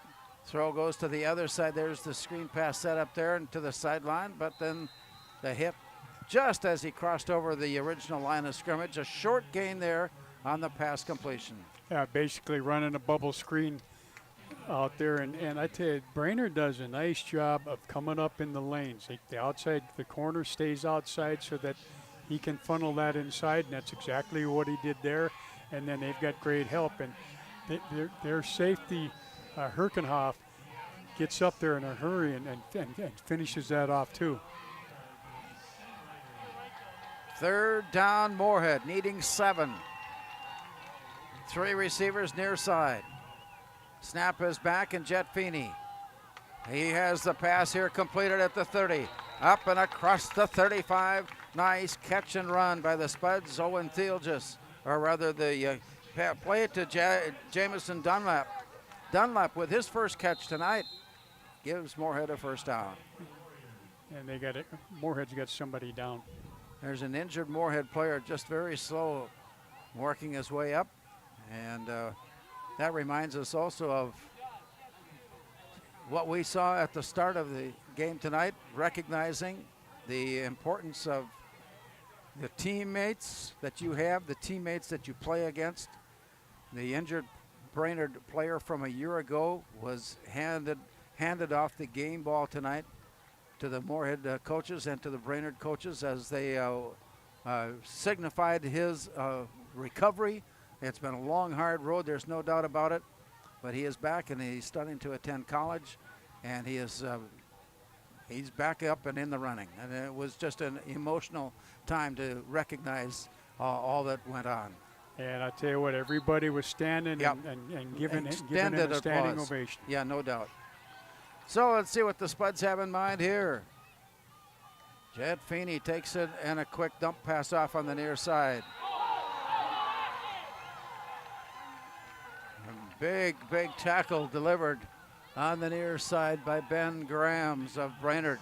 throw goes to the other side. There's the screen pass set up there and to the sideline, but then the hit just as he crossed over the original line of scrimmage. A short gain there on the pass completion. Yeah, basically running a bubble screen out there, and I tell you, Brainerd does a nice job of coming up in the lanes. The outside, the corner stays outside so that he can funnel that inside, and that's exactly what he did there. And then they've got great help, and their safety, Herkenhoff, gets up there in a hurry and finishes that off too. Third down, Moorhead, needing 7. 3 receivers near side. Snap is back, and Jet Feeney. He has the pass here completed at the 30. Up and across the 35. Nice catch and run by the Spuds. Owen Thielges, or rather the play it to Jamison Dunlap. Dunlap with his first catch tonight gives Moorhead a first down. And they got it. Moorhead's got somebody down. There's an injured Moorhead player, just very slow, working his way up. And that reminds us also of what we saw at the start of the game tonight, recognizing the importance of the teammates that you have, the teammates that you play against. The injured Brainerd player from a year ago was handed off the game ball tonight to the Moorhead coaches and to the Brainerd coaches as they signified his recovery. It's been a long, hard road, there's no doubt about it, but he is back and he's starting to attend college, and he's back up and in the running. And it was just an emotional time to recognize all that went on. And I tell you what, everybody was standing and giving him a standing ovation. Yeah, no doubt. So let's see what the Spuds have in mind here. Jet Feeney takes it and a quick dump pass off on the near side. Big tackle delivered on the near side by Ben Grams of Brainerd.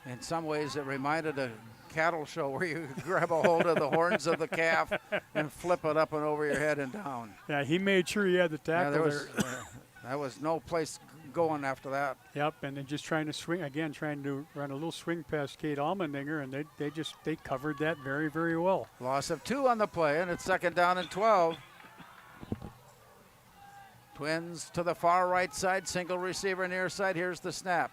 In some ways, it reminded a cattle show where you grab a hold of the horns of the calf and flip it up and over your head and down. Yeah, he made sure he had the tackle there. That was no place going after that. Yep, and then just trying to swing again, trying to run a little swing past Kate Almendinger, and they covered that very, very well. Loss of 2 on the play, and it's 2nd down and 12. Twins to the far right side, single receiver near side. Here's the snap.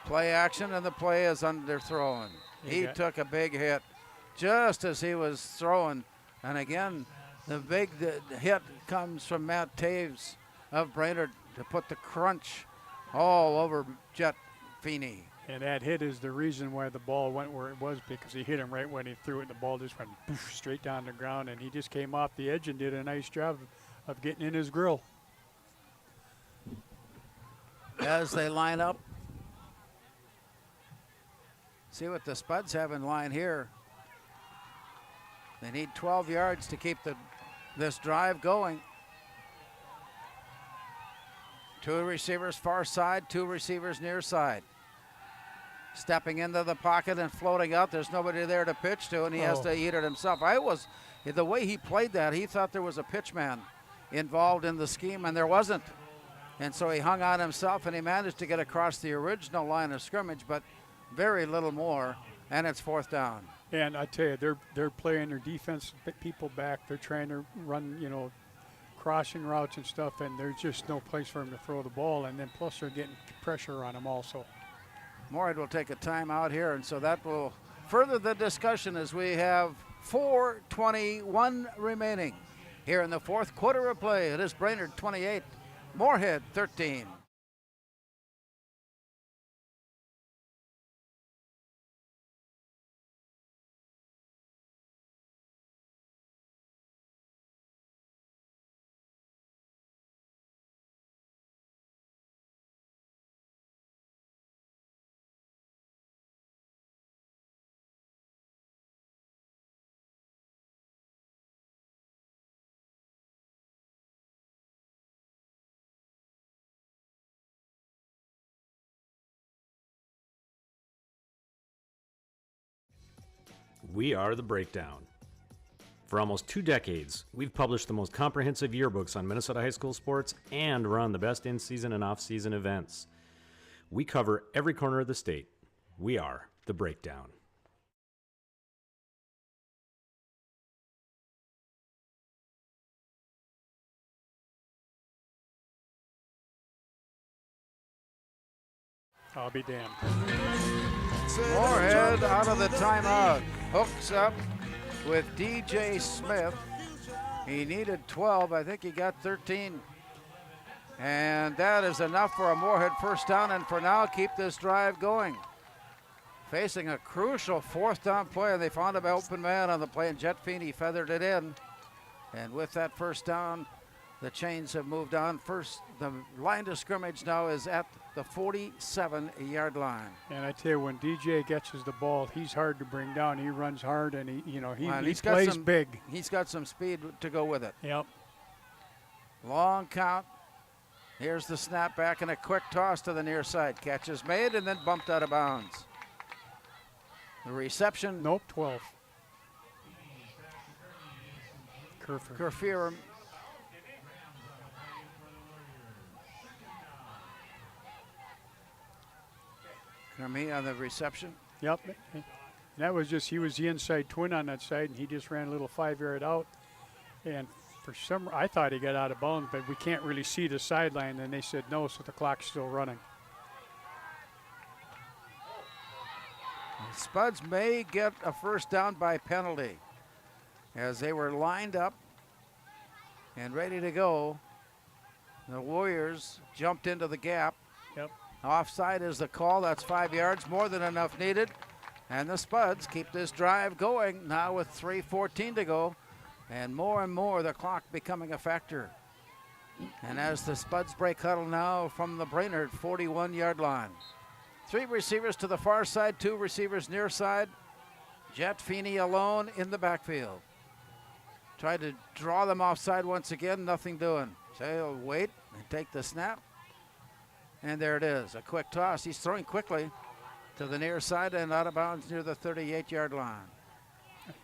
Play action, and the play is underthrown. He took a big hit just as he was throwing. And again, the big hit comes from Matt Taves of Brainerd to put the crunch all over Jet Feeney. And that hit is the reason why the ball went where it was, because he hit him right when he threw it, and the ball just went poof, straight down the ground, and he just came off the edge and did a nice job of getting in his grill. As they line up, see what the Spuds have in line here. They need 12 yards to keep this drive going. 2 receivers far side, 2 receivers near side. Stepping into the pocket and floating out. There's nobody there to pitch to, and he has to eat it himself. The way he played that, he thought there was a pitchman involved in the scheme, and there wasn't. And so he hung on himself, and he managed to get across the original line of scrimmage, but very little more, and it's 4th down. And I tell you, they're playing their defense people back. They're trying to run, crossing routes and stuff, and there's just no place for him to throw the ball. And then plus they're getting pressure on him also. Moorhead will take a timeout here, and so that will further the discussion as we have 4:21 remaining here in the 4th quarter of play. It is Brainerd 28, Moorhead 13. We are The Breakdown. For almost 2 decades, we've published the most comprehensive yearbooks on Minnesota high school sports and run the best in-season and off-season events. We cover every corner of the state. We are The Breakdown. I'll be damned. Moorhead out of the timeout. Hooks up with DJ Smith. He needed 12. I think he got 13. And that is enough for a Moorhead first down, and for now, keep this drive going. Facing a crucial fourth down play, and they found an open man on the play, and Jet Feeney feathered it in. And with that first down, the chains have moved on. First, the line of scrimmage now is at the 47-yard line. And I tell you, when DJ catches the ball, he's hard to bring down. He runs hard, and he He's plays big. He's got some speed to go with it. Yep. Long count. Here's the snap back and a quick toss to the near side. Catch is made and then bumped out of bounds. The reception. Nope, 12. Kerfier. Kermie on the reception. Yep. And that was just, he was the inside twin on that side, and he just ran a little 5-yard out. And for some, I thought he got out of bounds, but we can't really see the sideline. And they said no, so the clock's still running. Spuds may get a first down by penalty as they were lined up and ready to go. The Warriors jumped into the gap. Yep. Offside is the call. That's 5 yards, more than enough needed. And the Spuds keep this drive going now with 3:14 to go. And more the clock becoming a factor. And as the Spuds break huddle now from the Brainerd 41-yard line. 3 receivers to the far side, 2 receivers near side. Jet Feeney alone in the backfield. Tried to draw them offside once again, nothing doing. So he'll wait and take the snap. And there it is, a quick toss. He's throwing quickly to the near side and out of bounds near the 38-yard line.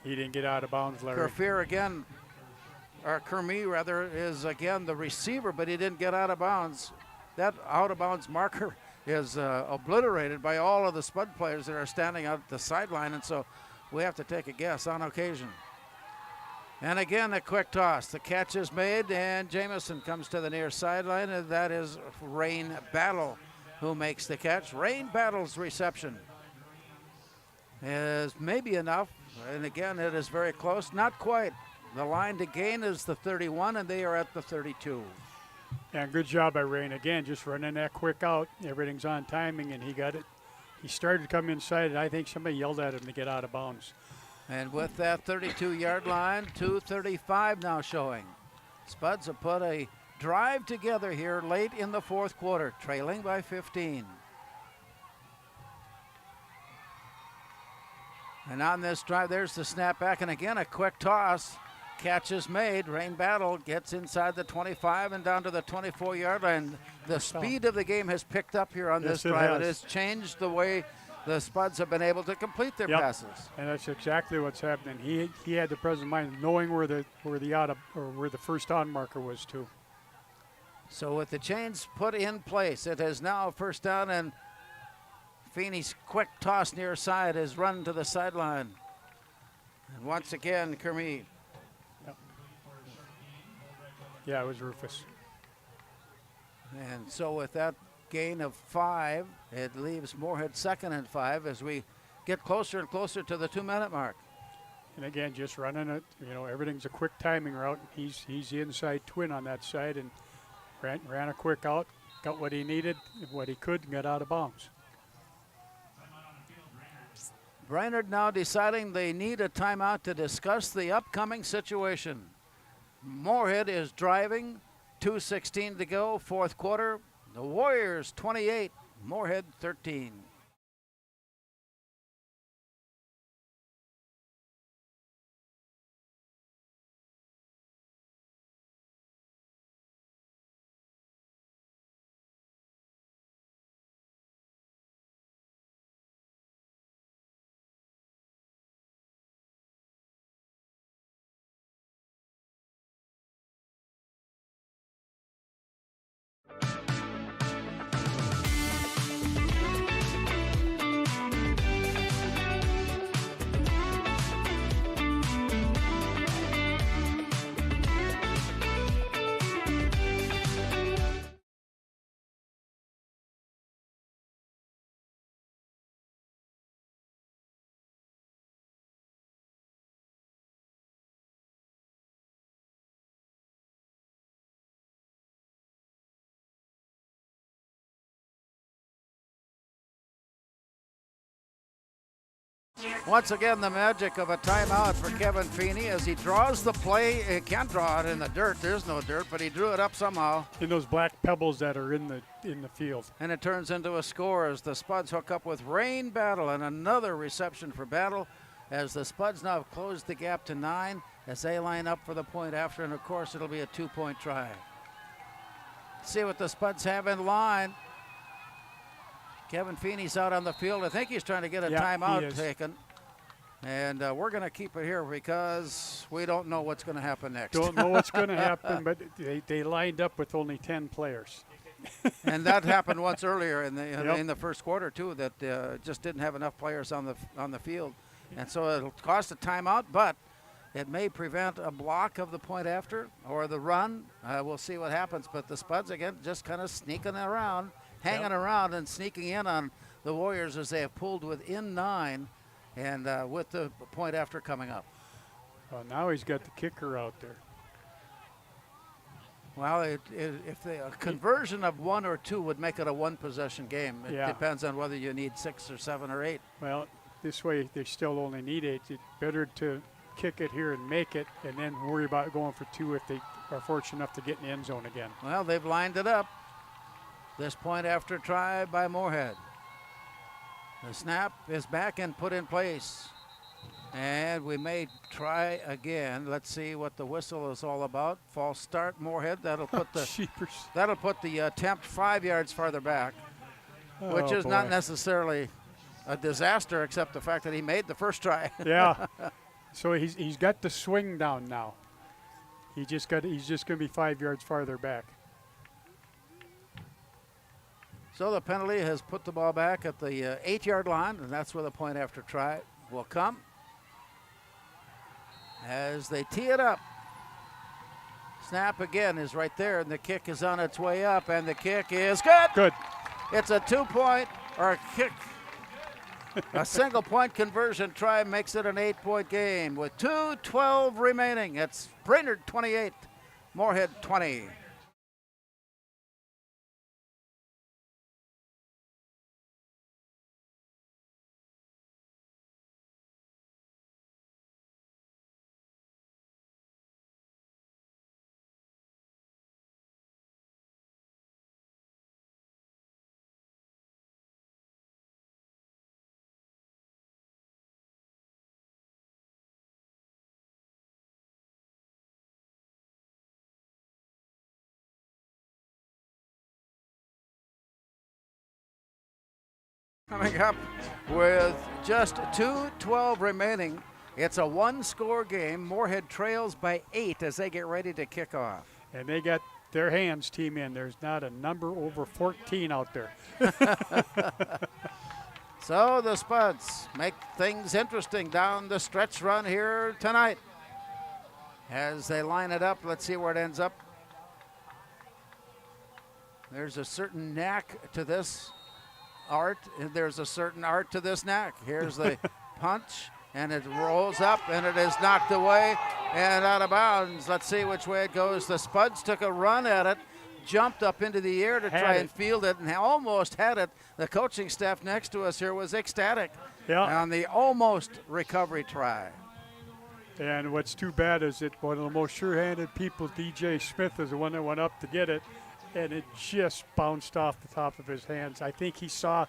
He didn't get out of bounds, Larry. Kerfier again, or Kermie rather, is again the receiver, but he didn't get out of bounds. That out of bounds marker is obliterated by all of the Spud players that are standing out at the sideline, and so we have to take a guess on occasion. And again, a quick toss. The catch is made, and Jamison comes to the near sideline, and that is Rain Battle who makes the catch. Rain Battle's reception is maybe enough, and again, it is very close. Not quite. The line to gain is the 31, and they are at the 32. Yeah, good job by Rain. Again, just running that quick out. Everything's on timing, and he got it. He started to come inside, and I think somebody yelled at him to get out of bounds. And with that 32-yard line, 2:35 now showing. Spuds have put a drive together here late in the fourth quarter, trailing by 15. And on this drive, there's the snap back, and again, a quick toss. Catch is made. Rain Battle gets inside the 25 and down to the 24-yard line. The speed of the game has picked up here on this drive. It has changed the way the Spuds have been able to complete their passes. And that's exactly what's happening. He had the present mind knowing where the first down marker was too. So with the chains put in place, it is now first down, and Feeney's quick toss near side is run to the sideline. And once again, Kermie. Yep. Yeah, it was Rufus. And so with that gain of 5, it leaves Moorhead second and 5 as we get closer and closer to the 2-minute mark. And again, just running it, everything's a quick timing route. He's the inside twin on that side, and ran a quick out, got what he needed, what he could, and got out of bounds. Brainerd now deciding they need a timeout to discuss the upcoming situation. Moorhead is driving, 2:16 to go, fourth quarter. The Warriors 28, Moorhead 13. Once again, the magic of a timeout for Kevin Feeney as he draws the play. He can't draw it in the dirt. There's no dirt, but he drew it up somehow. In those black pebbles that are in the field. And it turns into a score as the Spuds hook up with Rain Battle, and another reception for Battle as the Spuds now have closed the gap to 9 as they line up for the point after, and of course it'll be a 2-point try. See what the Spuds have in line. Kevin Feeney's out on the field. I think he's trying to get a timeout taken. And we're going to keep it here because we don't know what's going to happen next. Don't know what's going to happen, but they lined up with only 10 players. And that happened once earlier in the first quarter too. That just didn't have enough players on the field, and so it'll cost a timeout, but it may prevent a block of the point after or the run. We'll see what happens. But the Spuds again just kind of sneaking around, hanging around, and sneaking in on the Warriors as they have pulled within 9. And with the point after coming up. Well, now he's got the kicker out there. Well, if a conversion of 1 or 2 would make it a 1-possession game. It depends on whether you need 6 or 7 or 8. Well, this way they still only need 8. It's better to kick it here and make it and then worry about going for 2 if they are fortunate enough to get in the end zone again. Well, they've lined it up. This point after try by Moorhead. The snap is back and put in place. And we may try again. Let's see what the whistle is all about. False start, Moorhead. That'll put the attempt 5 yards farther back, which is not necessarily a disaster, except the fact that he made the first try. Yeah. So he's got the swing down now. He's just going to be 5 yards farther back. So the penalty has put the ball back at the 8-yard line, and that's where the point after try will come. As they tee it up. Snap again is right there, and the kick is on its way up, and the kick is good. Good. It's a 2-point or a kick. A single-point conversion try makes it an 8-point game with 2:12 remaining. It's Brainerd 28, Moorhead 20. Coming up with just 2:12 remaining. It's a 1-score game. Moorhead trails by 8 as they get ready to kick off. And they got their hands team in. There's not a number over 14 out there. So the Spuds make things interesting down the stretch run here tonight. As they line it up, let's see where it ends up. There's a certain knack to this art, and there's a certain art to this knack. Here's the punch, and it rolls up, and it is knocked away and out of bounds. Let's see which way it goes. The Spuds took a run at it, jumped up into the air to try and field it, and almost had it. The coaching staff next to us here was ecstatic on the almost recovery try. And what's too bad is that one of the most sure-handed people, DJ Smith, is the one that went up to get it, and it just bounced off the top of his hands. I think he saw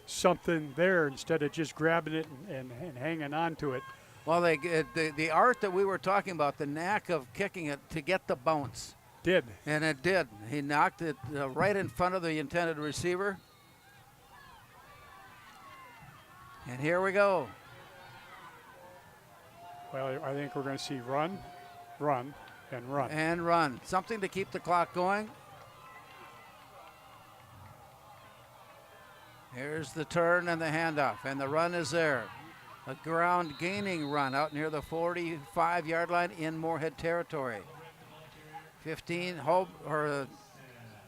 something there instead of just grabbing it and hanging on to it. Well, the art that we were talking about, the knack of kicking it to get the bounce. Did. And it did. He knocked it right in front of the intended receiver. And here we go. Well, I think we're going to see run, run, and run. And run. Something to keep the clock going. Here's the turn and the handoff, and the run is there. A ground gaining run out near the 45-yard line in Moorhead territory. 15,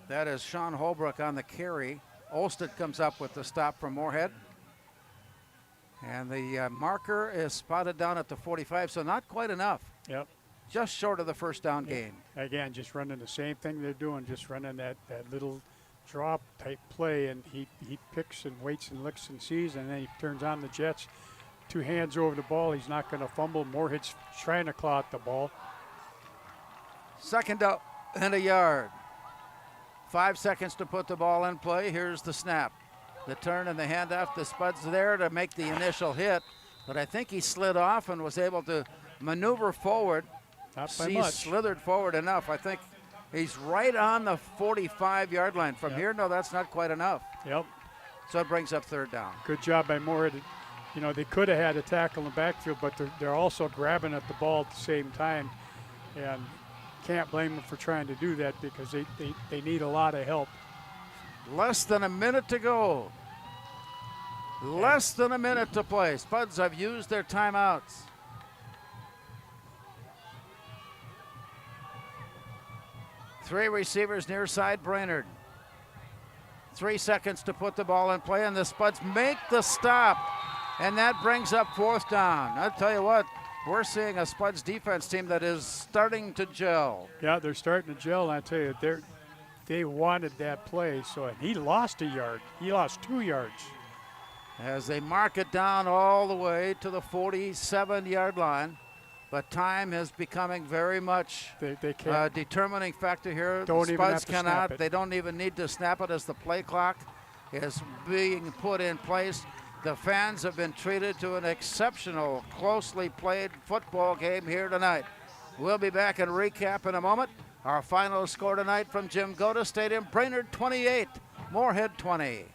that is Sean Holbrook on the carry. Olsted comes up with the stop from Moorhead. And the marker is spotted down at the 45, so not quite enough. Yep. Just short of the first down gain. Again, just running the same thing they're doing, just running that little drop type play, and he picks and waits and looks and sees, and then he turns on the jets. two hands over the ball. He's not going to fumble. Moorhead's trying to claw at the ball. Second up and a yard. 5 seconds to put the ball in play. Here's the snap. The turn and the handoff. The Spuds there to make the initial hit, but I think he slid off and was able to maneuver forward. Not by much. Slithered forward enough. I think he's right on the 45-yard line. From Yep. here, no, that's not quite enough. Yep. So it brings up third down. Good job by Moorhead. You know, they could have had a tackle in the backfield, but they're also grabbing at the ball at the same time. And can't blame them for trying to do that because they need a lot of help. Less than a minute to go. Less than a minute to play. Spuds have used their timeouts. Three receivers near side Brainerd. 3 seconds to put the ball in play, and the Spuds make the stop. And that brings up fourth down. I'll tell you what, we're seeing a Spuds defense team that is starting to gel. Yeah, they're starting to gel, and I tell you, they wanted that play. So he lost a yard. He lost 2 yards. As they mark it down all the way to the 47-yard line. But time is becoming very much they can't, determining factor here. Don't the even have Spuds to cannot. snap it. They don't even need to snap it as the play clock is being put in place. The fans have been treated to an exceptional, closely played football game here tonight. We'll be back and recap in a moment. Our final score tonight from Jim Goda Stadium, Brainerd 28, Moorhead 20.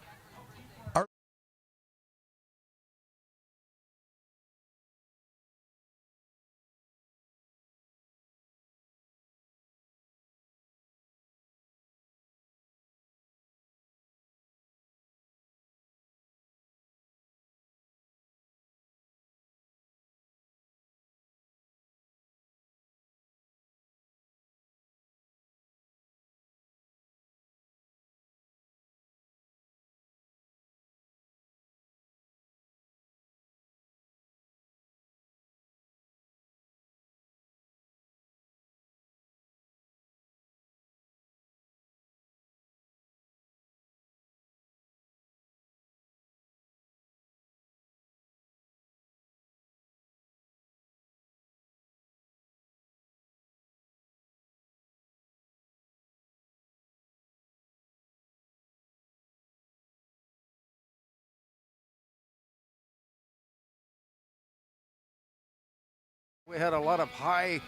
We had a lot of high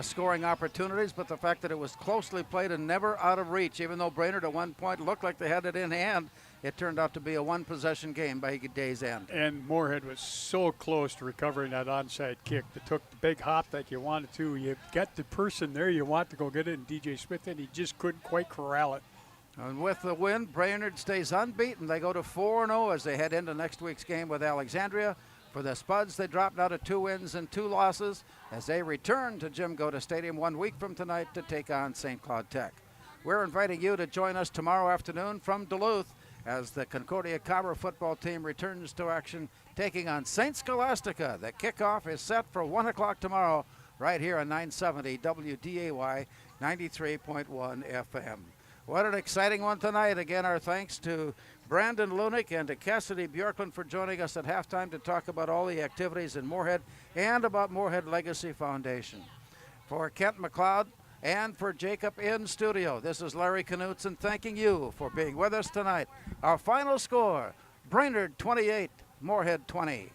scoring opportunities, but the fact that it was closely played and never out of reach, even though Brainerd at one point looked like they had it in hand, it turned out to be a one-possession game by day's end. And Moorhead was so close to recovering that onside kick. That took the big hop like you wanted to. You got the person there you want to go get it in DJ Smith, and he just couldn't quite corral it. And with the win, Brainerd stays unbeaten. They go to 4-0 as they head into next week's game with Alexandria. For the Spuds, they drop now to 2 wins and 2 losses as they return to Jim Goda Stadium 1 week from tonight to take on St. Cloud Tech. We're inviting you to join us tomorrow afternoon from Duluth as the Concordia Cobra football team returns to action, taking on St. Scholastica. The kickoff is set for 1 o'clock tomorrow right here on 970 WDAY 93.1 FM. What an exciting one tonight. Again, our thanks to Brandon Lunick and to Cassidy Bjorklund for joining us at halftime to talk about all the activities in Moorhead and about Moorhead Legacy Foundation. For Kent McLeod and for Jacob in studio, this is Larry Knutson thanking you for being with us tonight. Our final score, Brainerd 28, Moorhead 20.